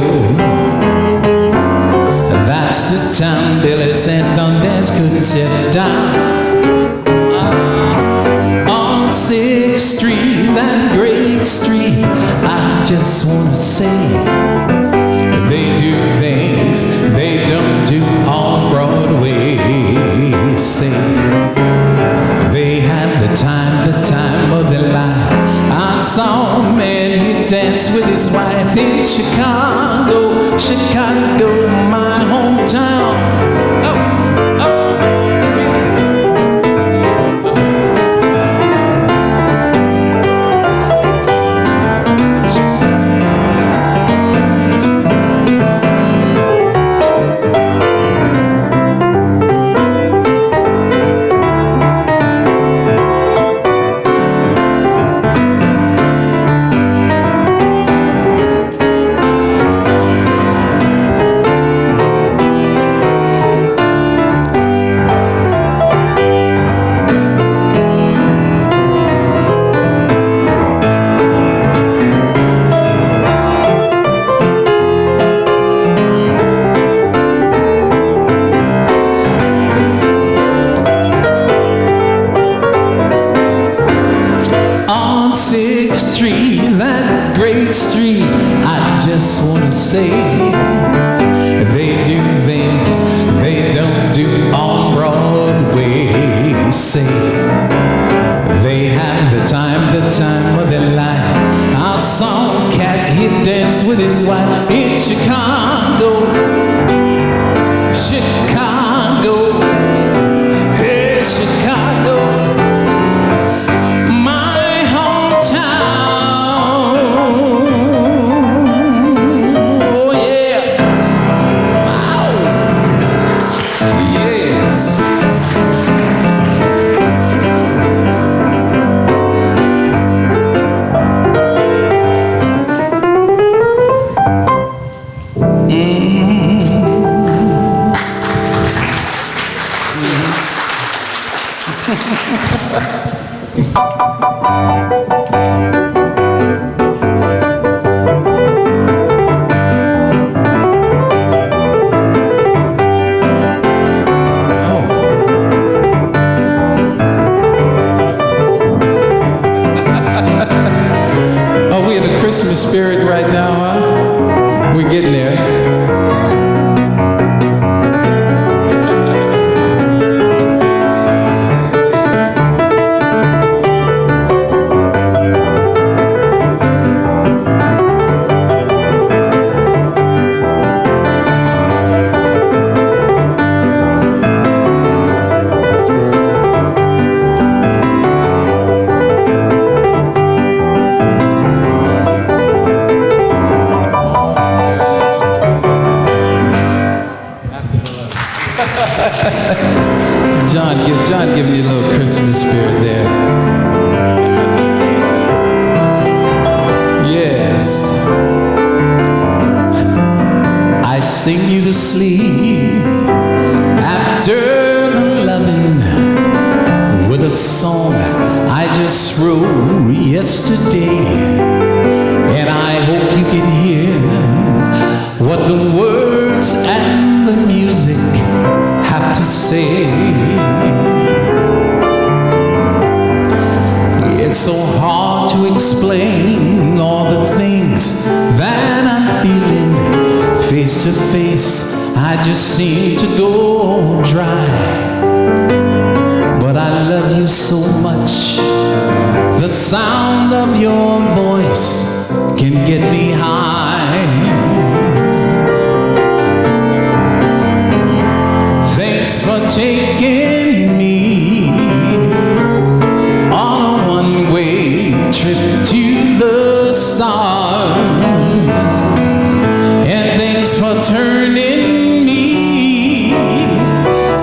That's the town Billy Santander couldn't sit down. On 6th Street, that great street, I just wanna say, they do things they don't do on Broadway. Say they have the time of their life. I saw a man, he danced with his wife in Chicago, Chicago, my hometown. Street, I just wanna say, they do things they don't do on Broadway. Say they have the time of their life. I saw a cat, he danced with his wife in Chicago, Chicago, hey Chicago, my hometown. Oh yeah, wow, yes. Oh, we in the Christmas spirit right now, huh? We're getting there. John giving you a little Christmas spirit there. Yes. sing you to sleep after the loving with a song I just wrote yesterday. And I hope you can hear what the words and the music have to say. It's so hard to explain all the things that I'm feeling. Face to face, I just seem to go dry. But I love you so much. The sound of your voice can get me high. Thanks for taking me on a one-way trip to the stars. And thanks for turning me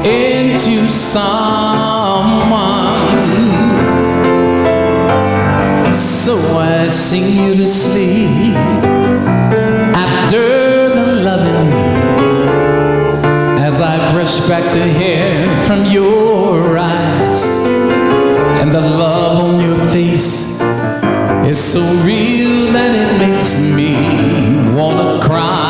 into someone. So I sing you to sleep after the loving, as I brush back the hair from your eyes. And the love on your face is so real that it makes me wanna cry.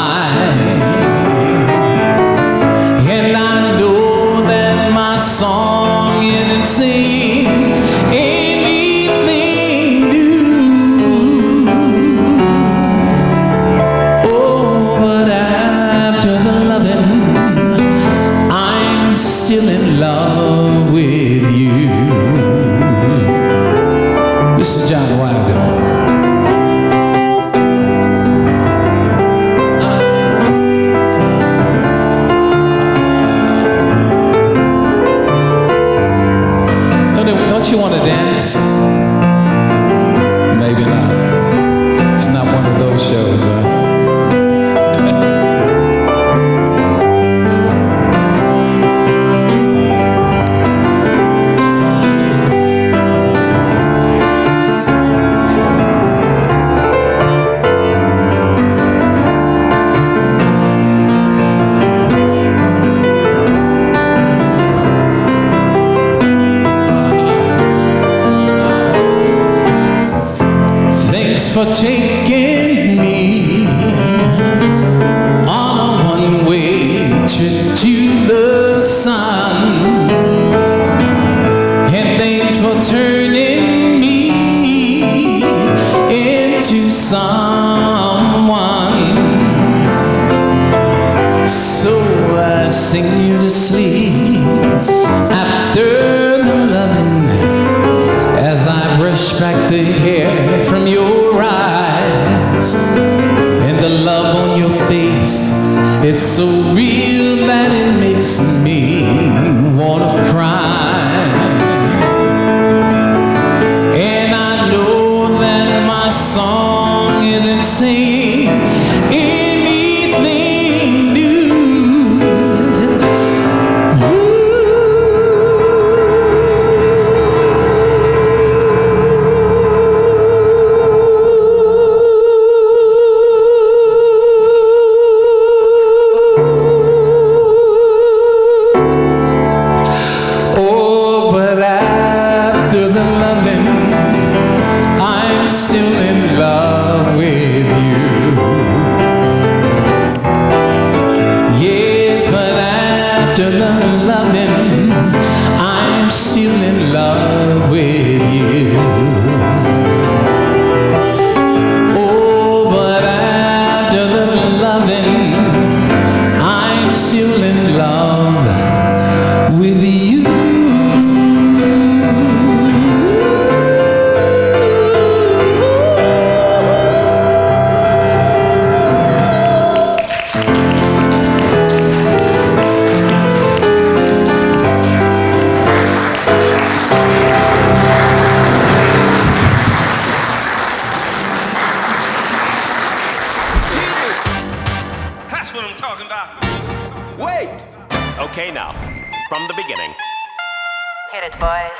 And I know that my song isn't saying anything new. Oh, but after the loving, I'm still in love with you. Mr. John Wilder. Don't you want to dance? Maybe not. It's not one of those shows, huh? For taking me on a one-way trip to the sun. And thanks for turning me into someone. So I sing you to sleep after the loving, as I brush back the hair from your eyes. And the love on your face, it's so real that it makes me wanna cry. And I know that my song isn't saying anything new. Okay, now, from the beginning. Hit it, boys.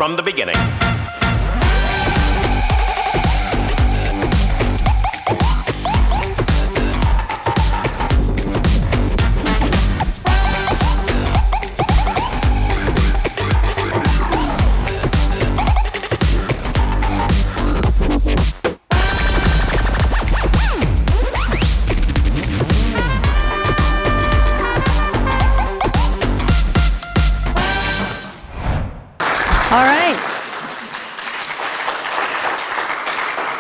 from the beginning. All right.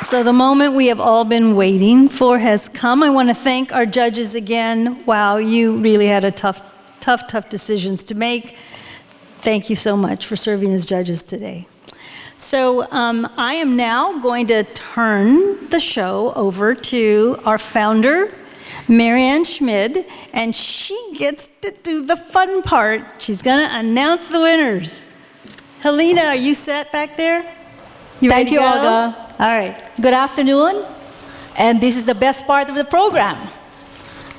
So the moment we have all been waiting for has come. I want to thank our judges again. Wow, you really had a tough decisions to make. Thank you so much for serving as judges today. So I am now going to turn the show over to our founder, Marianne Schmid, and she gets to do the fun part. She's going to announce the winners. Helena, are you set back there? Thank you, go? Olga. All right. Good afternoon, and this is the best part of the program.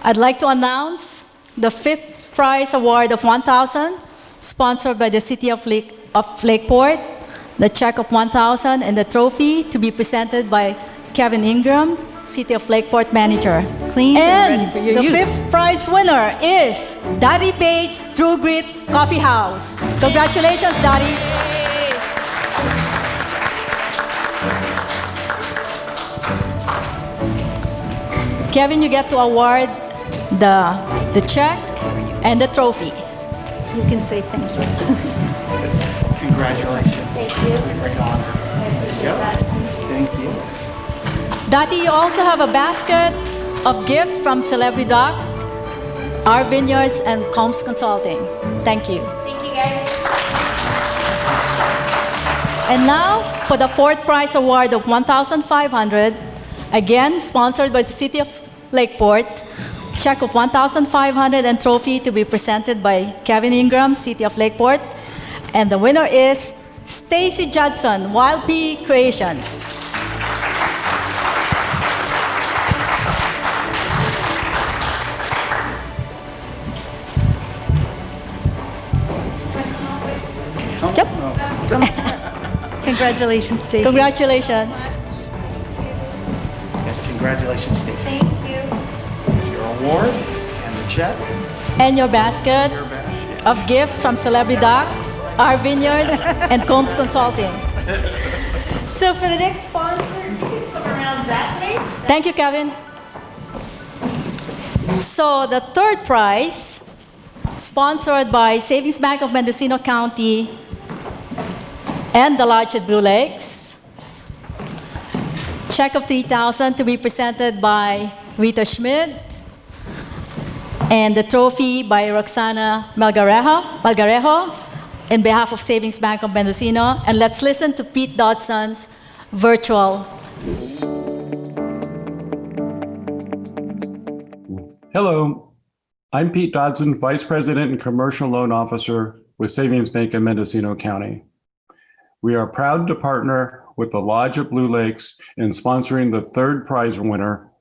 I'd like to announce the 5th prize award of $1,000, sponsored by the City of Lakeport, the check of $1,000, and the trophy to be presented by Kevin Ingram, City of Lakeport manager. Clean and ready for your use. The 5th prize winner is Daddy Bates True Grit Coffee House. Congratulations, Daddy. Kevin, you get to award the check and the trophy. You can say thank you. Congratulations. Thank you. It's a great honor. Yep. Thank you. Daddy, you also have a basket of gifts from Celebrity Doc, Our Vineyards, and Combs Consulting. Thank you. Thank you, guys. And now for the 4th prize award of $1,500, again sponsored by the City of Lakeport, check of $1,500 and trophy to be presented by Kevin Ingram, City of Lakeport. And the winner is Stacy Judson, Wild Pea Creations. Yep. Congratulations, Stacey. Congratulations. Yes, congratulations, Stacey. Thank you. Here's your award and the check. And your basket of gifts from Celebrity Docs, Our Vineyards, and Combs Consulting. So for the next sponsor, you can come around that way. Thank you, Kevin. So the 3rd prize, sponsored by Savings Bank of Mendocino County and the Lodge at Blue Lakes. Check of $3,000 to be presented by Rita Schmid, and the trophy by Roxana Malgarejo in behalf of Savings Bank of Mendocino. And let's listen to Pete Dodson's virtual. Hello, I'm Pete Dodson, Vice President and Commercial Loan Officer with Savings Bank of Mendocino County. We are proud to partner with the Lodge at Blue Lakes in sponsoring the 3rd prize winner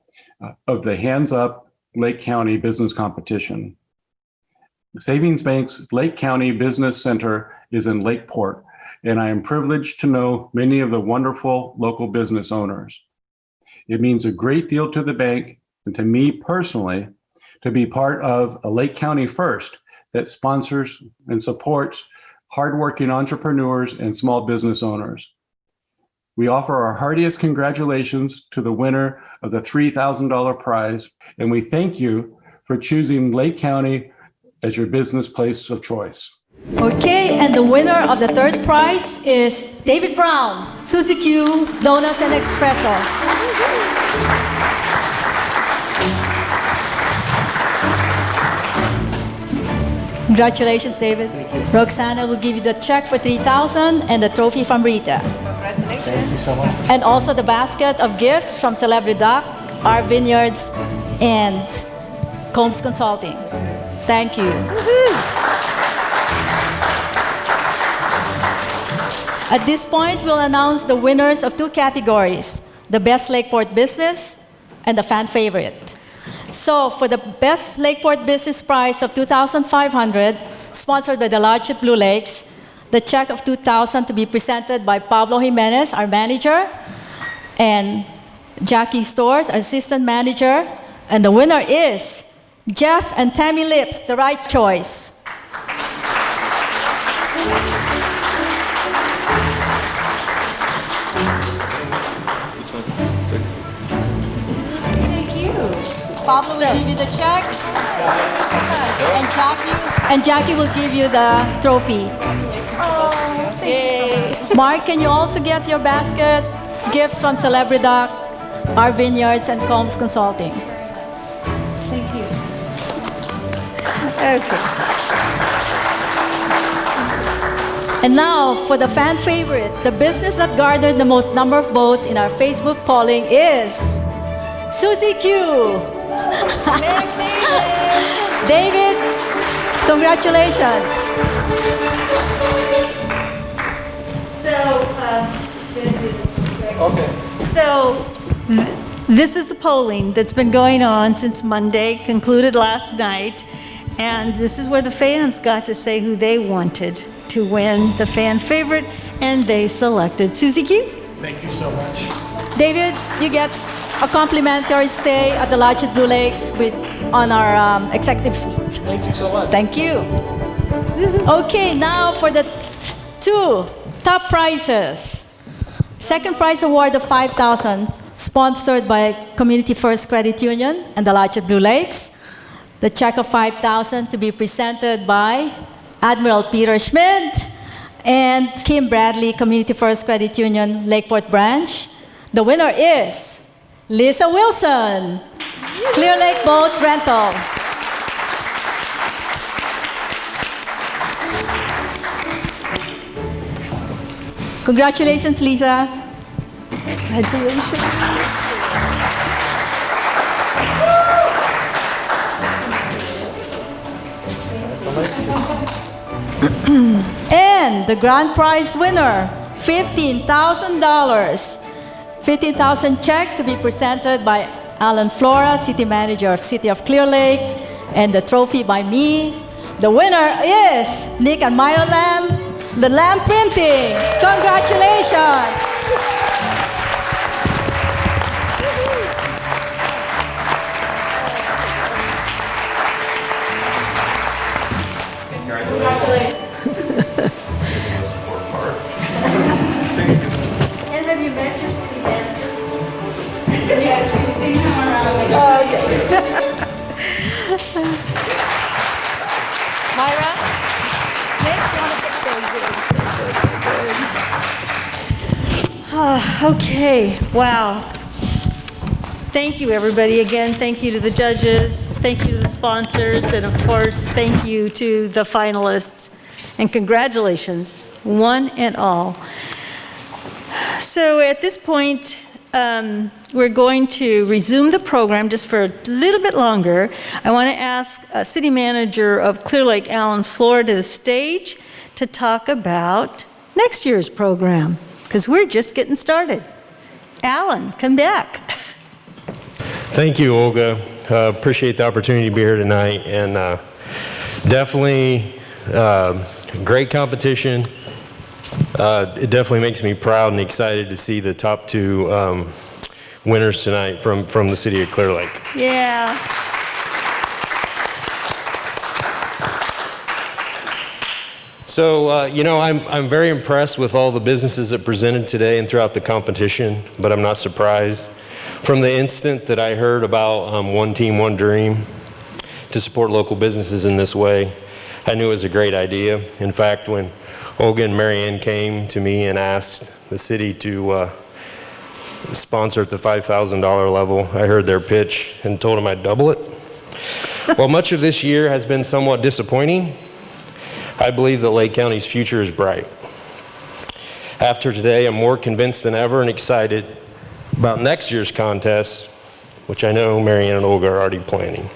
of the Hands Up Lake County Business Competition. Savings Bank's Lake County Business Center is in Lakeport, and I am privileged to know many of the wonderful local business owners. It means a great deal to the bank and to me personally to be part of a Lake County first that sponsors and supports hardworking entrepreneurs and small business owners. We offer our heartiest congratulations to the winner of the $3,000 prize, and we thank you for choosing Lake County as your business place of choice. Okay, and the winner of the 3rd prize is David Brown, Suzy Q, Donuts and Espresso. Congratulations, David. Roxana will give you the check for $3,000 and the trophy from Rita. Thank you so much. And also the basket of gifts from Celebrity Doc, Our Vineyards, and Combs Consulting. Thank you. At this point, we'll announce the winners of 2 categories, the Best Lakeport Business and the Fan Favorite. So for the Best Lakeport Business Prize of $2,500, sponsored by the Lodge at Blue Lakes, the check of $2,000 to be presented by Pablo Jimenez, our manager, and Jackie Stores, our assistant manager. And the winner is Jeff and Tammy Lips, the right choice. Thank you. Pablo will give you the check, and Jackie will give you the trophy. Mark, can you also get your basket? Gifts from Celebridoc, our vineyards, and Combs Consulting. Thank you. Okay. And now, for the fan favorite, the business that garnered the most number of votes in our Facebook polling is Susie Q. David, congratulations. So, this is the polling that's been going on since Monday, concluded last night, and this is where the fans got to say who they wanted to win the fan favorite, and they selected Susie Q. Thank you so much. David, you get a complimentary stay at the Lodge at Blue Lakes on our executive suite. Thank you so much. Thank you. Okay, now for the two top prizes. Second prize award of $5,000, sponsored by Community First Credit Union and the Lodge at Blue Lakes. The check of $5,000 to be presented by Admiral Peter Schmidt and Kim Bradley, Community First Credit Union, Lakeport Branch. The winner is Lisa Wilson, Clear Lake Boat Rental. Congratulations, Lisa. Congratulations. And the grand prize winner, $15,000. $15,000 check to be presented by Alan Flora, City Manager of City of Clear Lake, and the trophy by me. The winner is Nick and Myron Lamb, the Lamb Printing. Congratulations. And have you met your city manager? Yes, we've seen him around. Myra? Okay, wow. Thank you, everybody. Again, thank you to the judges, thank you to the sponsors, and of course, thank you to the finalists. And congratulations, one and all. So at this point, we're going to resume the program just for a little bit longer. I want to ask City Manager of Clear Lake, Alan Flora, to the stage to talk about next year's program, because we're just getting started. Alan, come back. Thank you, Olga. Appreciate the opportunity to be here tonight, and definitely great competition. It definitely makes me proud and excited to see the top two winners tonight from the city of Clear Lake. Yeah. So, you know, I'm very impressed with all the businesses that presented today and throughout the competition, but I'm not surprised. From the instant that I heard about One Team, One Dream to support local businesses in this way, I knew it was a great idea. In fact, when Olga and Marianne came to me and asked the city to sponsor at the $5,000 level, I heard their pitch and told them I'd double it. While much of this year has been somewhat disappointing, I believe that Lake County's future is bright. After today, I'm more convinced than ever and excited about next year's contest, which I know Marianne and Olga are already planning.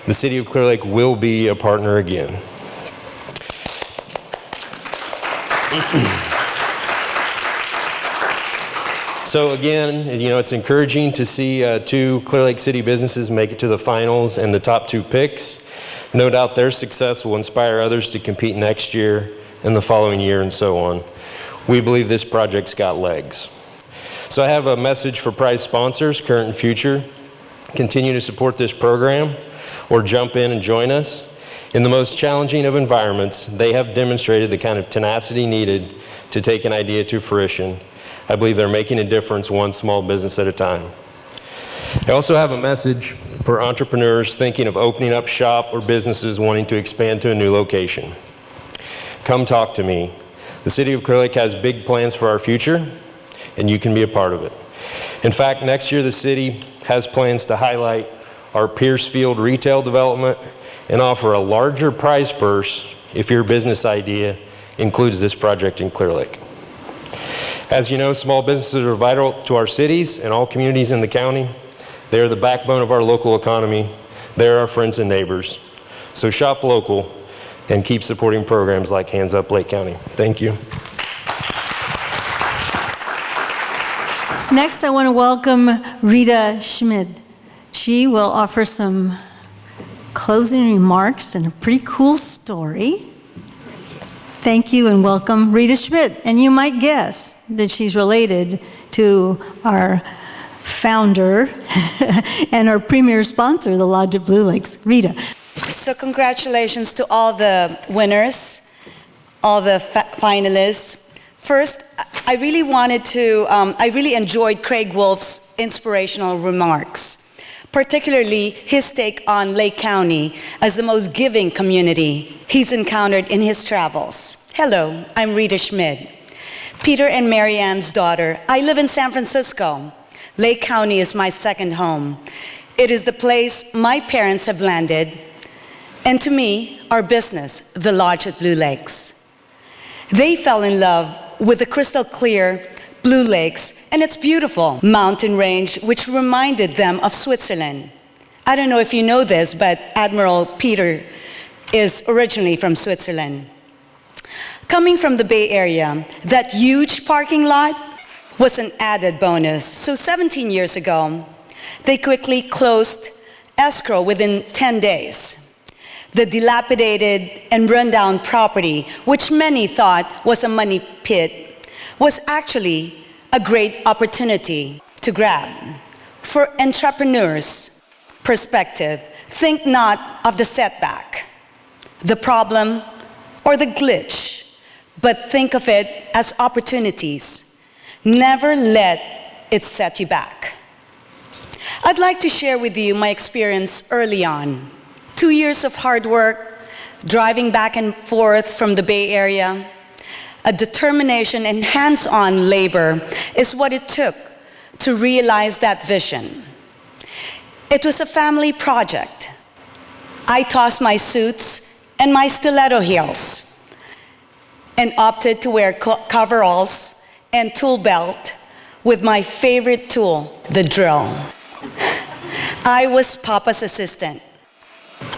The City of Clear Lake will be a partner again. So again, you know, it's encouraging to see two Clear Lake City businesses make it to the finals and the top two picks. No doubt their success will inspire others to compete next year and the following year and so on. We believe this project's got legs. So I have a message for prize sponsors, current and future. Continue to support this program or jump in and join us. In the most challenging of environments, they have demonstrated the kind of tenacity needed to take an idea to fruition. I believe they're making a difference one small business at a time. I also have a message for entrepreneurs thinking of opening up shop or businesses wanting to expand to a new location. Come talk to me. The City of Clear Lake has big plans for our future, and you can be a part of it. In fact, next year the city has plans to highlight our Pierce Field retail development and offer a larger prize purse if your business idea includes this project in Clear Lake. As you know, small businesses are vital to our cities and all communities in the county. They are the backbone of our local economy. They are our friends and neighbors. So shop local and keep supporting programs like Hands Up Lake County. Thank you. Next, I want to welcome Rita Schmid. She will offer some closing remarks and a pretty cool story. Thank you and welcome Rita Schmid. And you might guess that she's related to our founder and our premier sponsor, the Lodge at Blue Lakes. Rita. So congratulations to all the winners, all the finalists. First, I really enjoyed Craig Wolf's inspirational remarks, particularly his take on Lake County as the most giving community he's encountered in his travels. Hello, I'm Rita Schmid, Peter and Marianne's daughter. I live in San Francisco. Lake County is my second home. It is the place my parents have landed, and to me, our business, the Lodge at Blue Lakes. They fell in love with the crystal clear Blue Lakes and its beautiful mountain range, which reminded them of Switzerland. I don't know if you know this, but Admiral Peter is originally from Switzerland. Coming from the Bay Area, that huge parking lot was an added bonus. So 17 years ago, they quickly closed escrow within 10 days. The dilapidated and rundown property, which many thought was a money pit, was actually a great opportunity to grab. For entrepreneurs' perspective, think not of the setback, the problem, or the glitch, but think of it as opportunities. Never let it set you back. I'd like to share with you my experience early on. 2 years of hard work, driving back and forth from the Bay Area, a determination and hands-on labor is what it took to realize that vision. It was a family project. I tossed my suits and my stiletto heels and opted to wear coveralls and tool belt with my favorite tool, the drill. I was Papa's assistant.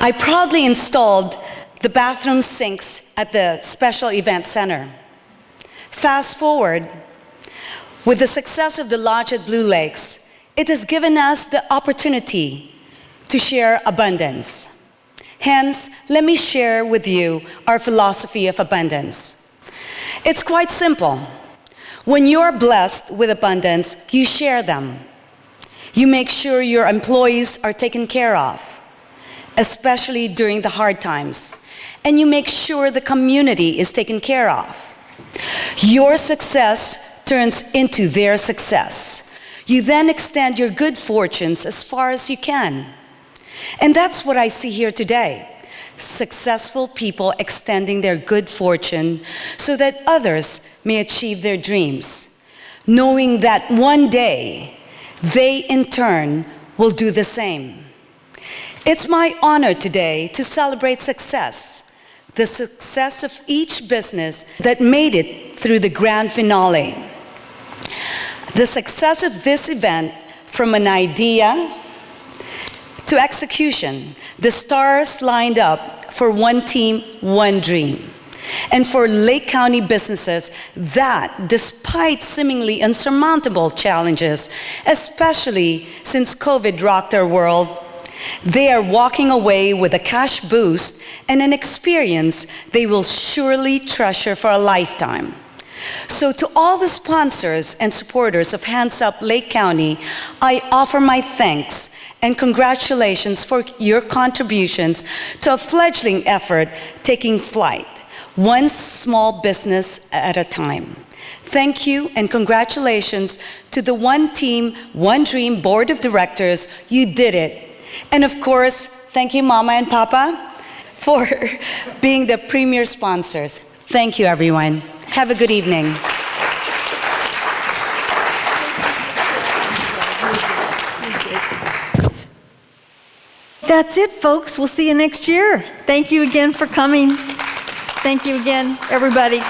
I proudly installed the bathroom sinks at the Special Event Center. Fast forward, with the success of the Lodge at Blue Lakes, it has given us the opportunity to share abundance. Hence, let me share with you our philosophy of abundance. It's quite simple. When you're blessed with abundance, you share them. You make sure your employees are taken care of, especially during the hard times, and you make sure the community is taken care of. Your success turns into their success. You then extend your good fortunes as far as you can. And that's what I see here today. Successful people extending their good fortune so that others may achieve their dreams, knowing that one day they in turn will do the same. It's my honor today to celebrate success, the success of each business that made it through the grand finale. The success of this event, from an idea to execution, the stars lined up for one team, one dream. And for Lake County businesses that, despite seemingly insurmountable challenges, especially since COVID rocked our world, They are walking away with a cash boost and an experience they will surely treasure for a lifetime. So to all the sponsors and supporters of Hands Up Lake County, I offer my thanks and congratulations for your contributions to a fledgling effort taking flight, one small business at a time. Thank you and congratulations to the One Team, One Dream Board of Directors. You did it. And of course, thank you, Mama and Papa, for being the premier sponsors. Thank you, everyone. Have a good evening. That's it, folks. We'll see you next year. Thank you again for coming. Thank you again, everybody.